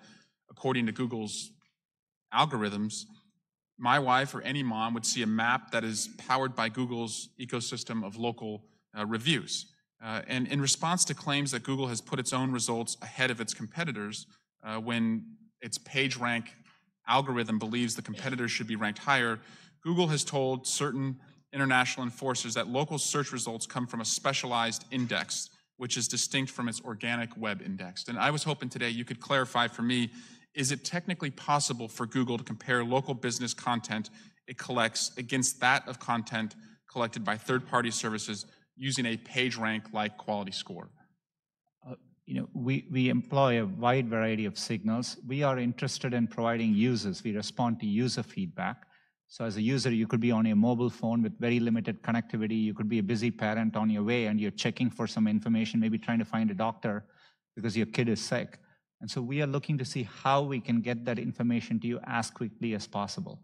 according to Google's algorithms, my wife or any mom would see a map that is powered by Google's ecosystem of local reviews. And in response to claims that Google has put its own results ahead of its competitors, when its PageRank algorithm believes the competitors should be ranked higher, Google has told certain international enforcers that local search results come from a specialized index, which is distinct from its organic web index. And I was hoping today you could clarify for me, is it technically possible for Google to compare local business content it collects against that of content collected by third-party services using a PageRank-like quality score? We employ a wide variety of signals. We are interested in providing users. We respond to user feedback. So as a user, you could be on a mobile phone with very limited connectivity. You could be a busy parent on your way and you're checking for some information, maybe trying to find a doctor because your kid is sick. And so we are looking to see how we can get that information to you as quickly as possible.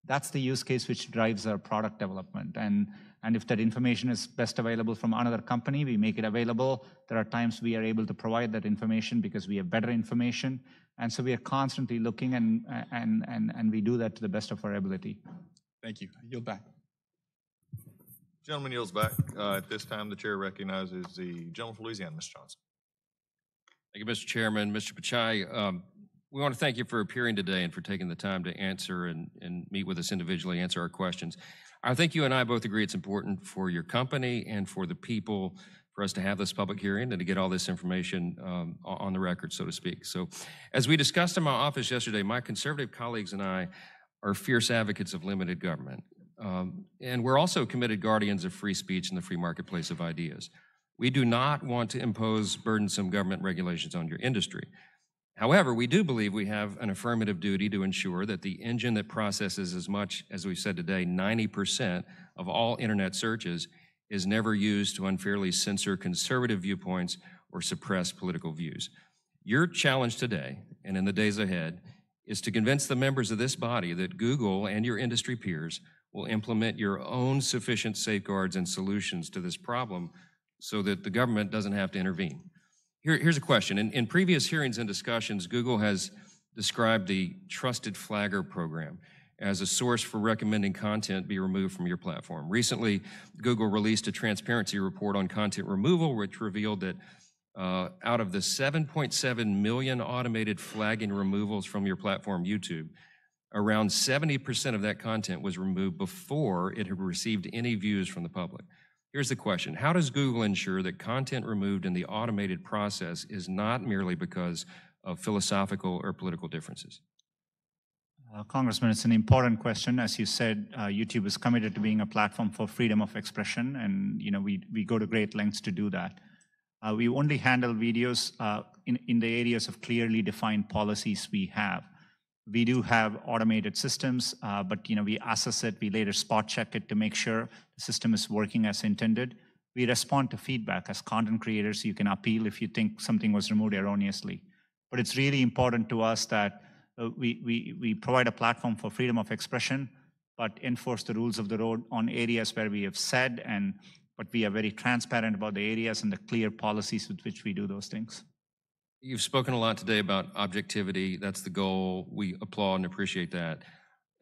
That's the use case which drives our product development. And if that information is best available from another company, we make it available. There are times we are able to provide that information because we have better information. And so we are constantly looking and we do that to the best of our ability. Thank you. I yield back. Gentleman yields back. At this time, the chair recognizes the gentleman from Louisiana, Mr. Johnson. Thank you, Mr. Chairman. Mr. Pichai, we want to thank you for appearing today and for taking the time to answer and meet with us individually, answer our questions. I think you and I both agree it's important for your company and for the people for us to have this public hearing and to get all this information on the record, so to speak. So as we discussed in my office yesterday, my conservative colleagues and I are fierce advocates of limited government. And we're also committed guardians of free speech and the free marketplace of ideas. We do not want to impose burdensome government regulations on your industry. However, we do believe we have an affirmative duty to ensure that the engine that processes as much, as we said today, 90% of all internet searches is never used to unfairly censor conservative viewpoints or suppress political views. Your challenge today, and in the days ahead, is to convince the members of this body that Google and your industry peers will implement your own sufficient safeguards and solutions to this problem so that the government doesn't have to intervene. Here's a question. In previous hearings and discussions, Google has described the Trusted Flagger program as a source for recommending content be removed from your platform. Recently, Google released a transparency report on content removal, which revealed that out of the 7.7 million automated flagging removals from your platform, YouTube, around 70% of that content was removed before it had received any views from the public. Here's the question. How does Google ensure that content removed in the automated process is not merely because of philosophical or political differences? Congressman, it's an important question. As you said, YouTube is committed to being a platform for freedom of expression, and we go to great lengths to do that. We only handle videos in the areas of clearly defined policies we have. We do have automated systems, but we assess it, we later spot check it to make sure the system is working as intended. We respond to feedback. As content creators, you can appeal if you think something was removed erroneously. But it's really important to us that we provide a platform for freedom of expression, but enforce the rules of the road on areas where we have said, but we are very transparent about the areas and the clear policies with which we do those things. You've spoken a lot today about objectivity. That's the goal. We applaud and appreciate that.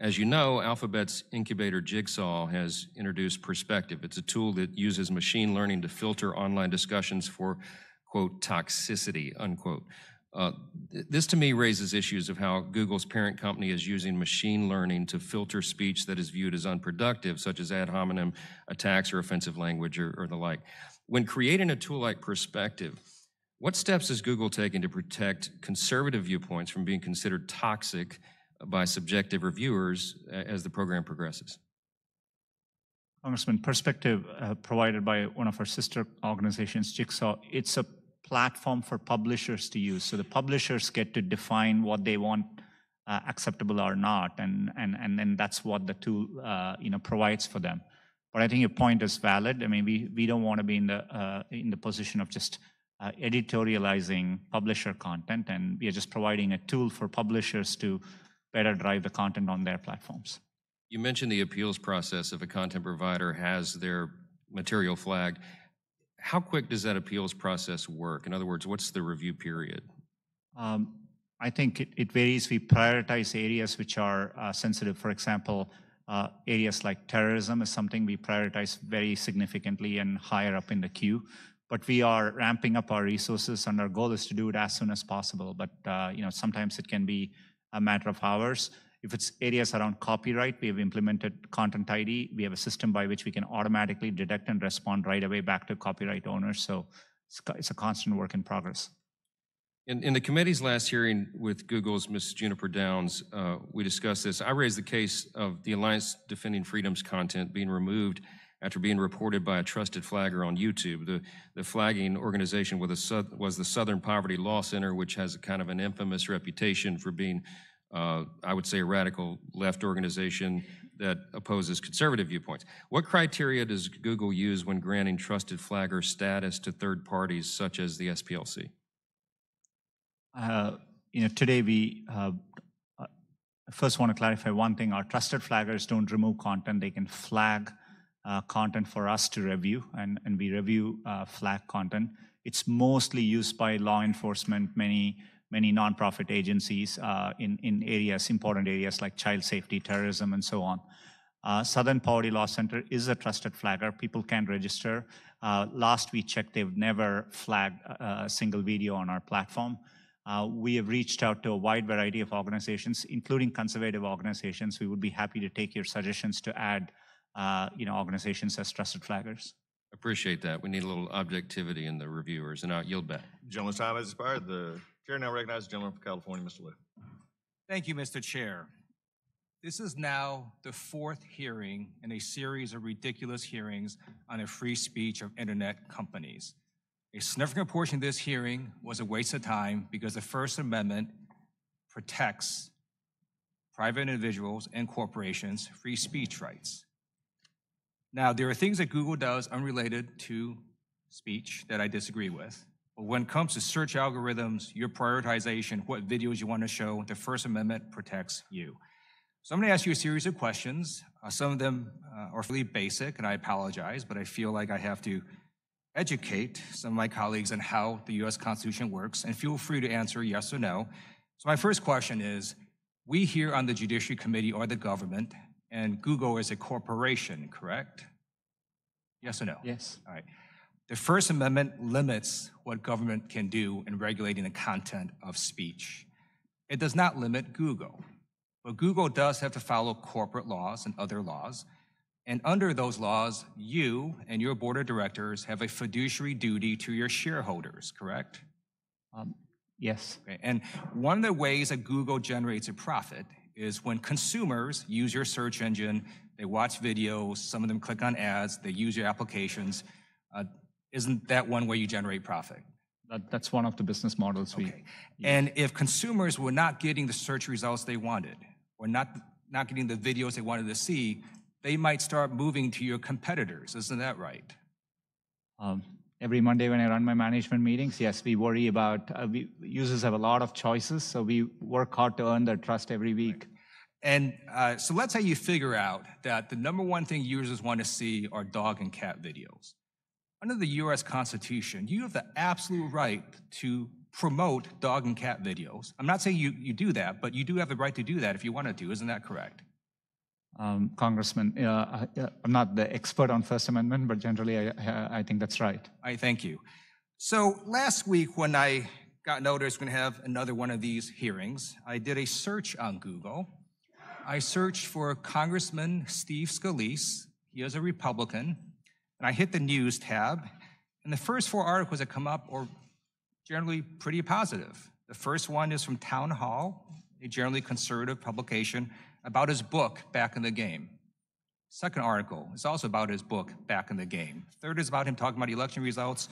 As you know, Alphabet's incubator Jigsaw has introduced Perspective. It's a tool that uses machine learning to filter online discussions for, quote, toxicity, unquote. This to me raises issues of how Google's parent company is using machine learning to filter speech that is viewed as unproductive, such as ad hominem attacks or offensive language or the like. When creating a tool like Perspective, what steps is Google taking to protect conservative viewpoints from being considered toxic by subjective reviewers as the program progresses? Congressman, Perspective, provided by one of our sister organizations, Jigsaw, it's a platform for publishers to use. So the publishers get to define what they want acceptable or not, and then that's what the tool provides for them. But I think your point is valid. I mean, we don't want to be in the position of just editorializing publisher content, and we are just providing a tool for publishers to better drive the content on their platforms. You mentioned the appeals process if a content provider has their material flagged. How quick does that appeals process work? In other words, what's the review period? I think it varies. We prioritize areas which are sensitive. For example, areas like terrorism is something we prioritize very significantly and higher up in the queue. But we are ramping up our resources, and our goal is to do it as soon as possible. But sometimes it can be a matter of hours. If it's areas around copyright, we have implemented Content ID. We have a system by which we can automatically detect and respond right away back to copyright owners. So it's a constant work in progress. In the committee's last hearing with Google's Ms. Juniper Downs, we discussed this. I raised the case of the Alliance Defending Freedom's content being removed after being reported by a trusted flagger on YouTube. The flagging organization was the Southern Poverty Law Center, which has a kind of an infamous reputation for being, I would say, a radical left organization that opposes conservative viewpoints. What criteria does Google use when granting trusted flagger status to third parties such as the SPLC? Today we first want to clarify one thing. Our trusted flaggers don't remove content. They can flag content for us to review, and we review flag content. It's mostly used by law enforcement, many nonprofit agencies in areas, important areas like child safety, terrorism, and so on. Southern Poverty Law Center is a trusted flagger. People can register. Last we checked, they've never flagged a single video on our platform. We have reached out to a wide variety of organizations, including conservative organizations. We would be happy to take your suggestions to add organizations as trusted flaggers. Appreciate that. We need a little objectivity in the reviewers, and I'll yield back. Gentleman's time has expired. The chair now recognizes the gentleman from California, Mr. Liu. Thank you, Mr. Chair. This is now the fourth hearing in a series of ridiculous hearings on the free speech of internet companies. A significant portion of this hearing was a waste of time because the First Amendment protects private individuals and corporations' free speech rights. Now, there are things that Google does unrelated to speech that I disagree with. But when it comes to search algorithms, your prioritization, what videos you want to show, the First Amendment protects you. So I'm going to ask you a series of questions. Some of them are fairly basic, and I apologize, but I feel like I have to educate some of my colleagues on how the U.S. Constitution works, and feel free to answer yes or no. So my first question is, we here on the Judiciary Committee are the government, and Google is a corporation, correct? Yes or no? Yes. All right. The First Amendment limits what government can do in regulating the content of speech. It does not limit Google, but Google does have to follow corporate laws and other laws. And under those laws, you and your board of directors have a fiduciary duty to your shareholders, correct? Yes. Okay. And one of the ways that Google generates a profit is when consumers use your search engine, they watch videos, some of them click on ads, they use your applications. Isn't that one way you generate profit? That's one of the business models we use. And if consumers were not getting the search results they wanted, or not getting the videos they wanted to see, they might start moving to your competitors. Isn't that right? Every Monday when I run my management meetings, yes, we worry about, users have a lot of choices, so we work hard to earn their trust every week. And so let's say you figure out that the number one thing users want to see are dog and cat videos. Under the U.S. Constitution, you have the absolute right to promote dog and cat videos. I'm not saying you do that, but you do have the right to do that if you wanted to. Isn't that correct? Congressman, I'm not the expert on First Amendment, but generally I think that's right. I thank you. So last week when I got notice we're going to have another one of these hearings, I did a search on Google. I searched for Congressman Steve Scalise. He is a Republican. And I hit the news tab. And the first four articles that come up are generally pretty positive. The first one is from Town Hall, a generally conservative publication, about his book, Back in the Game. Second article is also about his book, Back in the Game. Third is about him talking about election results.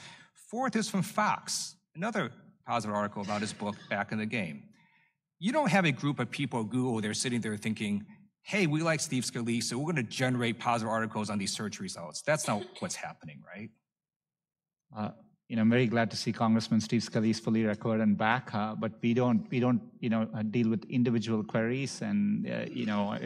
Fourth is from Fox, another positive article about his book, Back in the Game. You don't have a group of people at Google, they're sitting there thinking, hey, we like Steve Scalise, so we're going to generate positive articles on these search results. That's not what's happening, right? I'm very glad to see Congressman Steve Scalise fully recovered and back, but we don't deal with individual queries and,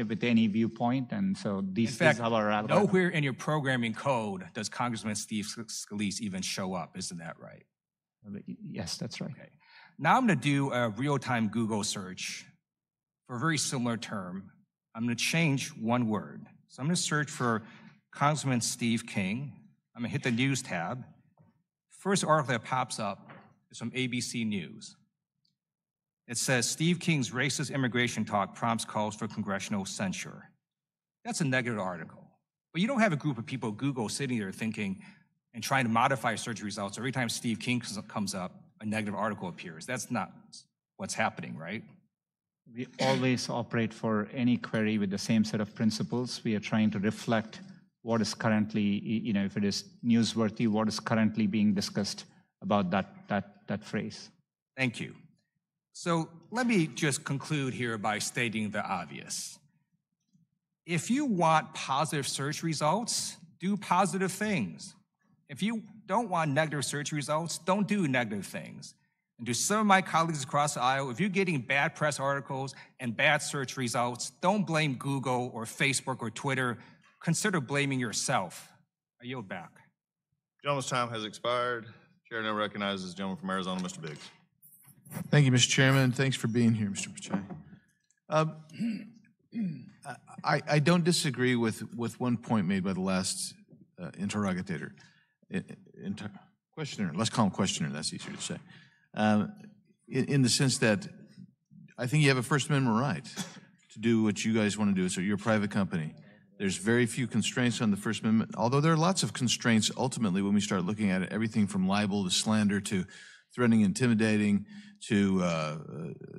with any viewpoint. And so these are our algorithm. Nowhere in your programming code does Congressman Steve Scalise even show up. Isn't that right? Yes, that's right. Okay. Now I'm going to do a real-time Google search for a very similar term. I'm going to change one word. So I'm going to search for Congressman Steve King. I'm going to hit the News tab. First article that pops up is from ABC News. It says, Steve King's racist immigration talk prompts calls for congressional censure. That's a negative article. But you don't have a group of people at Google sitting there thinking and trying to modify search results. Every time Steve King comes up, a negative article appears. That's not what's happening, right? We always operate for any query with the same set of principles. We are trying to reflect what is currently, if it is newsworthy, what is currently being discussed about that phrase. Thank you. So let me just conclude here by stating the obvious. If you want positive search results, do positive things. If you don't want negative search results, don't do negative things. And to some of my colleagues across the aisle, if you're getting bad press articles and bad search results, don't blame Google or Facebook or Twitter. Consider blaming yourself. I yield back. Gentleman's time has expired. Chair now recognizes the gentleman from Arizona, Mr. Biggs. Thank you, Mr. Chairman. Thanks for being here, Mr. Pichai. I don't disagree with one point made by the last interrogator. Questioner, let's call him questioner, that's easier to say. In the sense that I think you have a First Amendment right to do what you guys want to do. So you're a private company. There's very few constraints on the First Amendment, although there are lots of constraints ultimately when we start looking at it, everything from libel to slander to threatening, intimidating, to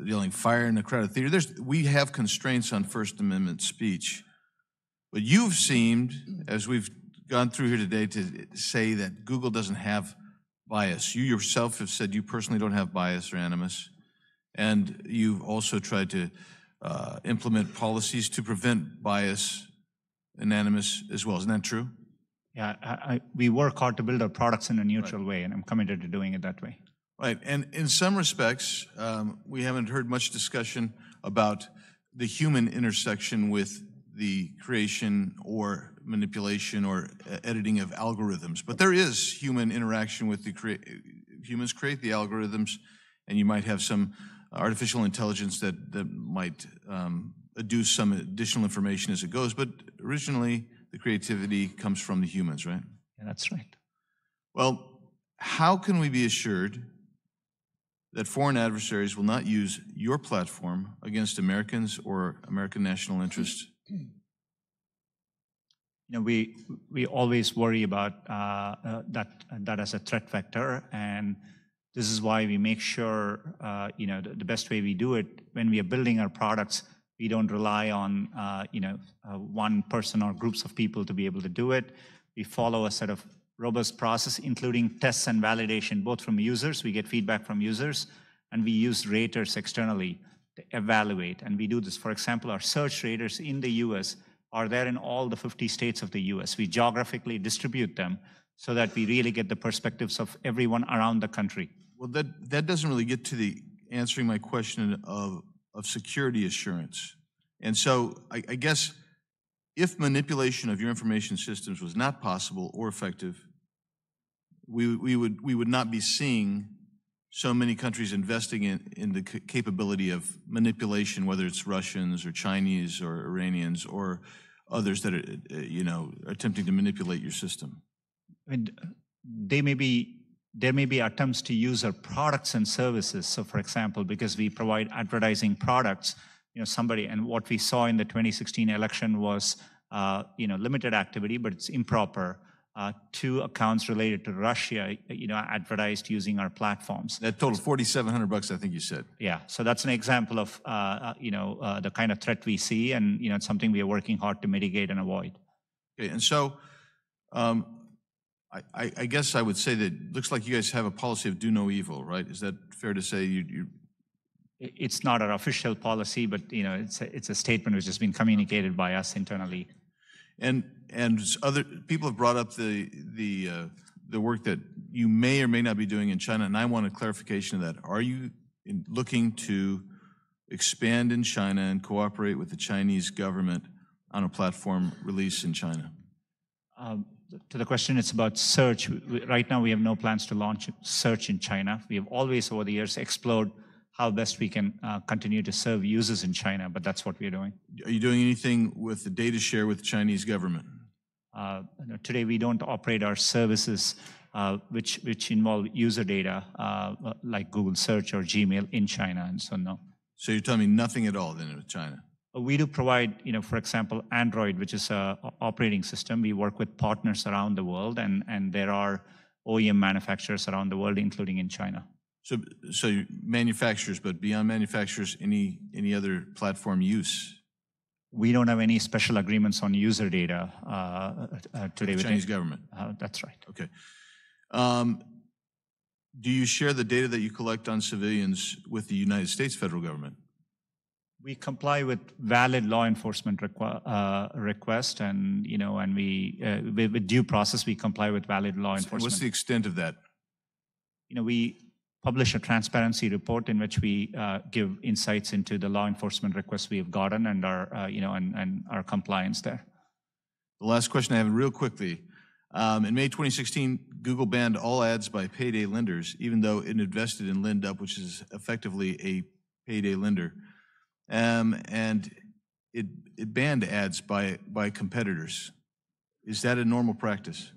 yelling fire in a crowded theater. We have constraints on First Amendment speech. But you've seemed, as we've gone through here today, to say that Google doesn't have bias. You yourself have said you personally don't have bias or animus, and you've also tried to implement policies to prevent bias and animus as well. Isn't that true? Yeah, we work hard to build our products in a neutral way, and I'm committed to doing it that way. Right, and in some respects, we haven't heard much discussion about the human intersection with the creation or manipulation or editing of algorithms. But there is human interaction with humans create the algorithms, and you might have some artificial intelligence that might adduce some additional information as it goes. But originally, the creativity comes from the humans, right? Yeah, that's right. Well, how can we be assured that foreign adversaries will not use your platform against Americans or American national interests? We always worry about that as a threat vector, and this is why we make sure the best way we do it when we are building our products, we don't rely on one person or groups of people to be able to do it. We follow a set of robust process, including tests and validation, both from users. We get feedback from users, and we use raters externally to evaluate. And we do this, for example, our search raters in the US are there in all the 50 states of the US. We geographically distribute them so that we really get the perspectives of everyone around the country. Well, that doesn't really get to the answering my question of security assurance. And so I guess if manipulation of your information systems was not possible or effective, we would not be seeing so many countries investing in the capability of manipulation, whether it's Russians or Chinese or Iranians or others that are attempting to manipulate your system. And there may be attempts to use our products and services. So, for example, because we provide advertising products, and what we saw in the 2016 election was limited activity, but it's improper. 2 accounts related to Russia, advertised using our platforms. That totaled $4,700, I think you said. Yeah, so that's an example of, the kind of threat we see, and, it's something we are working hard to mitigate and avoid. Okay, and so I guess I would say that it looks like you guys have a policy of do no evil, right? Is that fair to say? It's not our official policy, but it's a statement which has been communicated by us internally. And other people have brought up the work that you may or may not be doing in China, and I want a clarification of that. Are you looking to expand in China and cooperate with the Chinese government on a platform release in China? To the question, it's about search. Right now, we have no plans to launch search in China. We have always, over the years, explored how best we can continue to serve users in China, but that's what we're doing. Are you doing anything with the data share with the Chinese government? Today, we don't operate our services which involve user data, like Google Search or Gmail in China, and so no. So you're telling me nothing at all then with China? We do provide, for example, Android, which is an operating system. We work with partners around the world, and there are OEM manufacturers around the world, including in China. So manufacturers, but beyond manufacturers, any other platform use? We don't have any special agreements on user data today with the Chinese government? That's right. Okay. Do you share the data that you collect on civilians with the United States federal government? We comply with valid law enforcement request, and we with due process we comply with valid law enforcement. What's the extent of that? We publish a transparency report in which we give insights into the law enforcement requests we have gotten and our and our compliance there. The last question I have, real quickly. In May 2016, Google banned all ads by payday lenders, even though it invested in LendUp, which is effectively a payday lender. And it banned ads by competitors. Is that a normal practice?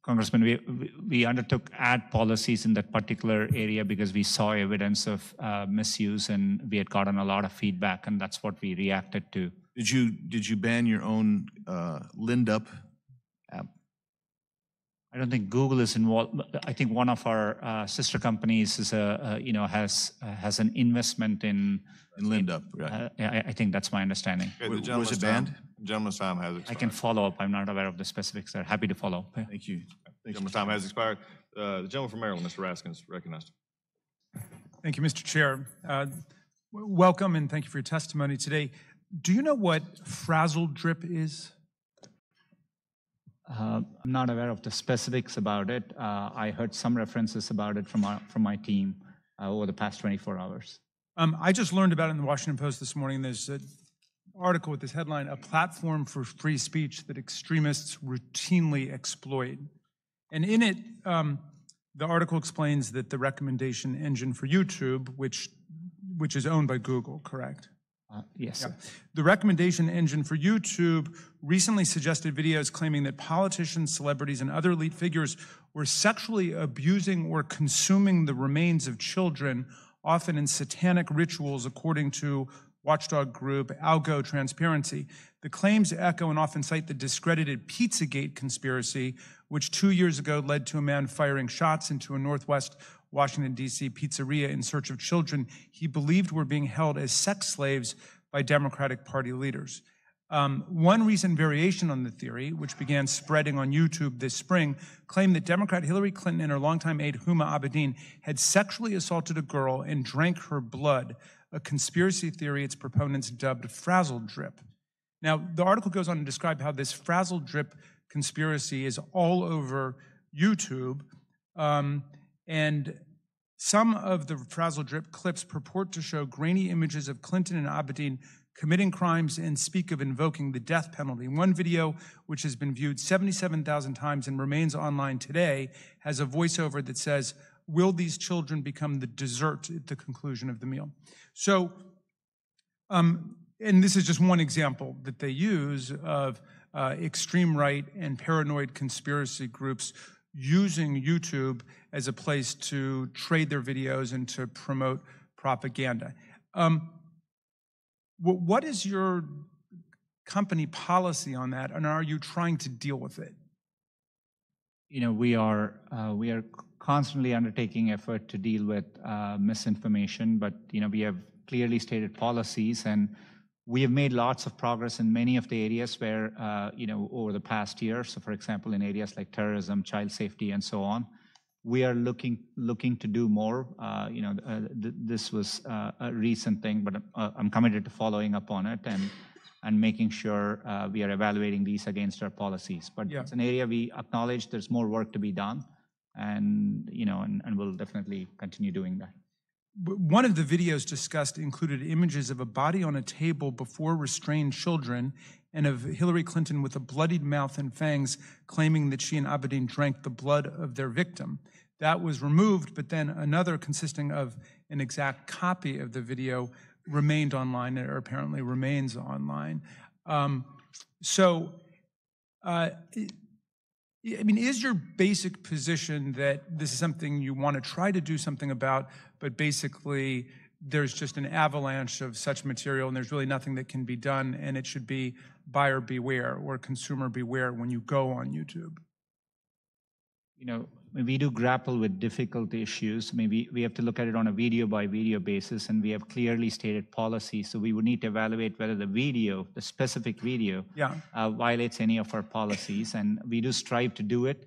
Congressman, we undertook ad policies in that particular area because we saw evidence of misuse, and we had gotten a lot of feedback, and that's what we reacted to. Did you ban your own LendUp app? I don't think Google is involved. I think one of our sister companies is has an investment in LendUp. Right. I think that's my understanding. Okay, was it banned? Gentleman's time has expired. I can follow up. I'm not aware of the specifics there. Happy to follow up. Thank you. Gentleman's time has expired. The gentleman from Maryland, Mr. Raskin, is recognized. Thank you, Mr. Chair. Welcome and thank you for your testimony today. Do you know what frazzle drip is? I'm not aware of the specifics about it. I heard some references about it from my team over the past 24 hours. I just learned about it in the Washington Post this morning. There's an article with this headline, "A Platform for Free Speech That Extremists Routinely Exploit." And in it, the article explains that the recommendation engine for YouTube, which is owned by Google, correct? Yes. Yeah. The recommendation engine for YouTube recently suggested videos claiming that politicians, celebrities, and other elite figures were sexually abusing or consuming the remains of children, often in satanic rituals, according to watchdog group Algo Transparency. The claims echo and often cite the discredited Pizzagate conspiracy, which 2 years ago led to a man firing shots into a Northwest Washington, D.C. pizzeria in search of children he believed were being held as sex slaves by Democratic Party leaders. One recent variation on the theory, which began spreading on YouTube this spring, claimed that Democrat Hillary Clinton and her longtime aide Huma Abedin had sexually assaulted a girl and drank her blood, a conspiracy theory its proponents dubbed frazzle drip. Now, the article goes on to describe how this frazzle drip conspiracy is all over YouTube, and some of the frazzle drip clips purport to show grainy images of Clinton and Abedin committing crimes and speak of invoking the death penalty. One video, which has been viewed 77,000 times and remains online today, has a voiceover that says, "Will these children become the dessert at the conclusion of the meal?" So, and this is just one example that they use of extreme right and paranoid conspiracy groups using YouTube as a place to trade their videos and to promote propaganda. What is your company policy on that, and are you trying to deal with it? We are constantly undertaking effort to deal with misinformation, but we have clearly stated policies, and we have made lots of progress in many of the areas where over the past year. So, for example, in areas like terrorism, child safety, and so on. We are looking to do more. This was a recent thing, but I'm committed to following up on it and making sure we are evaluating these against our policies. But Yeah. it's an area we acknowledge there's more work to be done, and we'll definitely continue doing that. One of the videos discussed included images of a body on a table before restrained children and of Hillary Clinton with a bloodied mouth and fangs claiming that she and Abedin drank the blood of their victim. That was removed, but then another consisting of an exact copy of the video remained online, or apparently remains online. Is your basic position that this is something you want to try to do something about, but basically there's just an avalanche of such material and there's really nothing that can be done, and it should be buyer beware or consumer beware when you go on YouTube? We do grapple with difficult issues. Maybe we have to look at it on a video by video basis, and we have clearly stated policies. So we would need to evaluate whether the specific video, violates any of our policies. And we do strive to do it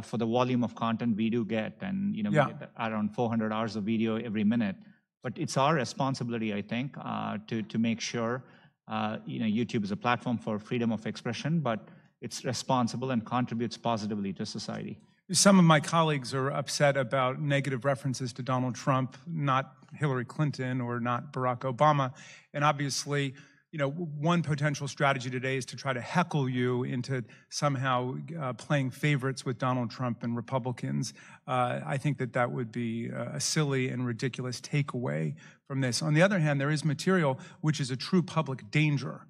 for the volume of content we do get. And we get around 400 hours of video every minute. But it's our responsibility, I think, to make sure YouTube is a platform for freedom of expression, but it's responsible and contributes positively to society. Some of my colleagues are upset about negative references to Donald Trump, not Hillary Clinton or not Barack Obama. And obviously, one potential strategy today is to try to heckle you into somehow playing favorites with Donald Trump and Republicans. I think that would be a silly and ridiculous takeaway from this. On the other hand, there is material which is a true public danger.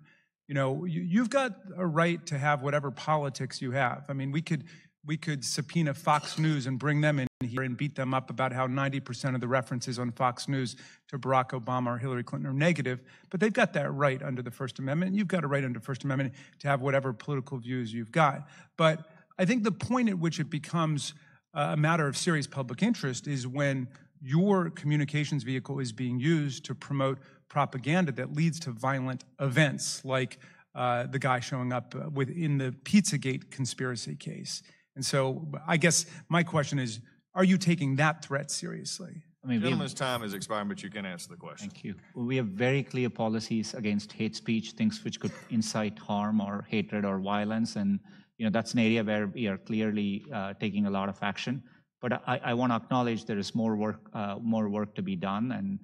You've got a right to have whatever politics you have. I mean, we could subpoena Fox News and bring them in here and beat them up about how 90% of the references on Fox News to Barack Obama or Hillary Clinton are negative, but they've got that right under the First Amendment. You've got a right under the First Amendment to have whatever political views you've got. But I think the point at which it becomes a matter of serious public interest is when your communications vehicle is being used to promote propaganda that leads to violent events, like the guy showing up within the Pizzagate conspiracy case. And so I guess my question is, are you taking that threat seriously? Gentleman's time is expiring, but you can answer the question. Thank you. We have very clear policies against hate speech, things which could incite harm or hatred or violence. And that's an area where we are clearly taking a lot of action. But I want to acknowledge there is more work to be done. And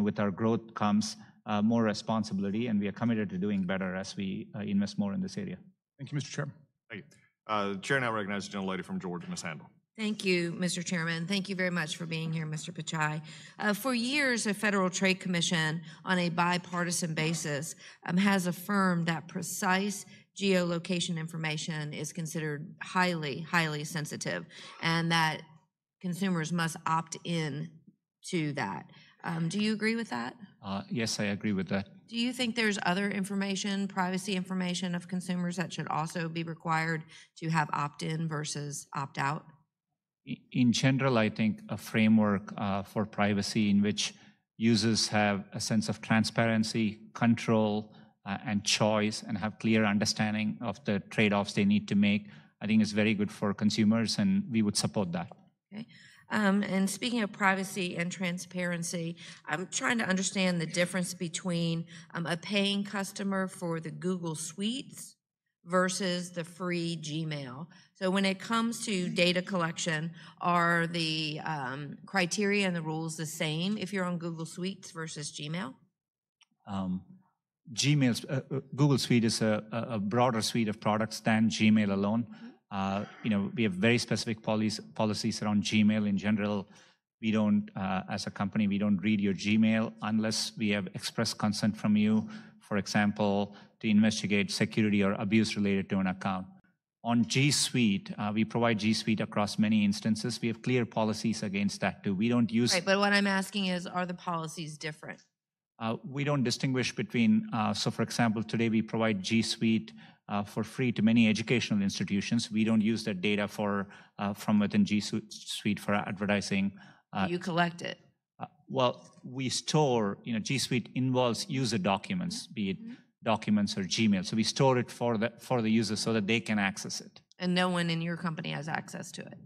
with our growth comes more responsibility, and we are committed to doing better as we invest more in this area. Thank you, Mr. Chairman. Thank you. The chair now recognizes the gentlelady from Georgia, Ms. Handel. Thank you, Mr. Chairman. Thank you very much for being here, Mr. Pichai. For years, a Federal Trade Commission on a bipartisan basis has affirmed that precise geolocation information is considered highly, highly sensitive, and that consumers must opt in to that. Do you agree with that? Yes, I agree with that. Do you think there's other information, privacy information of consumers that should also be required to have opt-in versus opt-out? In general, I think a framework for privacy in which users have a sense of transparency, control, and choice, and have clear understanding of the trade-offs they need to make, I think is very good for consumers, and we would support that. Okay. And speaking of privacy and transparency, I'm trying to understand the difference between a paying customer for the Google Suites versus the free Gmail. So when it comes to data collection, are the criteria and the rules the same if you're on Google Suites versus Gmail? Google Suite is a broader suite of products than Gmail alone. We have very specific policies around Gmail. In general, we don't, as a company, we don't read your Gmail unless we have express consent from you, for example, to investigate security or abuse related to an account. On G Suite, we provide G Suite across many instances. We have clear policies against that too. We don't use... Right, but what I'm asking is, are the policies different? We don't distinguish between, so for example, today we provide G Suite for free to many educational institutions. We don't use that data from within G Suite for advertising. You collect it. Well, we store, G Suite involves user documents, be it documents or Gmail. So we store it for the user so that they can access it. And no one in your company has access to it.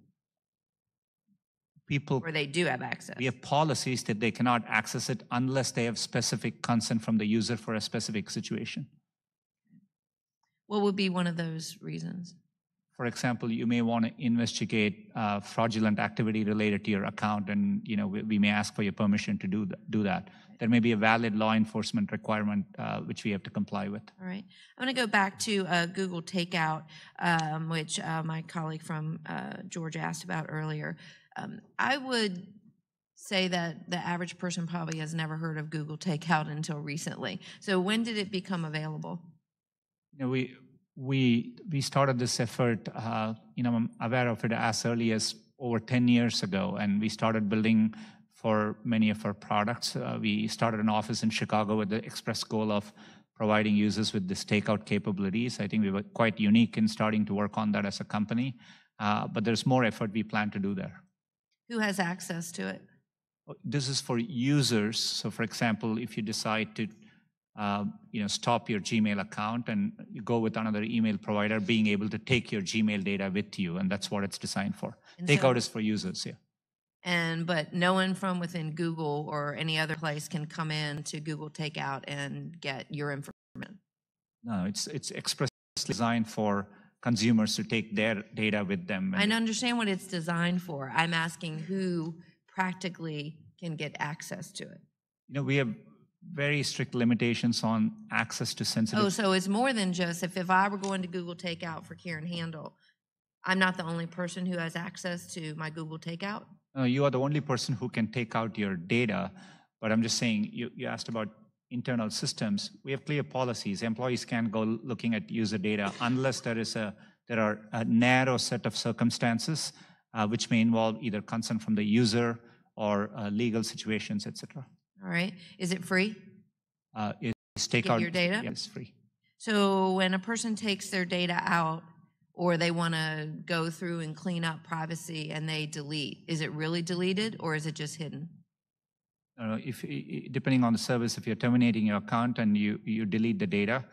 people, Or they do have access? we have policies that they cannot access it unless they have specific consent from the user for a specific situation. What would be one of those reasons? For example, you may want to investigate fraudulent activity related to your account, and we may ask for your permission to do that. There may be a valid law enforcement requirement which we have to comply with. All right. I'm going to go back to Google Takeout, which my colleague from Georgia asked about earlier. I would say that the average person probably has never heard of Google Takeout until recently. So when did it become available? We started this effort, I'm aware of it as early as over 10 years ago, and we started building for many of our products. We started an office in Chicago with the express goal of providing users with this takeout capabilities. I think we were quite unique in starting to work on that as a company, but there's more effort we plan to do there. Who has access to it? This is for users. So for example, if you decide to stop your Gmail account and you go with another email provider, being able to take your Gmail data with you, and that's what it's designed for. And Takeout so- is for users, yeah. But no one from within Google or any other place can come in to Google Takeout and get your information. No, it's expressly designed for consumers to take their data with them. I understand what it's designed for. I'm asking who practically can get access to it. We have very strict limitations on access to sensitive. Oh, so it's more than just if I were going to Google Takeout for Karen Handel, I'm not the only person who has access to my Google Takeout? You are the only person who can take out your data, but I'm just saying, you asked about internal systems. We have clear policies. Employees can't go looking at user data unless there are a narrow set of circumstances which may involve either consent from the user or legal situations, etc. All right. Is it free? It's takeout. Your data? Yeah, it's free. So when a person takes their data out or they want to go through and clean up privacy and they delete, is it really deleted or is it just hidden? Depending on the service, if you're terminating your account and you delete the data,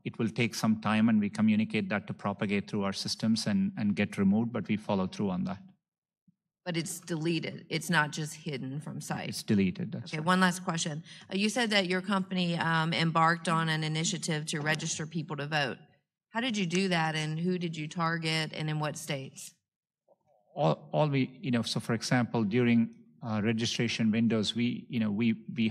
it will take some time, and we communicate that to propagate through our systems and get removed, but we follow through on that. But it's deleted. It's not just hidden from sight. It's deleted. That's Okay, right. one last question. You said that your company embarked on an initiative to register people to vote. How did you do that, and who did you target, and in what states? So for example, during registration windows, we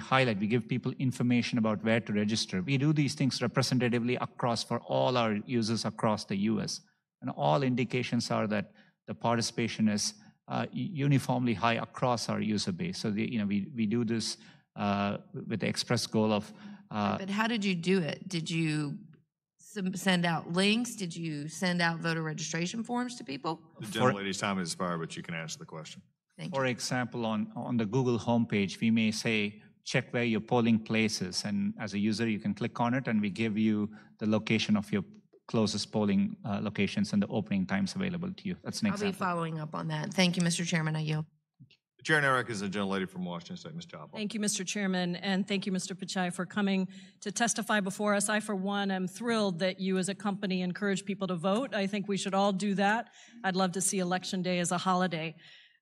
highlight, we give people information about where to register. We do these things representatively for all our users across the US. And all indications are that the participation is uniformly high across our user base. So we do this with the express goal of. But how did you do it? Did you send out links? Did you send out voter registration forms to people? The gentlelady's time has expired, but you can answer the question. Thank For example, on the Google homepage, we may say, check where your polling place is. And as a user, you can click on it, and we give you the location of your closest polling locations and the opening times available to you. That's an I'll be example. following up on that. Thank you, Mr. Chairman. I yield. The chair now recognizes the gentlelady from Washington State, Ms. Chapel. Thank you, Mr. Chairman, and thank you, Mr. Pichai, for coming to testify before us. I, for one, am thrilled that you as a company encourage people to vote. I think we should all do that. I'd love to see Election Day as a holiday.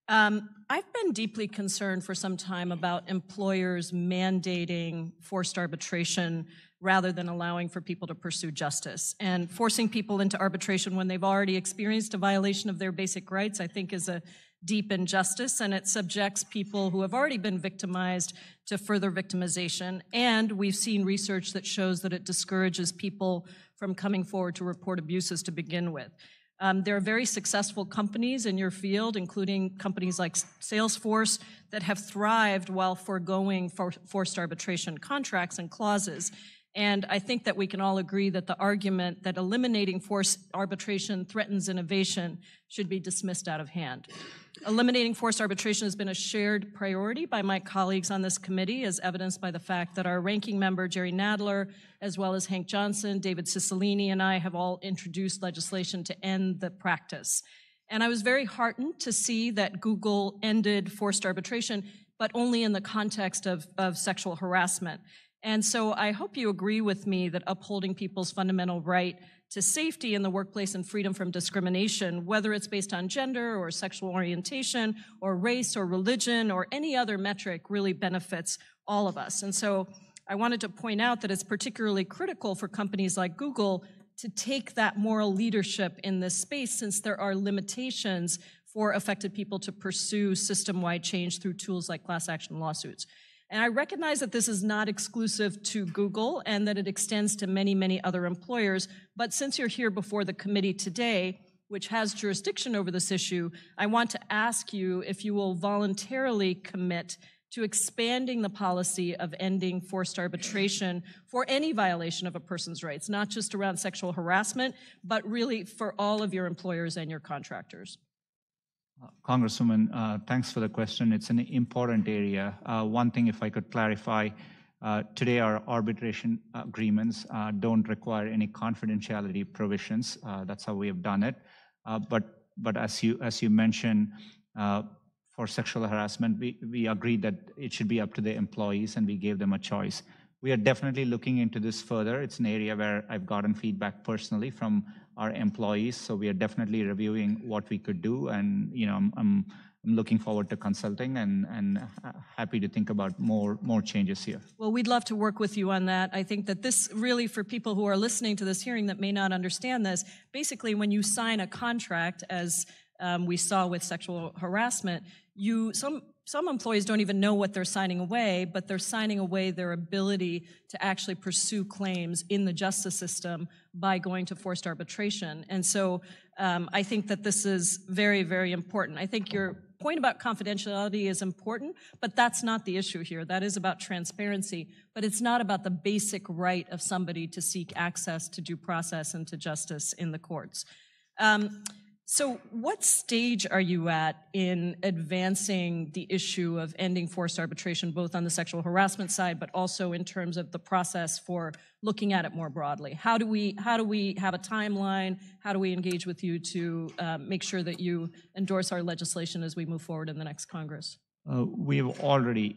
I've been deeply concerned for some time about employers mandating forced arbitration rather than allowing for people to pursue justice. And forcing people into arbitration when they've already experienced a violation of their basic rights, I think, is a deep injustice, and it subjects people who have already been victimized to further victimization. And we've seen research that shows that it discourages people from coming forward to report abuses to begin with. There are very successful companies in your field, including companies like Salesforce, that have thrived while foregoing forced arbitration contracts and clauses. And I think that we can all agree that the argument that eliminating forced arbitration threatens innovation should be dismissed out of hand. Eliminating forced arbitration has been a shared priority by my colleagues on this committee, as evidenced by the fact that our ranking member, Jerry Nadler, as well as Hank Johnson, David Cicilline, and I have all introduced legislation to end the practice. And I was very heartened to see that Google ended forced arbitration, but only in the context of sexual harassment. And so I hope you agree with me that upholding people's fundamental right to safety in the workplace and freedom from discrimination, whether it's based on gender or sexual orientation or race or religion or any other metric, really benefits all of us. And so I wanted to point out that it's particularly critical for companies like Google to take that moral leadership in this space, since there are limitations for affected people to pursue system-wide change through tools like class action lawsuits. And I recognize that this is not exclusive to Google and that it extends to many, many other employers. But since you're here before the committee today, which has jurisdiction over this issue, I want to ask you if you will voluntarily commit to expanding the policy of ending forced arbitration for any violation of a person's rights, not just around sexual harassment, but really for all of your employers and your contractors. Congresswoman, thanks for the question. It's an important area. One thing, if I could clarify, today our arbitration agreements don't require any confidentiality provisions. That's how we have done it. But as you mentioned, for sexual harassment, we agreed that it should be up to the employees, and we gave them a choice. We are definitely looking into this further. It's an area where I've gotten feedback personally from our employees, so we are definitely reviewing what we could do. And I'm looking forward to consulting and happy to think about more changes here. Well, we'd love to work with you on that. I think that this really, for people who are listening to this hearing that may not understand this, basically when you sign a contract, as we saw with sexual harassment, some employees don't even know what they're signing away, but they're signing away their ability to actually pursue claims in the justice system by going to forced arbitration. And so I think that this is very, very important. I think your point about confidentiality is important, but that's not the issue here. That is about transparency, but it's not about the basic right of somebody to seek access to due process and to justice in the courts. So what stage are you at in advancing the issue of ending forced arbitration, both on the sexual harassment side, but also in terms of the process for looking at it more broadly? How do we have a timeline? How do we engage with you to make sure that you endorse our legislation as we move forward in the next Congress? We've already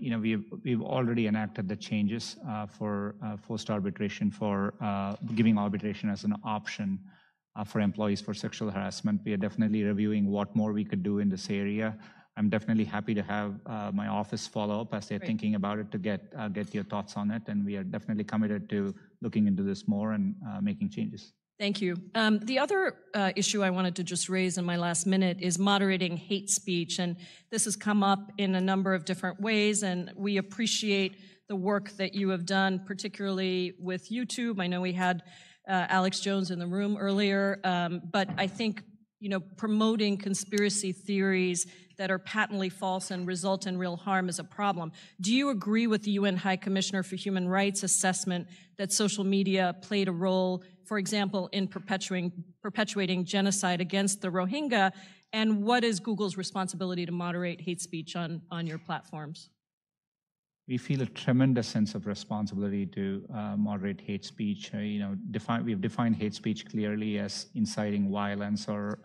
enacted the changes for forced arbitration, for giving arbitration as an option for employees for sexual harassment. We are definitely reviewing what more we could do in this area. I'm definitely happy to have my office follow up as they're thinking about it to get your thoughts on it. And we are definitely committed to looking into this more and making changes. Thank you. The other issue I wanted to just raise in my last minute is moderating hate speech. And this has come up in a number of different ways, and we appreciate the work that you have done, particularly with YouTube. I know we had Alex Jones in the room earlier, but I think promoting conspiracy theories that are patently false and result in real harm is a problem. Do you agree with the UN High Commissioner for Human Rights assessment that social media played a role, for example, in perpetuating genocide against the Rohingya? And what is Google's responsibility to moderate hate speech on your platforms? We feel a tremendous sense of responsibility to moderate hate speech. We've defined hate speech clearly as inciting violence or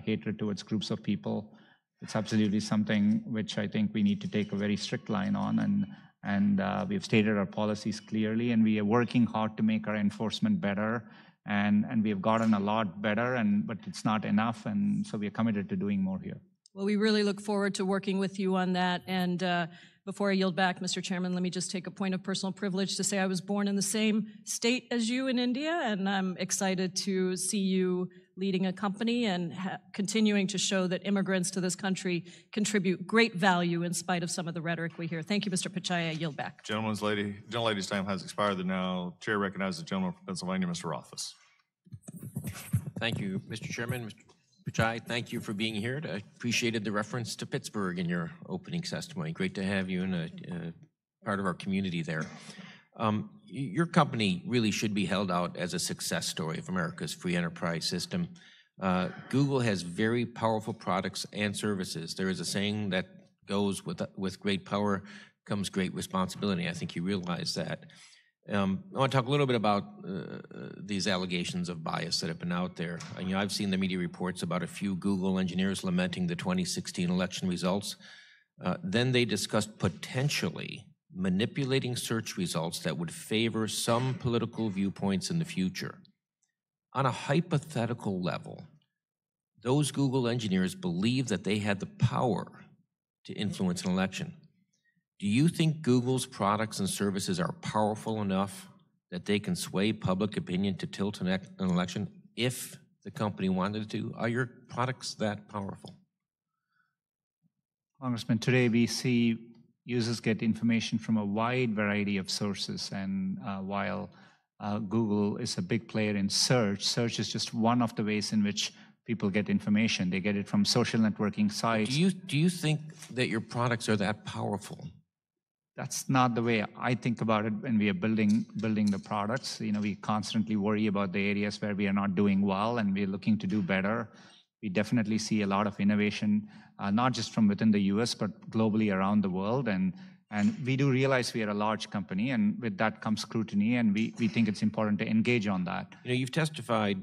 hatred towards groups of people. It's absolutely something which I think we need to take a very strict line on, and we've stated our policies clearly, and we are working hard to make our enforcement better, and we have gotten a lot better, but it's not enough, and so we are committed to doing more here. Well, we really look forward to working with you on that. And before I yield back, Mr. Chairman, let me just take a point of personal privilege to say I was born in the same state as you in India, and I'm excited to see you leading a company and continuing to show that immigrants to this country contribute great value in spite of some of the rhetoric we hear. Thank you, Mr. Pichai. I yield back. Gentlelady's time has expired. The now chair recognizes the gentleman from Pennsylvania, Mr. Rothfuss. Thank you, Mr. Chairman. Mr. Pichai, thank you for being here. I appreciated the reference to Pittsburgh in your opening testimony. Great to have you in a part of our community there. Your company really should be held out as a success story of America's free enterprise system. Google has very powerful products and services. There is a saying that goes with great power comes great responsibility. I think you realize that. I want to talk a little bit about these allegations of bias that have been out there. I've seen the media reports about a few Google engineers lamenting the 2016 election results. Then they discussed potentially manipulating search results that would favor some political viewpoints in the future. On a hypothetical level, those Google engineers believe that they had the power to influence an election. Do you think Google's products and services are powerful enough that they can sway public opinion to tilt an election if the company wanted to? Are your products that powerful? Congressman, today we see users get information from a wide variety of sources, and while Google is a big player in search, search is just one of the ways in which people get information. They get it from social networking sites. Do you think that your products are that powerful? That's not the way I think about it when we are building the products. You know, we constantly worry about the areas where we are not doing well, and we're looking to do better. We definitely see a lot of innovation, not just from within the US, but globally around the world. And we do realize we are a large company, and with that comes scrutiny, and we think it's important to engage on that. You know, you've testified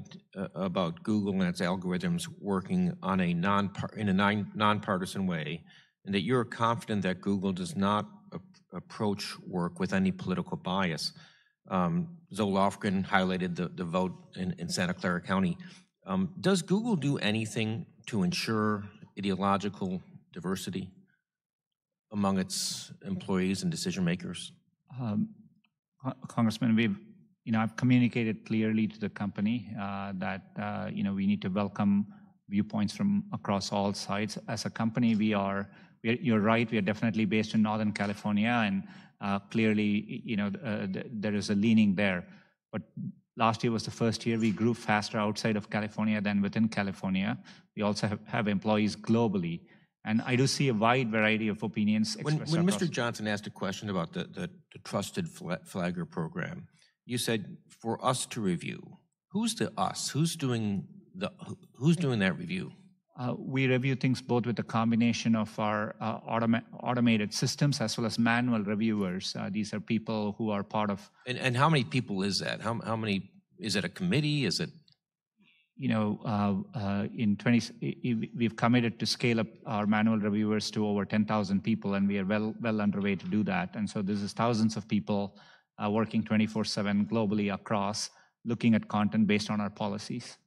about Google and its algorithms working on a nonpartisan way, and that you're confident that Google does not approach work with any political bias. Zoe Lofgren highlighted the vote in Santa Clara County. Does Google do anything to ensure ideological diversity among its employees and decision makers? Congressman, I've communicated clearly to the company that we need to welcome viewpoints from across all sides. As a company, you're right, we are definitely based in Northern California, and clearly, there is a leaning there. But last year was the first year we grew faster outside of California than within California. We also have employees globally. And I do see a wide variety of opinions expressed. When Mr. Johnson asked a question about the Trusted Flagger program, you said for us to review. Who's the us? Who's doing that review? We review things both with a combination of our automated systems as well as manual reviewers. These are people who are part of. And how many people is that? How many? Is it a committee? Is it? We've committed to scale up our manual reviewers to over 10,000 people, and we are well underway to do that. And so this is thousands of people working 24/7 globally across, looking at content based on our policies.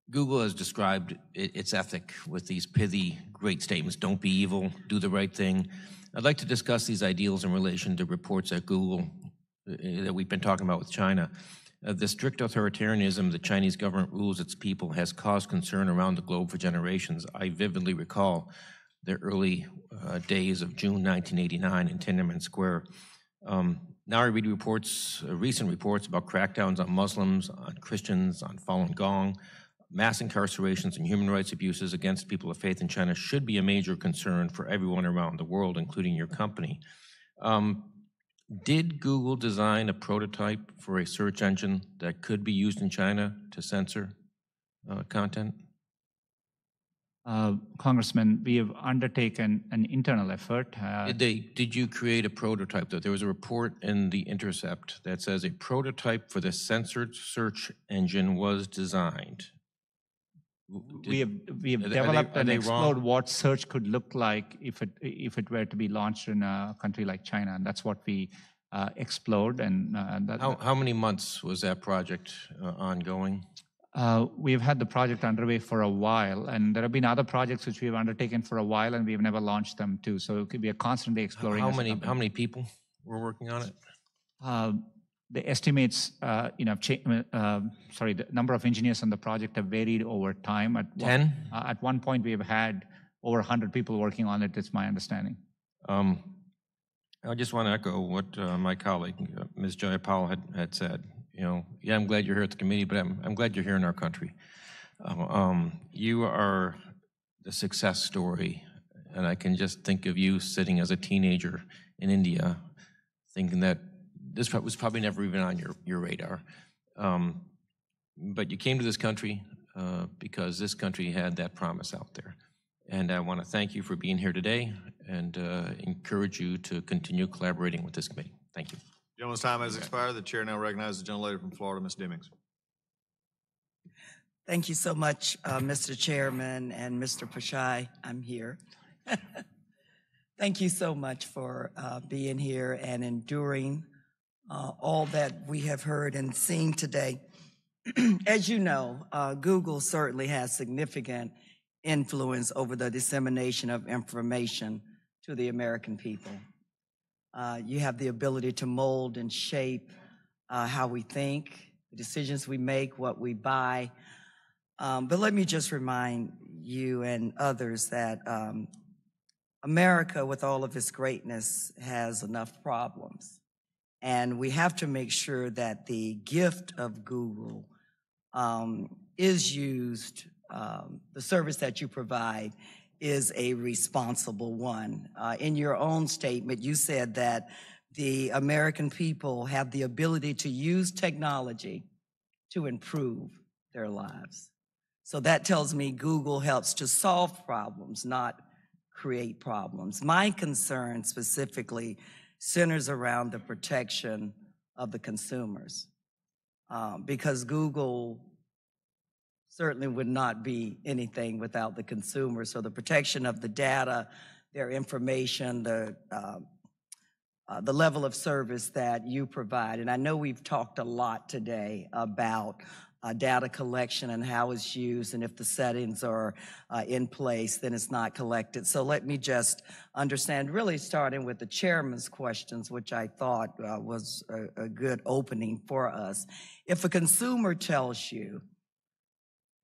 Google has described its ethic with these pithy, great statements: "Don't be evil, do the right thing." I'd like to discuss these ideals in relation to reports at Google that we've been talking about with China. The strict authoritarianism the Chinese government rules its people has caused concern around the globe for generations. I vividly recall the early days of June 1989 in Tiananmen Square. Now I read recent reports about crackdowns on Muslims, on Christians, on Falun Gong. Mass incarcerations and human rights abuses against people of faith in China should be a major concern for everyone around the world, including your company. Did Google design a prototype for a search engine that could be used in China to censor content? Congressman, we have undertaken an internal effort. Did you create a prototype? There was a report in The Intercept that says a prototype for the censored search engine was designed. We have developed and explored what search could look like if it were to be launched in a country like China, and that's what we explored. And how many months was that project ongoing? We've had the project underway for a while, and there have been other projects which we have undertaken for a while, and we've never launched them too. So we are constantly exploring. How many people were working on it? The estimates, the number of engineers on the project have varied over time. At one point, we have had over 100 people working on it, it's my understanding. I just want to echo what my colleague, Ms. Jayapal, had said. I'm glad you're here at the committee, but I'm glad you're here in our country. You are the success story, and I can just think of you sitting as a teenager in India, thinking that this was probably never even on your radar. But you came to this country because this country had that promise out there. And I want to thank you for being here today and encourage you to continue collaborating with this committee. Thank you. Gentleman's time has expired. The chair now recognizes the gentlelady from Florida, Ms. Demings. Thank you so much, Mr. Chairman and Mr. Pichai. I'm here. Thank you so much for being here and enduring all that we have heard and seen today. As you know, Google certainly has significant influence over the dissemination of information to the American people. You have the ability to mold and shape how we think, the decisions we make, what we buy. But let me just remind you and others that America, with all of its greatness, has enough problems. And we have to make sure that the gift of Google is used, the service that you provide is a responsible one. In your own statement, you said that the American people have the ability to use technology to improve their lives. So that tells me Google helps to solve problems, not create problems. My concern specifically centers around the protection of the consumers, because Google certainly would not be anything without the consumer. So the protection of the data, their information, the level of service that you provide. And I know we've talked a lot today about data collection and how it's used, and if the settings are in place, then it's not collected. So let me just understand, really starting with the chairman's questions, which I thought was a good opening for us. If a consumer tells you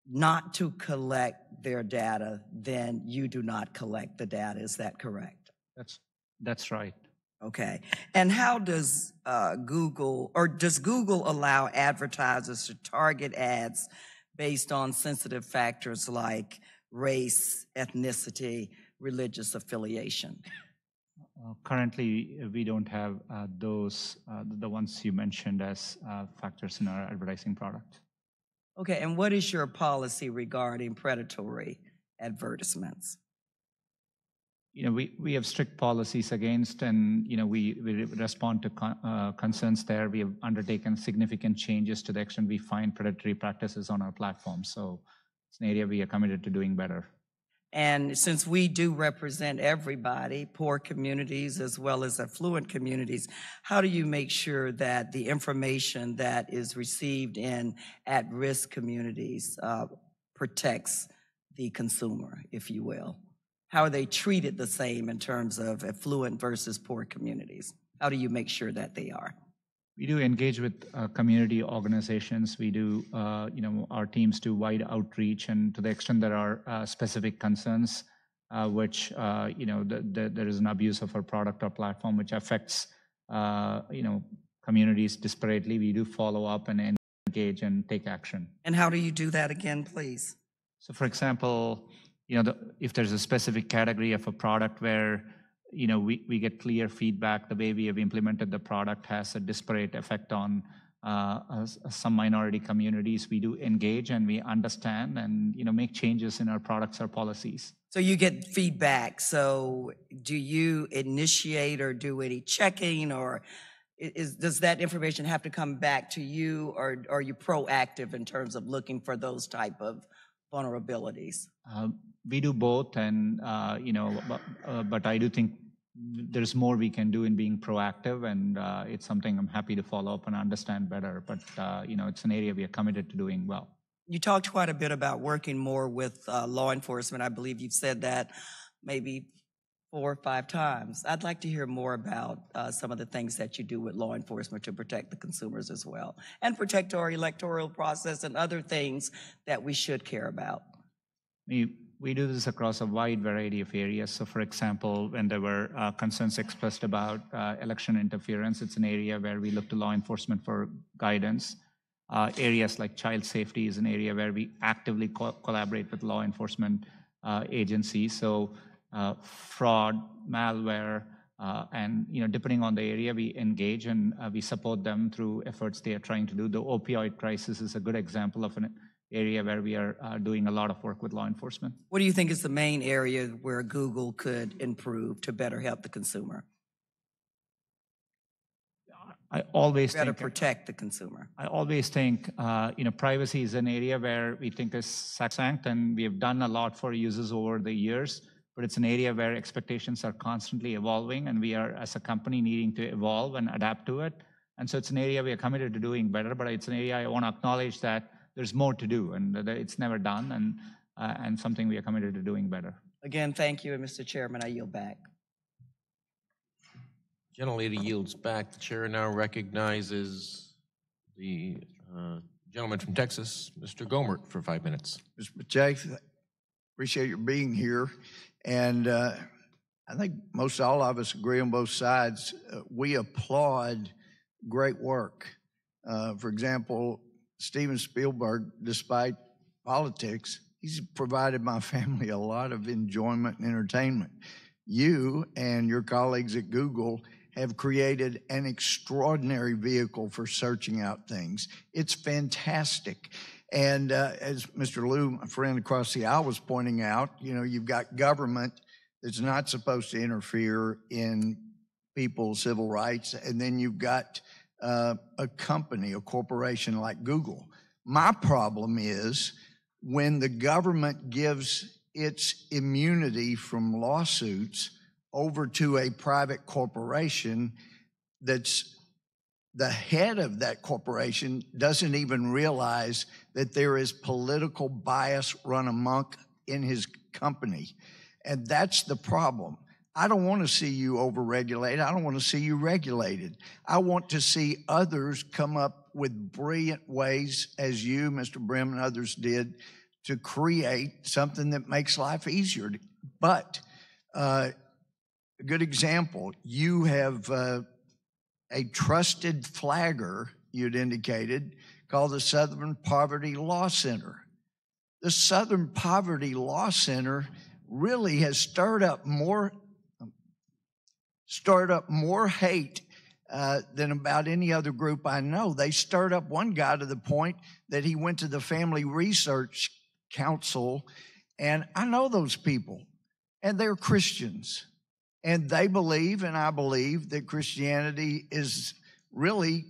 not to collect their data, then you do not collect the data. Is that correct? That's right. Okay. And how does does Google allow advertisers to target ads based on sensitive factors like race, ethnicity, religious affiliation? Currently, we don't have those, the ones you mentioned as factors in our advertising product. Okay, and what is your policy regarding predatory advertisements? You know, we have strict policies against, and you know, we respond to concerns there. We have undertaken significant changes to the extent we find predatory practices on our platform. So it's an area we are committed to doing better. And since we do represent everybody, poor communities as well as affluent communities, how do you make sure that the information that is received in at-risk communities protects the consumer, if you will? How are they treated the same in terms of affluent versus poor communities? How do you make sure that they are? We do engage with community organizations. We do, our teams do wide outreach, and to the extent there are specific concerns, which, there is an abuse of our product or platform, which affects, communities disparately. We do follow up and engage and take action. And how do you do that again, please? So, for example, if there's a specific category of a product where we get clear feedback, the way we have implemented the product has a disparate effect on some minority communities, we do engage and we understand and make changes in our products or policies. So you get feedback. So do you initiate or do any checking, or does that information have to come back to you, or are you proactive in terms of looking for those type of vulnerabilities? We do both, and but I do think there's more we can do in being proactive, and it's something I'm happy to follow up and understand better. But it's an area we are committed to doing well. You talked quite a bit about working more with law enforcement. I believe you've said that maybe 4 or 5 times. I'd like to hear more about some of the things that you do with law enforcement to protect the consumers as well, and protect our electoral process and other things that we should care about. We do this across a wide variety of areas. So, for example, when there were concerns expressed about election interference, it's an area where we look to law enforcement for guidance. Areas like child safety is an area where we actively collaborate with law enforcement agencies. So, fraud, malware, and depending on the area, we engage and we support them through efforts they are trying to do. The opioid crisis is a good example of an area where we are doing a lot of work with law enforcement. What do you think is the main area where Google could improve to better help the consumer? I always better think, protect the consumer. I always think, privacy is an area where we think is sacrosanct, and we have done a lot for users over the years. but it's an area where expectations are constantly evolving, and we are, as a company, needing to evolve and adapt to it. And so it's an area we are committed to doing better, but it's an area I want to acknowledge that there's more to do, and that it's never done, and something we are committed to doing better. Again, thank you, and Mr. Chairman, I yield back. Gentlelady yields back. The chair now recognizes the gentleman from Texas, Mr. Gomert, for 5 minutes. Mr. Pichai, appreciate your being here. And I think most all of us agree on both sides. We applaud great work. For example, Steven Spielberg, despite politics, he's provided my family a lot of enjoyment and entertainment. You and your colleagues at Google have created an extraordinary vehicle for searching out things. It's fantastic. And as Mr. Liu, a friend across the aisle, was pointing out, you know, you've got government that's not supposed to interfere in people's civil rights, and then you've got a company, a corporation like Google. My problem is when the government gives its immunity from lawsuits over to a private corporation that's the head of that corporation doesn't even realize that there is political bias run amok in his company. And that's the problem. I don't want to see you overregulated. I don't want to see you regulated. I want to see others come up with brilliant ways, as you, Mr. Brim, and others did, to create something that makes life easier. But a good example, you have a trusted flagger, you'd indicated, called the Southern Poverty Law Center. The Southern Poverty Law Center really has stirred up more hate than about any other group I know. They stirred up one guy to the point that he went to the Family Research Council, and I know those people, and they're Christians. And they believe, and I believe, that Christianity is really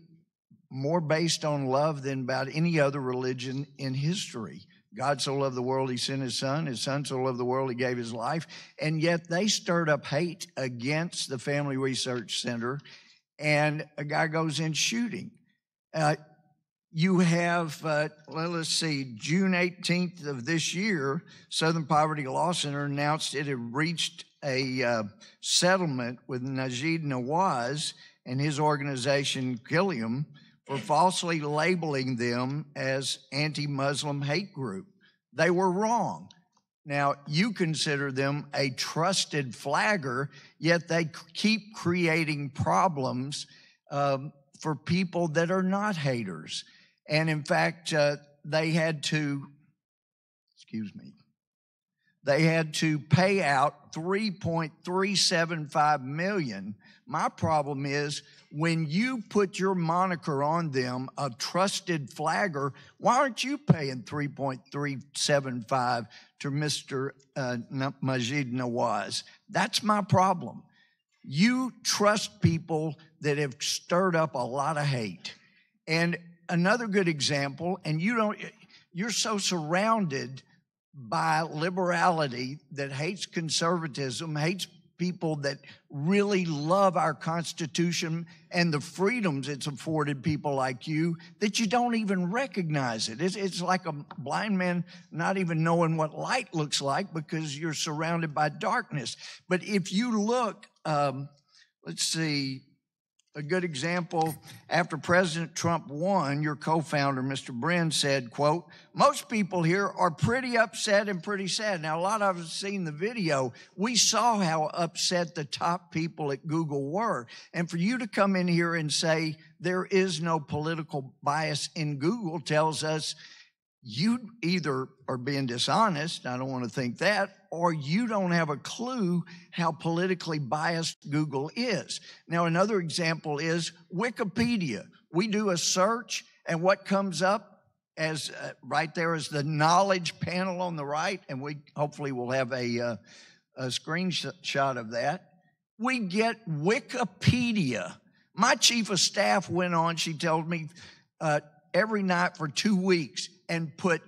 more based on love than about any other religion in history. God so loved the world, he sent his son so loved the world, he gave his life. And yet they stirred up hate against the Family Research Center, and a guy goes in shooting. You have, let's see, June 18th of this year, Southern Poverty Law Center announced it had reached a settlement with Najib Nawaz and his organization, Gilliam, for falsely labeling them as anti-Muslim hate group. They were wrong. Now, you consider them a trusted flagger, yet they keep creating problems for people that are not haters. And in fact, they had to pay out $3.375 million. My problem is when you put your moniker on them, a trusted flagger, why aren't you paying $3.375 to Mr. Majid Nawaz? That's my problem. You trust people that have stirred up a lot of hate. And another good example, and you're so surrounded by liberality that hates conservatism, hates people that really love our Constitution and the freedoms it's afforded people like you, that you don't even recognize it. It's like a blind man not even knowing what light looks like because you're surrounded by darkness. But if you look, let's see, a good example, after President Trump won, your co-founder, Mr. Brin, said, quote, "Most people here are pretty upset and pretty sad." Now, a lot of us have seen the video. We saw how upset the top people at Google were. And for you to come in here and say there is no political bias in Google tells us you either are being dishonest, I don't want to think that, or you don't have a clue how politically biased Google is. Now, another example is Wikipedia. We do a search, and what comes up as right there is the knowledge panel on the right, and we hopefully will have a screenshot of that. We get Wikipedia. My chief of staff went on, she told me, every night for 2 weeks and put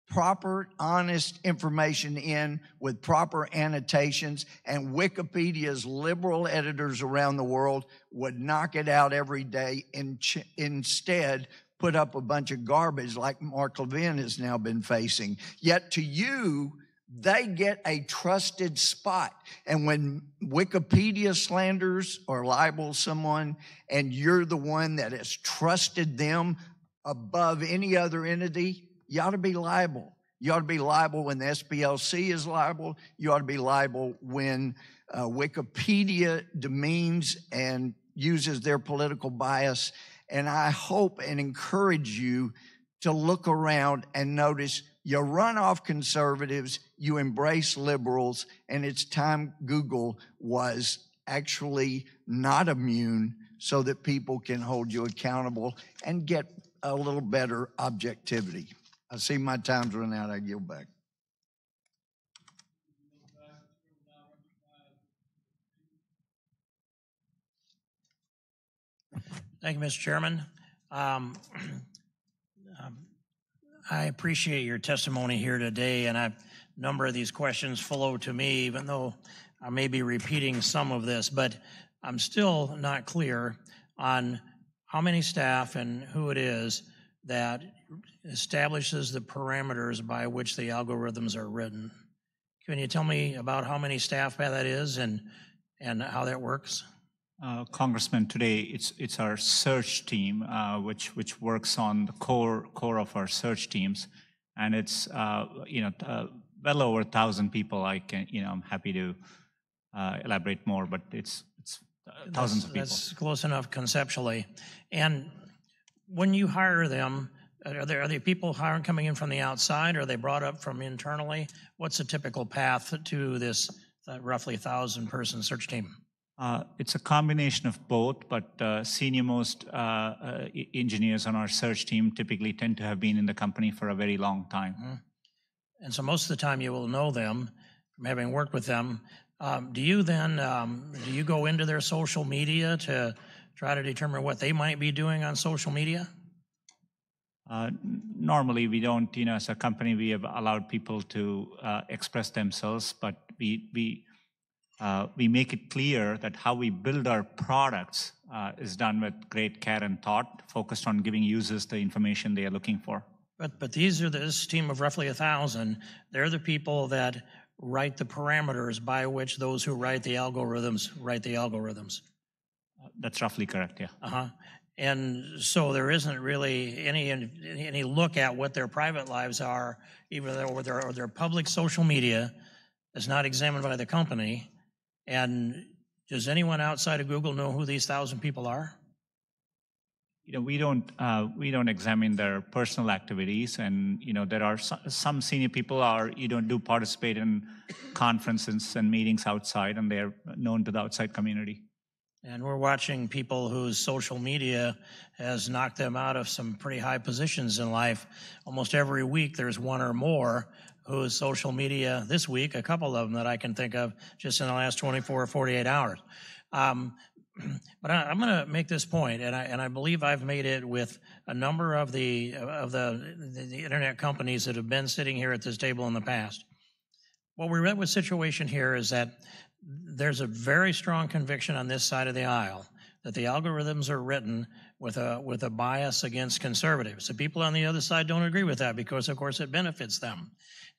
proper, honest information in with proper annotations, and Wikipedia's liberal editors around the world would knock it out every day and instead put up a bunch of garbage like Mark Levin has now been facing. Yet to you, they get a trusted spot. And when Wikipedia slanders or libels someone, and you're the one that has trusted them above any other entity, you ought to be liable. You ought to be liable when the SPLC is liable. You ought to be liable when Wikipedia demeans and uses their political bias. And I hope and encourage you to look around and notice you run off conservatives, you embrace liberals, and it's time Google was actually not immune so that people can hold you accountable and get a little better objectivity. I see my time's run out. I yield back. Thank you, Mr. Chairman. I appreciate your testimony here today, and a number of these questions flow to me, even though I may be repeating some of this, but I'm still not clear on how many staff and who it is that establishes the parameters by which the algorithms are written. Can you tell me about how many staff that is and how that works? Congressman, today it's our search team, which works on the core of our search teams, and it's well over 1,000 people. I'm happy to elaborate more, but it's thousands of people. That's close enough conceptually. And when you hire them, are there people coming in from the outside? Or are they brought up from internally? What's the typical path to this roughly 1,000-person search team? It's a combination of both, but senior-most engineers on our search team typically tend to have been in the company for a very long time. Mm-hmm. And so most of the time you will know them from having worked with them. Do you go into their social media to try to determine what they might be doing on social media? Normally we don't. As a company, we have allowed people to express themselves, but we make it clear that how we build our products is done with great care and thought, focused on giving users the information they are looking for. But this team of roughly 1,000, they're the people that write the parameters by which those who write the algorithms write the algorithms. That's roughly correct, yeah. Uh-huh. And so there isn't really any look at what their private lives are, either or their public social media is not examined by the company. And does anyone outside of Google know who these 1,000 people are? We don't examine their personal activities, and there are some senior people do participate in conferences and meetings outside, and they're known to the outside community. And we're watching people whose social media has knocked them out of some pretty high positions in life. Almost every week there's one or more whose social media, this week, a couple of them that I can think of just in the last 24 or 48 hours. But I'm going to make this point, and I believe I've made it with a number of the internet companies that have been sitting here at this table in the past. What we're at with situation here is that there's a very strong conviction on this side of the aisle that the algorithms are written with a bias against conservatives. The people on the other side don't agree with that because, of course, it benefits them.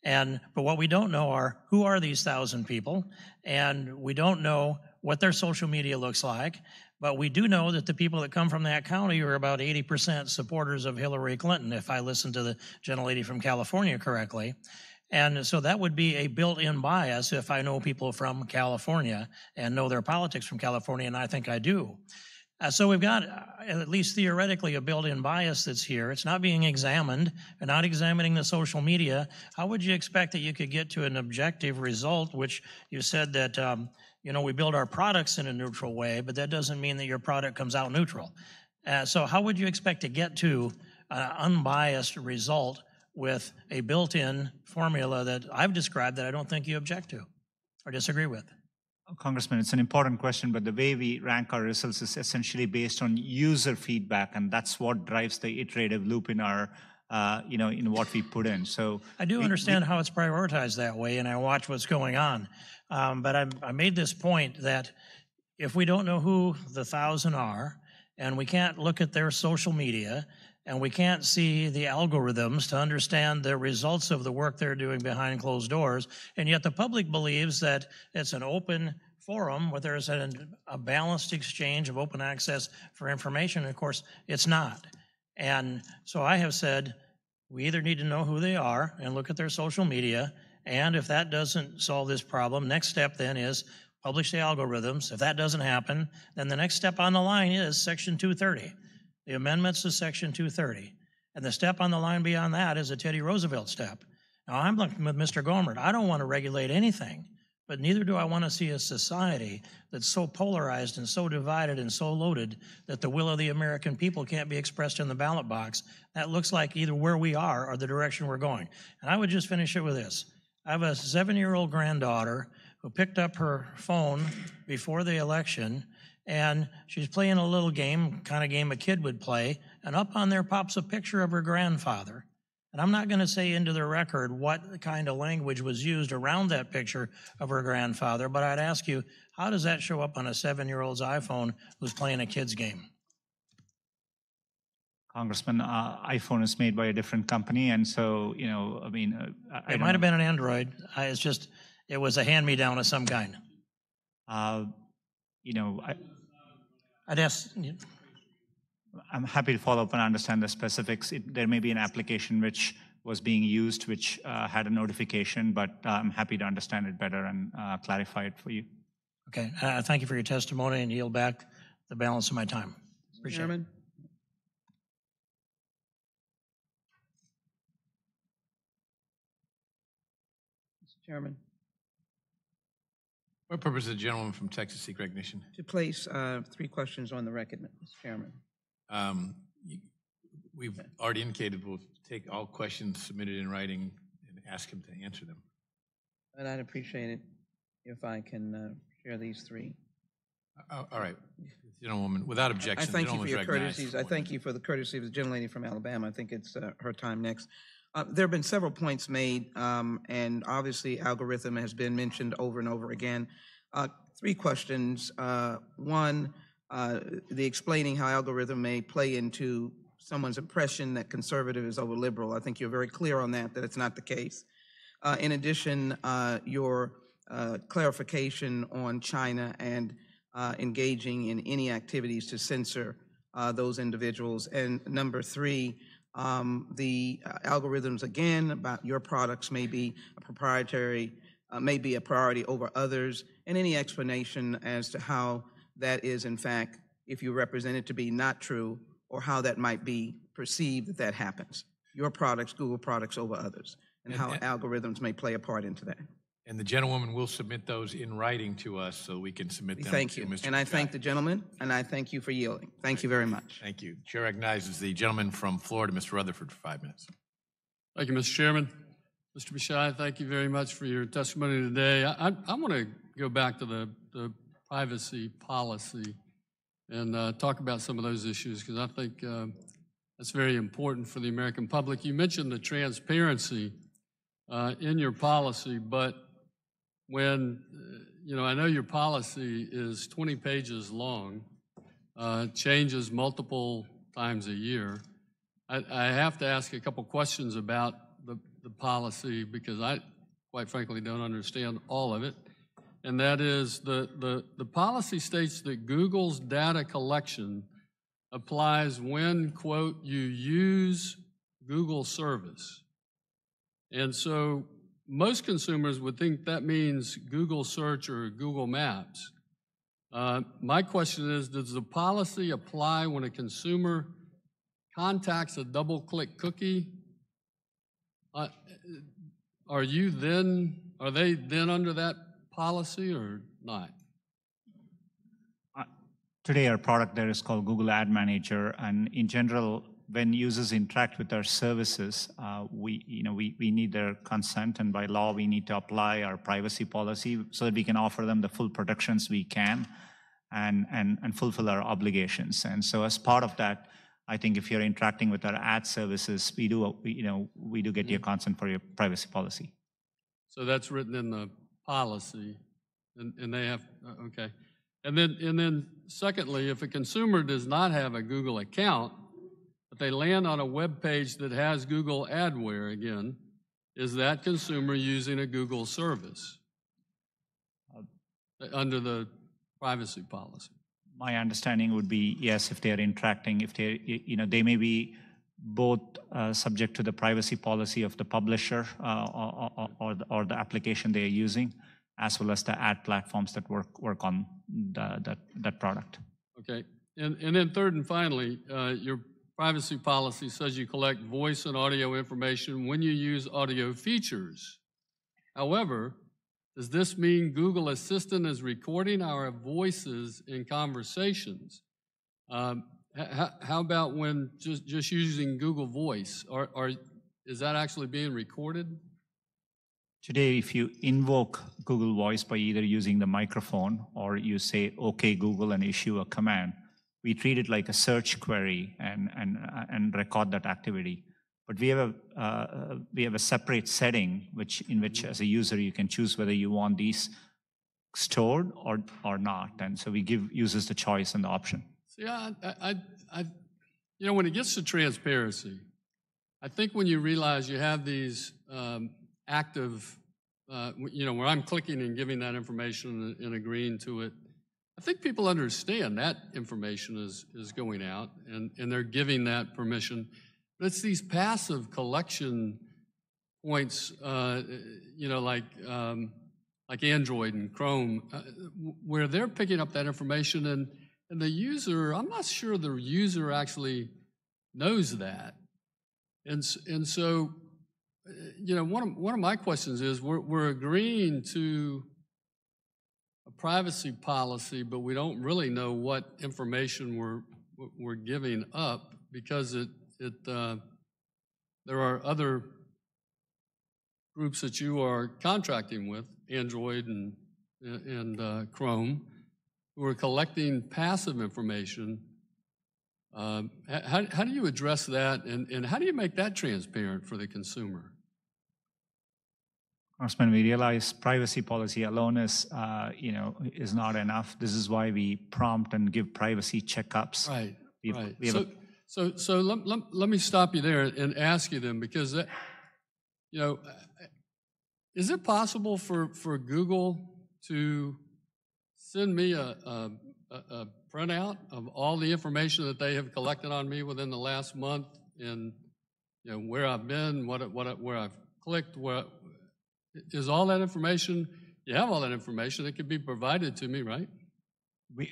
But what we don't know are who are these 1,000 people, and we don't know what their social media looks like. But we do know that the people that come from that county are about 80% supporters of Hillary Clinton, if I listened to the gentlelady from California correctly. And so that would be a built-in bias if I know people from California and know their politics from California, and I think I do. So we've got, at least theoretically, a built-in bias that's here. It's not being examined. We're not examining the social media. How would you expect that you could get to an objective result, which you said that, we build our products in a neutral way, but that doesn't mean that your product comes out neutral. So how would you expect to get to an unbiased result with a built-in formula that I've described that I don't think you object to or disagree with? Congressman, it's an important question, but the way we rank our results is essentially based on user feedback, and that's what drives the iterative loop in our in what we put in. So I do understand how it's prioritized that way, and I watch what's going on. But I made this point that if we don't know who the 1,000 are, and we can't look at their social media, and we can't see the algorithms to understand the results of the work they're doing behind closed doors, and yet the public believes that it's an open forum where there's a balanced exchange of open access for information. Of course, it's not. And so I have said, we either need to know who they are and look at their social media, and if that doesn't solve this problem, next step then is publish the algorithms. If that doesn't happen, then the next step on the line is Section 230, the amendments to Section 230. And the step on the line beyond that is a Teddy Roosevelt step. Now, I'm looking with Mr. Gohmert. I don't want to regulate anything, but neither do I want to see a society that's so polarized and so divided and so loaded that the will of the American people can't be expressed in the ballot box. That looks like either where we are or the direction we're going. And I would just finish it with this. I have a 7-year-old granddaughter who picked up her phone before the election, and she's playing a little game, kind of game a kid would play, and up on there pops a picture of her grandfather. And I'm not going to say into the record what kind of language was used around that picture of her grandfather, but I'd ask you, how does that show up on a 7-year-old's iPhone who's playing a kid's game? Congressman, iPhone is made by a different company, and so, I mean... It might have been an Android. It's just, it was a hand-me-down of some kind. I'd ask... I'm happy to follow up and understand the specifics. There may be an application which was being used, which had a notification, but I'm happy to understand it better and clarify it for you. Okay, thank you for your testimony, and yield back the balance of my time. Appreciate Chairman. it. Mr. Chairman. What purpose does the gentleman from Texas seek recognition? To place 3 questions on the record, Mr. Chairman. We've already indicated we'll take all questions submitted in writing and ask him to answer them. And I'd appreciate it if I can share these 3. All right, gentlewoman, without objection, I thank you for your recognized. courtesies. I thank you for the courtesy of the gentlelady from Alabama. I think it's her time next. There have been several points made, and obviously algorithm has been mentioned over and over again. 3 questions. One, the explaining how algorithm may play into someone's impression that conservative is over liberal. I think you're very clear on that it's not the case. In addition, your clarification on China and engaging in any activities to censor those individuals. And number 3, the algorithms, again, about your products may be a proprietary, may be a priority over others, and any explanation as to how that is, in fact, if you represent it to be not true, or how that might be perceived that happens. Your products, Google products over others, and how algorithms may play a part into that. And the gentlewoman will submit those in writing to us so we can submit them Thank to you. Mr. And I Pichai. thank the gentleman, and I thank you for yielding. Thank you very much. Thank you. Chair recognizes the gentleman from Florida, Mr. Rutherford, for 5 minutes. Thank you, Mr. Chairman. Mr. Pichai, thank you very much for your testimony today. I want to go back to the privacy policy and talk about some of those issues, because I think that's very important for the American public. You mentioned the transparency in your policy, but when, I know your policy is 20 pages long, changes multiple times a year. I have to ask a couple questions about the policy, because I, quite frankly, don't understand all of it. And that is, the policy states that Google's data collection applies when, quote, you use Google service. And so most consumers would think that means Google search or Google Maps. My question is, does the policy apply when a consumer contacts a double-click cookie? Are they then under that policy or not? Today, our product there is called Google Ad Manager, and in general, when users interact with our services, we need their consent, and by law, we need to apply our privacy policy so that we can offer them the full protections we can and fulfill our obligations. And so as part of that, I think if you're interacting with our ad services, we do get your consent for your privacy policy. So that's written in the policy, and they have, okay. And then secondly, if a consumer does not have a Google account, but they land on a web page that has Google adware again, is that consumer using a Google service under the privacy policy? My understanding would be yes, if they are interacting, if they, they may be both subject to the privacy policy of the publisher or the application they are using, as well as the ad platforms that work on that product. Okay, and then third and finally, your privacy policy says you collect voice and audio information when you use audio features. However, does this mean Google Assistant is recording our voices in conversations? How about when just using Google Voice? Is that actually being recorded? Today, if you invoke Google Voice by either using the microphone or you say, OK, Google, and issue a command, we treat it like a search query and record that activity. But we have a separate setting in which as a user you can choose whether you want these stored or not. And so we give users the choice and the option. See, when it gets to transparency, I think when you realize you have these active, where I'm clicking and giving that information and agreeing to it, I think people understand that information is going out and they're giving that permission. But it's these passive collection points, like Android and Chrome, where they're picking up that information and the user, I'm not sure the user actually knows that. And so, one of my questions is we're agreeing to a privacy policy, but we don't really know what information we're giving up because there are other groups that you are contracting with, Android and Chrome, who are collecting passive information. How do you address that, and how do you make that transparent for the consumer? Congressman, we realize privacy policy alone is not enough. This is why we prompt and give privacy checkups. Right. So let me stop you there and ask you then, because is it possible for Google to send me a printout of all the information that they have collected on me within the last month, and where I've been, where I've clicked, is all that information? You have all that information that could be provided to me, right?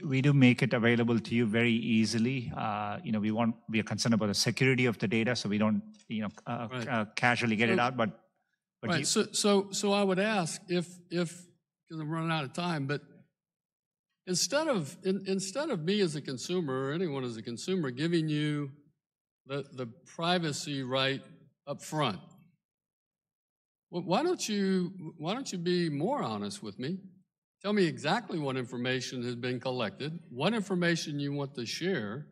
We do make it available to you very easily. We are concerned about the security of the data, so we don't casually get it out. But right. So I would ask if because I'm running out of time, but instead of me as a consumer or anyone as a consumer giving you the privacy right up front, why don't you be more honest with me? Tell me exactly what information has been collected, what information you want to share,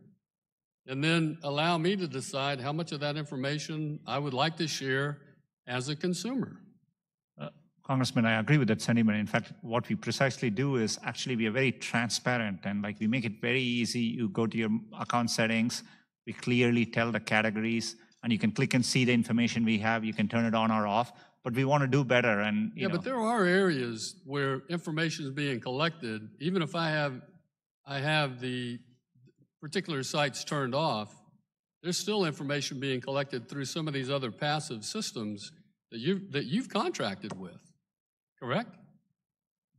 and then allow me to decide how much of that information I would like to share as a consumer. Congressman, I agree with that sentiment. In fact, what we precisely do is actually we are very transparent and we make it very easy. You go to your account settings, we clearly tell the categories, and you can click and see the information we have. You can turn it on or off. But we want to do better, and but there are areas where information is being collected. Even if I have the particular sites turned off, there's still information being collected through some of these other passive systems that you've contracted with. Correct?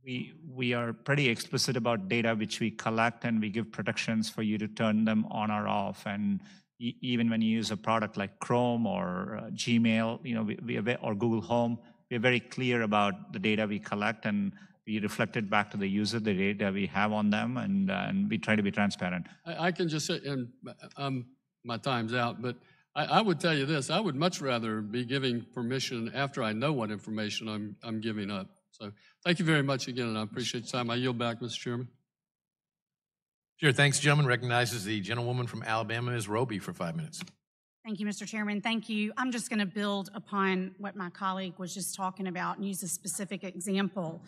We are pretty explicit about data which we collect, and we give protections for you to turn them on or off. And even when you use a product like Chrome or Gmail, or Google Home, we're very clear about the data we collect, and we reflect it back to the user, the data we have on them, and we try to be transparent. I can just say, and my time's out, but I would tell you this: I would much rather be giving permission after I know what information I'm giving up. So thank you very much again, and I appreciate your time. I yield back, Mr. Chairman. Sure, thanks, gentleman. Recognizes the gentlewoman from Alabama, Ms. Roby, for 5 minutes. Thank you, Mr. Chairman. Thank you. I'm just going to build upon what my colleague was just talking about and use a specific example.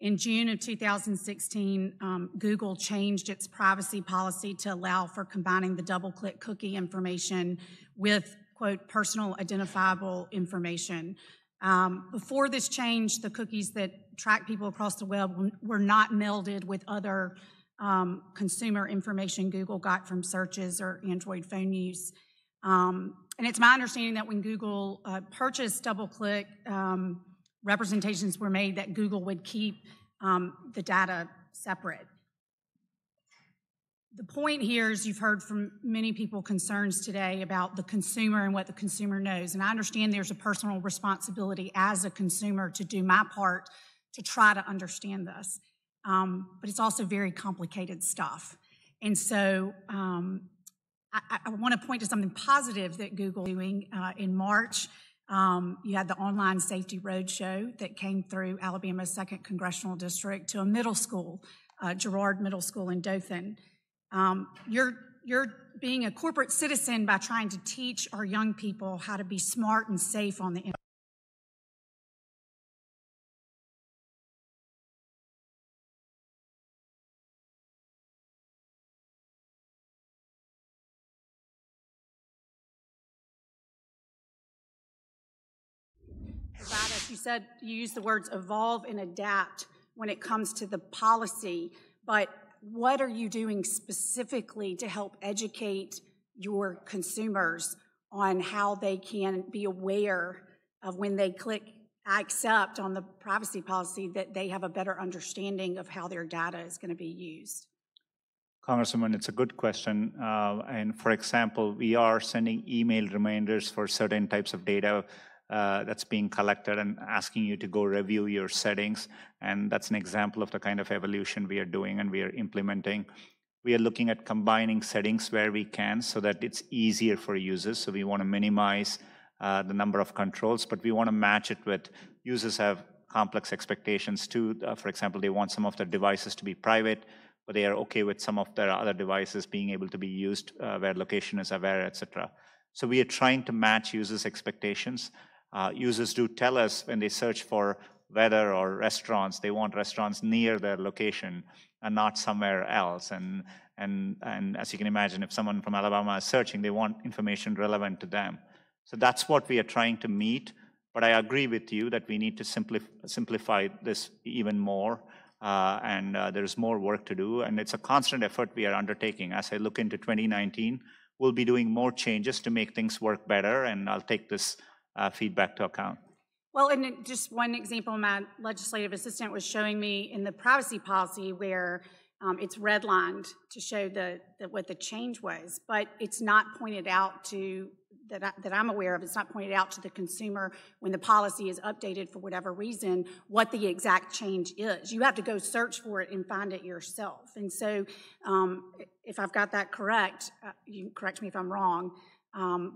In June of 2016, Google changed its privacy policy to allow for combining the double-click cookie information with, quote, personal identifiable information. Before this change, the cookies that track people across the web were not melded with other consumer information Google got from searches or Android phone use. And it's my understanding that when Google purchased DoubleClick, representations were made that Google would keep the data separate. The point here is you've heard from many people concerns today about the consumer and what the consumer knows. And I understand there's a personal responsibility as a consumer to do my part to try to understand this. But it's also very complicated stuff. And so I want to point to something positive that Google is doing. In March, you had the Online Safety Roadshow that came through Alabama's 2nd Congressional District to a middle school, Girard Middle School in Dothan. You're being a corporate citizen by trying to teach our young people how to be smart and safe on the internet. You said you used the words evolve and adapt when it comes to the policy, but what are you doing specifically to help educate your consumers on how they can be aware of when they click I accept on the privacy policy that they have a better understanding of how their data is going to be used? Congresswoman, it's a good question. And for example, we are sending email reminders for certain types of data that's being collected and asking you to go review your settings. And that's an example of the kind of evolution we are doing and we are implementing. We are looking at combining settings where we can so that it's easier for users. So we want to minimize the number of controls, but we want to match it with users have complex expectations too. For example, they want some of their devices to be private, but they are okay with some of their other devices being able to be used where location is aware, etc. So we are trying to match users' expectations. Users do tell us when they search for weather or restaurants, they want restaurants near their location and not somewhere else. And as you can imagine, if someone from Alabama is searching, they want information relevant to them. So that's what we are trying to meet. But I agree with you that we need to simplify this even more. There's more work to do. And it's a constant effort we are undertaking. As I look into 2019, we'll be doing more changes to make things work better. And I'll take this feedback to account. Well, and just one example, my legislative assistant was showing me in the privacy policy where it's redlined to show what the change was, but it's not pointed out to, that I'm aware of, it's not pointed out to the consumer when the policy is updated for whatever reason, what the exact change is. You have to go search for it and find it yourself. And so if I've got that correct, you can correct me if I'm wrong,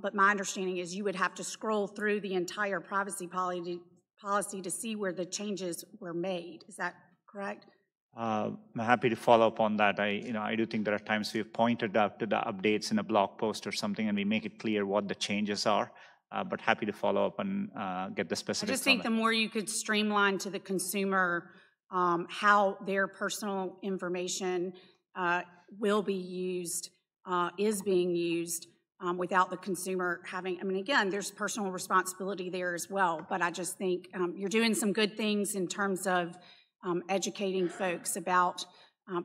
but my understanding is you would have to scroll through the entire privacy policy to see where the changes were made. Is that correct? I'm happy to follow up on that. I do think there are times we've pointed out to the updates in a blog post or something, and we make it clear what the changes are. But happy to follow up and get the specifics. I just think the more you could streamline to the consumer how their personal information will be used, is being used, without the consumer having, again, there's personal responsibility there as well, but I just think you're doing some good things in terms of educating folks about,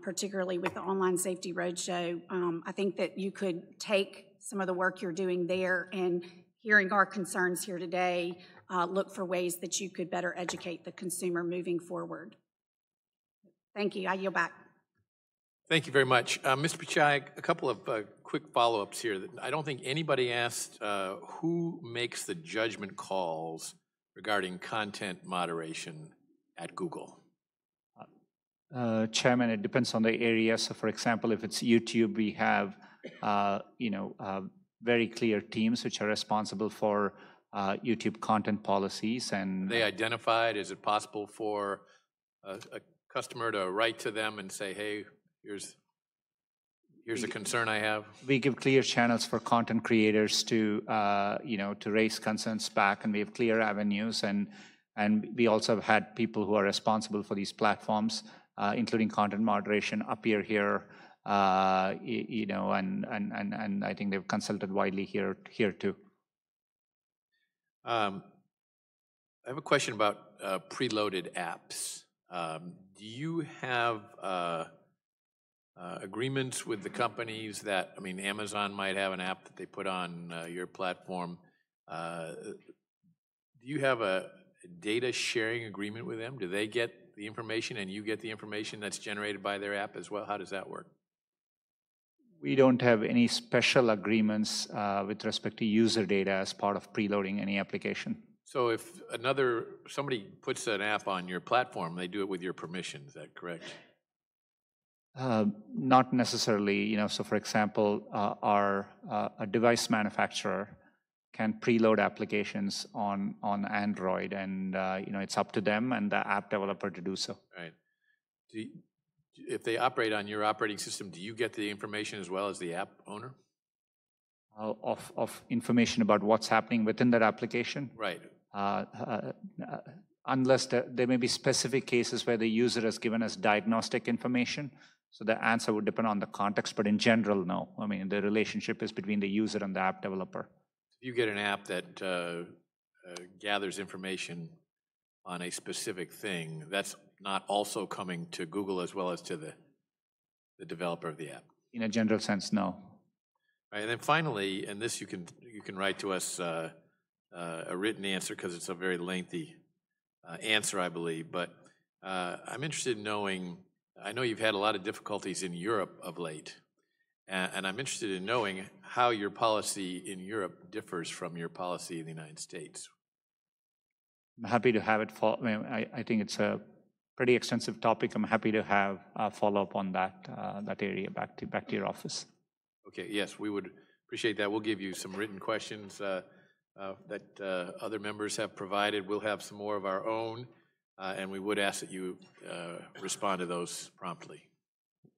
particularly with the Online Safety Roadshow. I think that you could take some of the work you're doing there and hearing our concerns here today, look for ways that you could better educate the consumer moving forward. Thank you. I yield back. Thank you very much. Mr. Pichai, a couple of quick follow-ups here. I don't think anybody asked who makes the judgment calls regarding content moderation at Google. Chairman, it depends on the area. So for example, if it's YouTube, we have very clear teams which are responsible for YouTube content policies. And they identified, is it possible for a customer to write to them and say, hey, here's Here's a concern I have. We give clear channels for content creators to, to raise concerns back, and we have clear avenues. And we also have had people who are responsible for these platforms, including content moderation, appear here, and I think they've consulted widely here too. I have a question about preloaded apps. Do you have agreements with the companies that, Amazon might have an app that they put on your platform. Do you have a data sharing agreement with them? Do they get the information and you get the information that's generated by their app as well? How does that work? We don't have any special agreements with respect to user data as part of preloading any application. So if somebody puts an app on your platform, they do it with your permission, is that correct? Not necessarily, so for example, a device manufacturer can preload applications on Android, and it's up to them and the app developer to do so. Right. If they operate on your operating system, do you get the information as well as the app owner? Of information about what's happening within that application? Right. Unless there may be specific cases where the user has given us diagnostic information. So the answer would depend on the context, but in general, no. The relationship is between the user and the app developer. If you get an app that gathers information on a specific thing, that's not also coming to Google as well as to the developer of the app? In a general sense, no. All right, and then finally, and this you can write to us a written answer because it's a very lengthy answer, I believe, but I'm interested in knowing, I know you've had a lot of difficulties in Europe of late, and I'm interested in knowing how your policy in Europe differs from your policy in the United States. I'm happy to have it. I think it's a pretty extensive topic. I'm happy to have a follow-up on that area back to your office. Okay, yes, we would appreciate that. We'll give you some written questions that other members have provided. We'll have some more of our own, and we would ask that you respond to those promptly.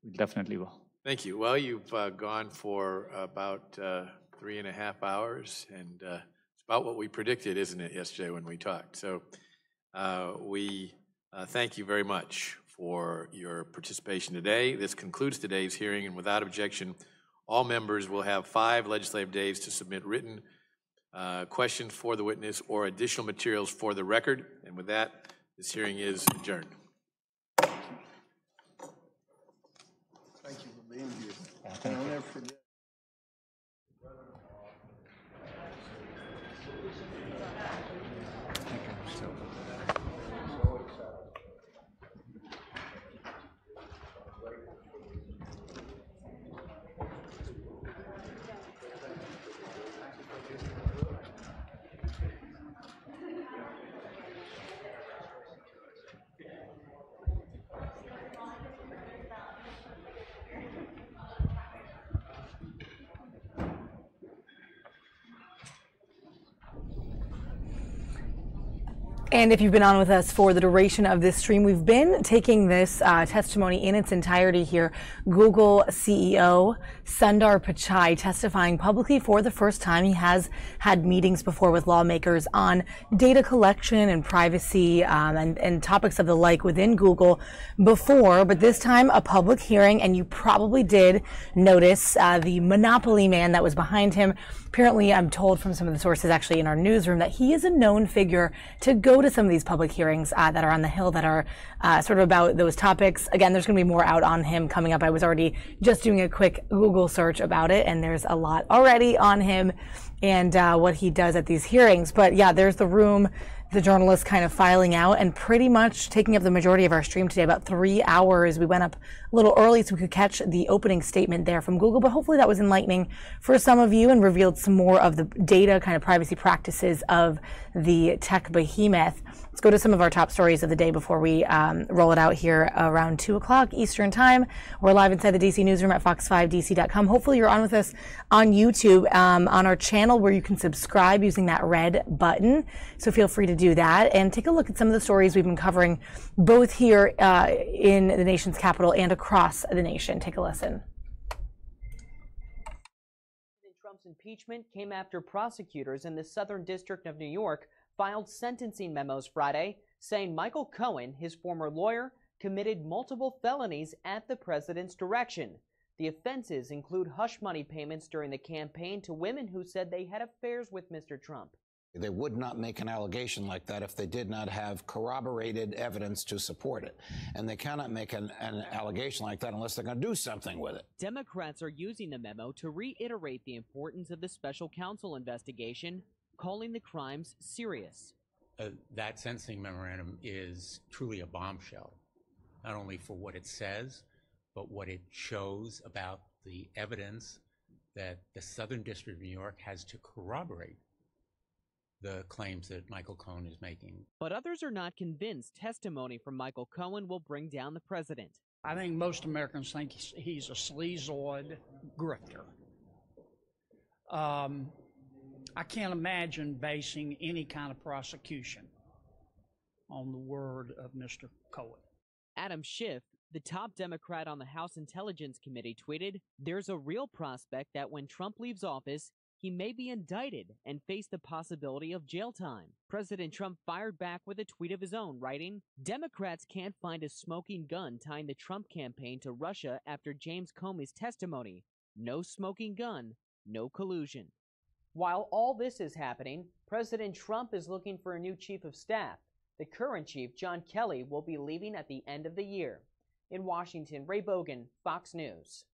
We definitely will. Thank you. Well, you've gone for about 3.5 hours, and it's about what we predicted, isn't it, yesterday when we talked? So we thank you very much for your participation today. This concludes today's hearing, and without objection, all members will have 5 legislative days to submit written questions for the witness or additional materials for the record. And with that, this hearing is adjourned. Thank you for being here. And I'll never forget. And if you've been on with us for the duration of this stream, we've been taking this testimony in its entirety here. Google CEO Sundar Pichai testifying publicly for the first time. He has had meetings before with lawmakers on data collection and privacy and topics of the like within Google before, but this time a public hearing, and you probably did notice the monopoly man that was behind him. Apparently, I'm told from some of the sources actually in our newsroom that he is a known figure to go to some of these public hearings that are on the Hill that are sort of about those topics. Again, there's going to be more out on him coming up. I was already just doing a quick Google search about it, and there's a lot already on him and what he does at these hearings. But yeah, there's the room, the journalists kind of filing out and pretty much taking up the majority of our stream today, about 3 hours. We went up a little early so we could catch the opening statement there from Google, but hopefully that was enlightening for some of you and revealed some more of the data kind of privacy practices of the tech behemoth. Let's go to some of our top stories of the day before we roll it out here around 2 o'clock Eastern time. We're live inside the DC newsroom at fox5dc.com. Hopefully you're on with us on YouTube, on our channel where you can subscribe using that red button. So feel free to do that and take a look at some of the stories we've been covering both here in the nation's capital and across the nation. Take a listen. impeachment came after prosecutors in the Southern District of New York filed sentencing memos Friday saying Michael Cohen, his former lawyer, committed multiple felonies at the president's direction. The offenses include hush money payments during the campaign to women who said they had affairs with Mr. Trump. They would not make an allegation like that if they did not have corroborated evidence to support it. And they cannot make an allegation like that unless they're going to do something with it. Democrats are using the memo to reiterate the importance of the special counsel investigation, calling the crimes serious. That sentencing memorandum is truly a bombshell, not only for what it says, but what it shows about the evidence that the Southern District of New York has to corroborate the claims that Michael Cohen is making. But others are not convinced testimony from Michael Cohen will bring down the president. I think most Americans think he's a sleazoid grifter. I can't imagine basing any kind of prosecution on the word of Mr. Cohen. Adam Schiff, the top Democrat on the House Intelligence Committee, tweeted, "There's a real prospect that when Trump leaves office, he may be indicted and face the possibility of jail time." President Trump fired back with a tweet of his own, writing, "Democrats can't find a smoking gun tying the Trump campaign to Russia after James Comey's testimony. No smoking gun, no collusion." While all this is happening, President Trump is looking for a new chief of staff. The current chief, John Kelly, will be leaving at the end of the year. In Washington, Ray Bogan, Fox News.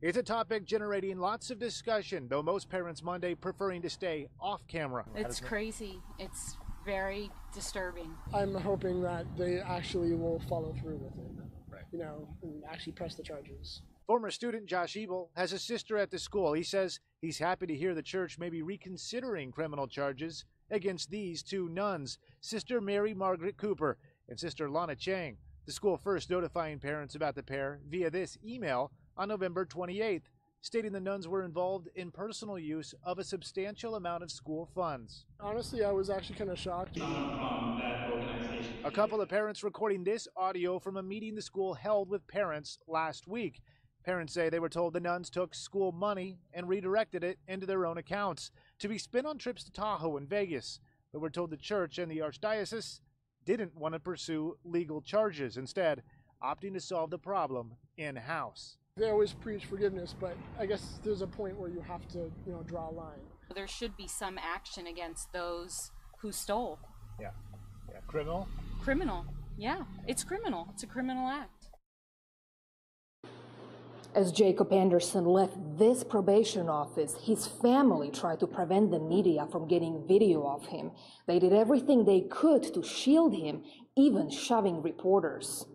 It's a topic generating lots of discussion, though most parents Monday preferring to stay off camera. It's crazy. It's very disturbing. I'm hoping that they actually will follow through with it, and actually press the charges. Former student Josh Ebel has a sister at the school. He says he's happy to hear the church may be reconsidering criminal charges against these two nuns, Sister Mary Margaret Cooper and Sister Lana Chang. The school first notifying parents about the pair via this email on November 28th, stating the nuns were involved in personal use of a substantial amount of school funds. Honestly, I was actually kind of shocked. A couple of parents recording this audio from a meeting the school held with parents last week. Parents say they were told the nuns took school money and redirected it into their own accounts to be spent on trips to Tahoe and Vegas, but were told the church and the archdiocese didn't want to pursue legal charges, instead opting to solve the problem in-house. They always preach forgiveness, but I guess there's a point where you have to, draw a line. There should be some action against those who stole. Yeah. Criminal? Criminal. Yeah, it's criminal. It's a criminal act. As Jacob Anderson left this probation office, his family tried to prevent the media from getting video of him. They did everything they could to shield him, even shoving reporters.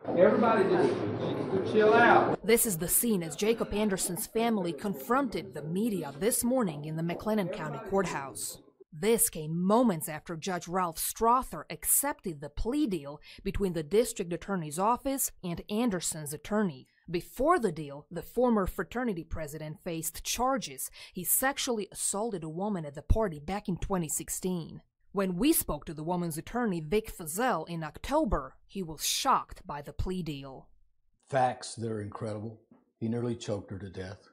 Everybody just chill out. This is the scene as Jacob Anderson's family confronted the media this morning in the McLennan County Courthouse. This came moments after Judge Ralph Strother accepted the plea deal between the district attorney's office and Anderson's attorney. Before the deal, the former fraternity president faced charges. He sexually assaulted a woman at the party back in 2016. When we spoke to the woman's attorney, Vic Feazell, in October, he was shocked by the plea deal. Facts that are incredible. He nearly choked her to death.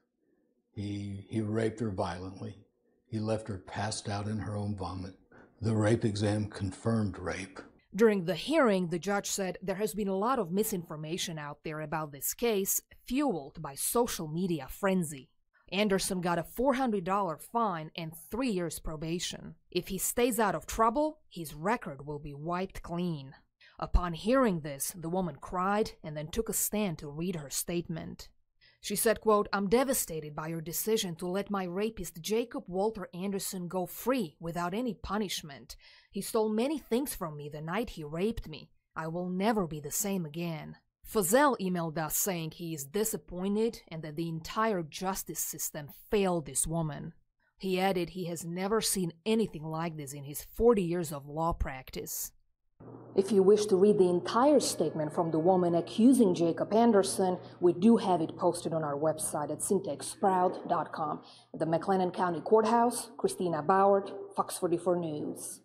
He raped her violently. He left her passed out in her own vomit. The rape exam confirmed rape. During the hearing, the judge said there has been a lot of misinformation out there about this case, fueled by social media frenzy. Anderson got a $400 fine and 3 years probation. If he stays out of trouble, his record will be wiped clean. Upon hearing this, the woman cried and then took a stand to read her statement. She said, quote, "I'm devastated by your decision to let my rapist Jacob Walter Anderson go free without any punishment. He stole many things from me the night he raped me. I will never be the same again." Feazell emailed us saying he is disappointed and that the entire justice system failed this woman. He added he has never seen anything like this in his 40 years of law practice. If you wish to read the entire statement from the woman accusing Jacob Anderson, we do have it posted on our website at syntechsprout.com. At the McLennan County Courthouse, Christina Bauert, Fox 44 News.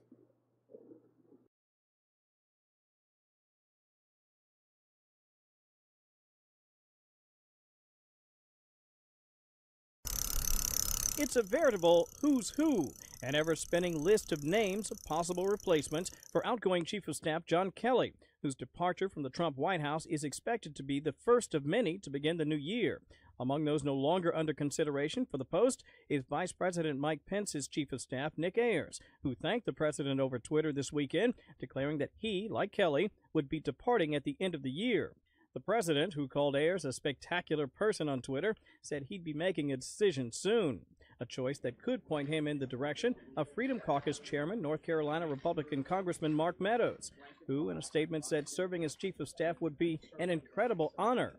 It's a veritable who's who, an ever-spinning list of names of possible replacements for outgoing Chief of Staff John Kelly, whose departure from the Trump White House is expected to be the first of many to begin the new year. Among those no longer under consideration for the post is Vice President Mike Pence's Chief of Staff, Nick Ayers, who thanked the president over Twitter this weekend, declaring that he, like Kelly, would be departing at the end of the year. The president, who called Ayers a spectacular person on Twitter, said he'd be making a decision soon, a choice that could point him in the direction of Freedom Caucus Chairman, North Carolina Republican Congressman Mark Meadows, who in a statement said serving as Chief of Staff would be an incredible honor.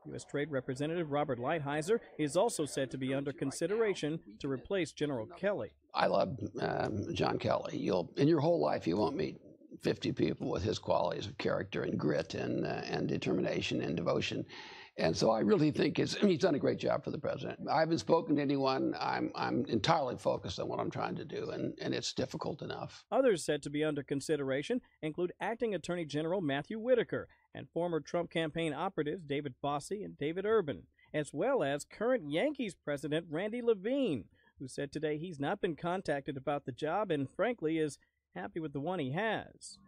U.S. Trade Representative Robert Lighthizer is also said to be under consideration to replace General Kelly. I love John Kelly. In your whole life, you won't meet 50 people with his qualities of character and grit and determination and devotion. And so I really think he's done a great job for the president. I haven't spoken to anyone. I'm entirely focused on what I'm trying to do, and it's difficult enough. Others said to be under consideration include Acting Attorney General Matthew Whitaker and former Trump campaign operatives David Bossie and David Urban, as well as current Yankees president Randy Levine, who said today he's not been contacted about the job and frankly is happy with the one he has.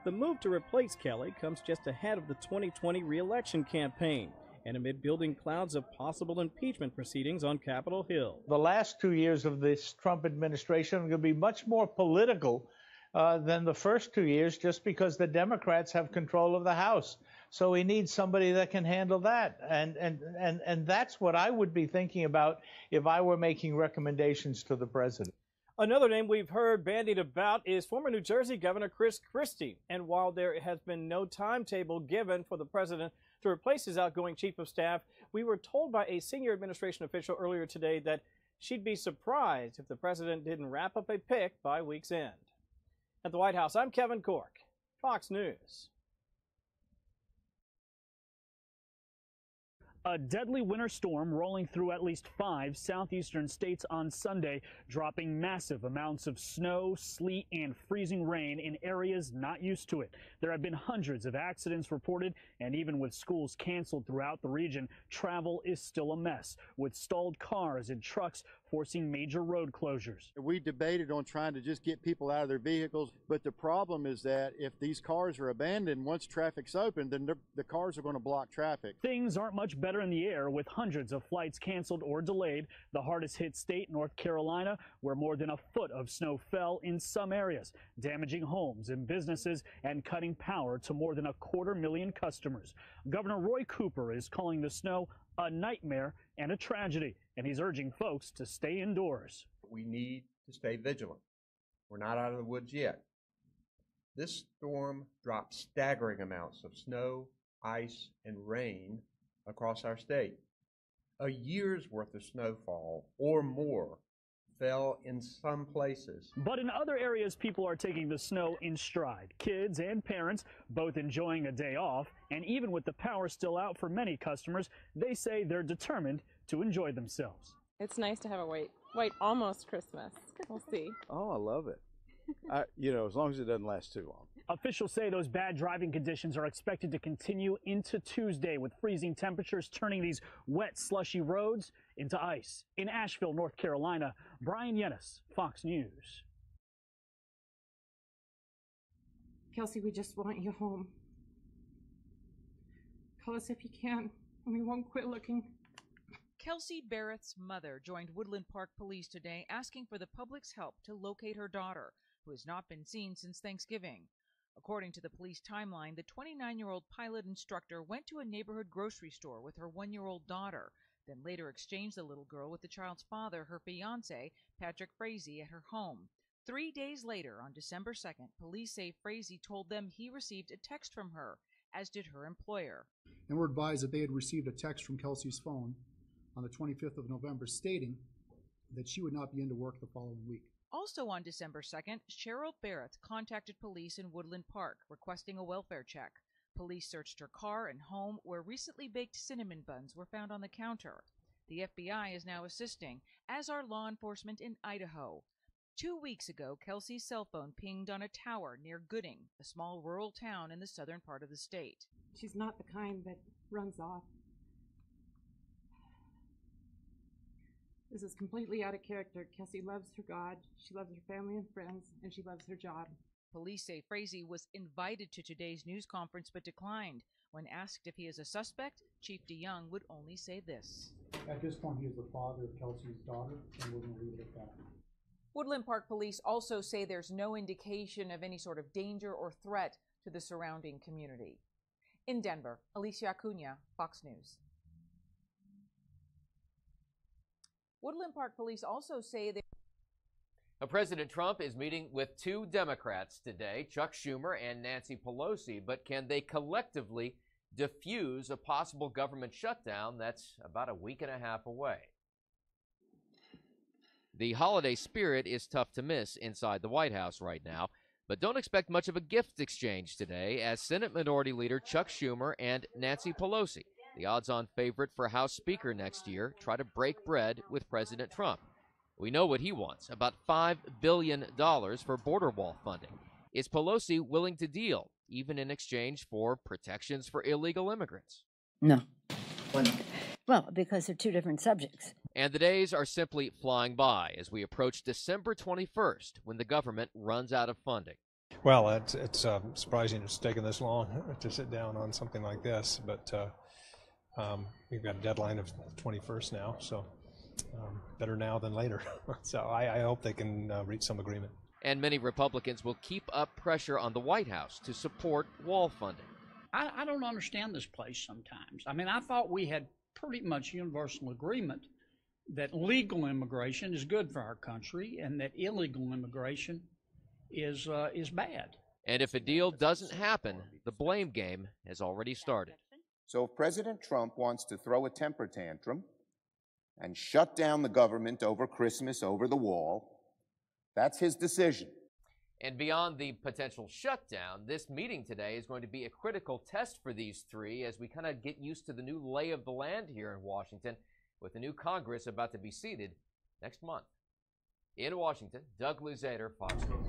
The move to replace Kelly comes just ahead of the 2020 re-election campaign and amid building clouds of possible impeachment proceedings on Capitol Hill. The last 2 years of this Trump administration are going to be much more political than the first 2 years, just because the Democrats have control of the House. So we need somebody that can handle that. And that's what I would be thinking about if I were making recommendations to the president. Another name we've heard bandied about is former New Jersey Governor Chris Christie. And while there has been no timetable given for the president to replace his outgoing Chief of Staff, we were told by a senior administration official earlier today that she'd be surprised if the president didn't wrap up a pick by week's end. At the White House, I'm Kevin Cork, Fox News. A deadly winter storm rolling through at least 5 southeastern states on Sunday, dropping massive amounts of snow, sleet, and freezing rain in areas not used to it. There have been hundreds of accidents reported, and even with schools canceled throughout the region, travel is still a mess, with stalled cars and trucks forcing major road closures. We debated on trying to just get people out of their vehicles, but the problem is that if these cars are abandoned, once traffic's open, then the cars are going to block traffic. Things aren't much better in the air, with hundreds of flights canceled or delayed. The hardest hit state, North Carolina, where more than a foot of snow fell in some areas, damaging homes and businesses and cutting power to more than 250,000 customers. Governor Roy Cooper is calling the snow a nightmare and a tragedy, and he's urging folks to stay indoors. We need to stay vigilant. We're not out of the woods yet. This storm dropped staggering amounts of snow, ice, and rain across our state. A year's worth of snowfall or more fell in some places. But in other areas, people are taking the snow in stride. Kids and parents both enjoying a day off, and even with the power still out for many customers, they say they're determined to enjoy themselves. It's nice to have a wait almost Christmas. We'll see. Oh, I love it. As long as it doesn't last too long. Officials say those bad driving conditions are expected to continue into Tuesday, with freezing temperatures turning these wet, slushy roads into ice. In Asheville, North Carolina, Brian Yennis, Fox News. Kelsey, we just want you home. Call us if you can, and we won't quit looking. Kelsey Barrett's mother joined Woodland Park Police today asking for the public's help to locate her daughter, who has not been seen since Thanksgiving. According to the police timeline, the 29-year-old pilot instructor went to a neighborhood grocery store with her 1-year-old daughter, then later exchanged the little girl with the child's father, her fiancé, Patrick Frazee, at her home. 3 days later, on December 2nd, police say Frazee told them he received a text from her, as did her employer. And were advised that they had received a text from Kelsey's phone on the 25th of November stating that she would not be into work the following week. Also on December 2nd, Cheryl Barrett contacted police in Woodland Park requesting a welfare check. Police searched her car and home, where recently baked cinnamon buns were found on the counter. The FBI is now assisting, as are law enforcement in Idaho. 2 weeks ago, Kelsey's cell phone pinged on a tower near Gooding, a small rural town in the southern part of the state. She's not the kind that runs off. This is completely out of character. Kelsey loves her God, she loves her family and friends, and she loves her job. Police say Frazee was invited to today's news conference but declined. When asked if he is a suspect, Chief DeYoung would only say this. At this point, he is the father of Kelsey's daughter, and we're going to leave it at that. Woodland Park Police also say there's no indication of any sort of danger or threat to the surrounding community. In Denver, Alicia Acuna, Fox News. Woodland Park Police also say that President Trump is meeting with two Democrats today, Chuck Schumer and Nancy Pelosi, but can they collectively diffuse a possible government shutdown that's about a week and a half away? The holiday spirit is tough to miss inside the White House right now, but don't expect much of a gift exchange today as Senate Minority Leader Chuck Schumer and Nancy Pelosi, the odds-on favorite for House Speaker next year, try to break bread with President Trump. We know what he wants, about $5 billion for border wall funding. Is Pelosi willing to deal, even in exchange for protections for illegal immigrants? No. Why not? Well, because they're two different subjects. And the days are simply flying by as we approach December 21st, when the government runs out of funding. Well, it's surprising it's taken this long to sit down on something like this, but we've got a deadline of the 21st now, so better now than later. So I hope they can reach some agreement. And many Republicans will keep up pressure on the White House to support wall funding. I don't understand this place sometimes. I mean, I thought we had pretty much universal agreement that legal immigration is good for our country and that illegal immigration is bad. And if a deal doesn't happen, the blame game has already started. So if President Trump wants to throw a temper tantrum and shut down the government over Christmas, over the wall, that's his decision. And beyond the potential shutdown, this meeting today is going to be a critical test for these three as we kind of get used to the new lay of the land here in Washington, with the new Congress about to be seated next month. In Washington, Doug Luzader, Fox News.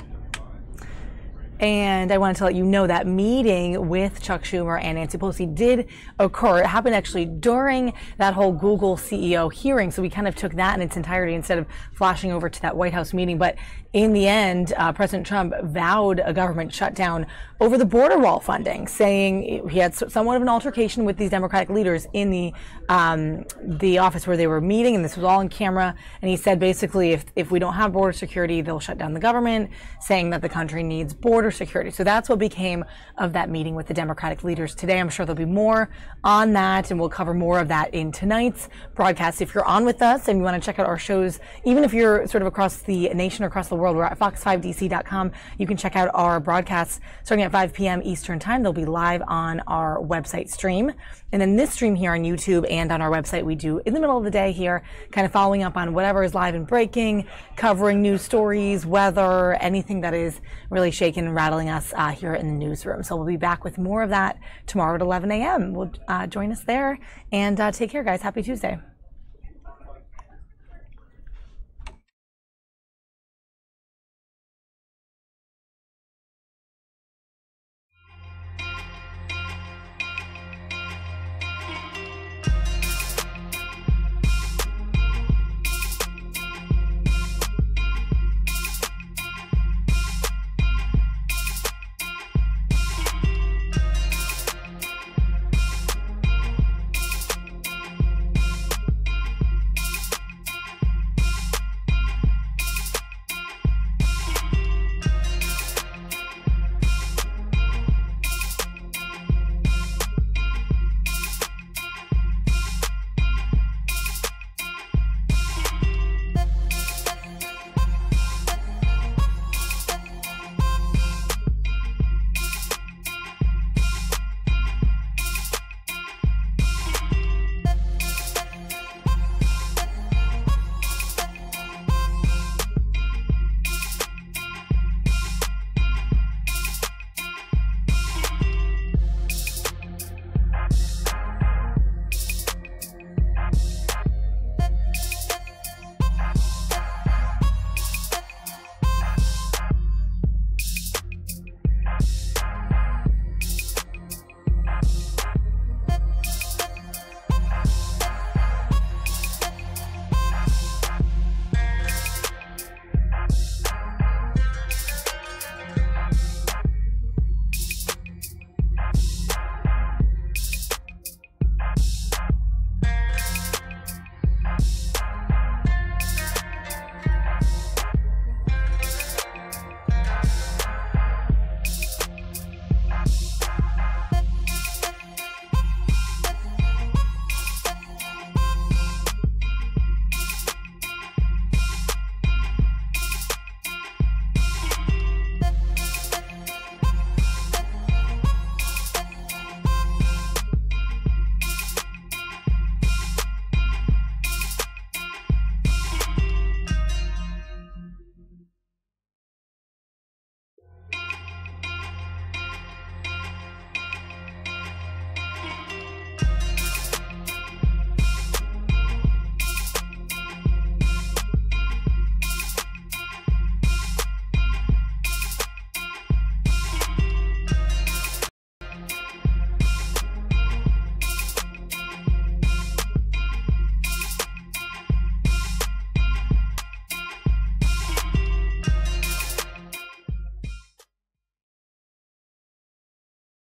And I wanted to let you know that meeting with Chuck Schumer and Nancy Pelosi did occur. It happened actually during that whole Google CEO hearing. So we kind of took that in its entirety instead of flashing over to that White House meeting. But in the end, President Trump vowed a government shutdown over the border wall funding, saying he had somewhat of an altercation with these Democratic leaders in the office where they were meeting. And this was all on camera. And he said basically if we don't have border security, they'll shut down the government, saying that the country needs border security. So that's what became of that meeting with the Democratic leaders today. I'm sure there'll be more on that, and we'll cover more of that in tonight's broadcast. If you're on with us and you want to check out our shows, even if you're sort of across the nation or across the world, we're at fox5dc.com. You can check out our broadcasts starting at 5 p.m. Eastern Time. They'll be live on our website stream. And then this stream here on YouTube and on our website, we do in the middle of the day here, kind of following up on whatever is live and breaking, covering news stories, weather, anything that is really shaking and rattling us here in the newsroom. So we'll be back with more of that tomorrow at 11 a.m. We'll join us there, and take care, guys. Happy Tuesday.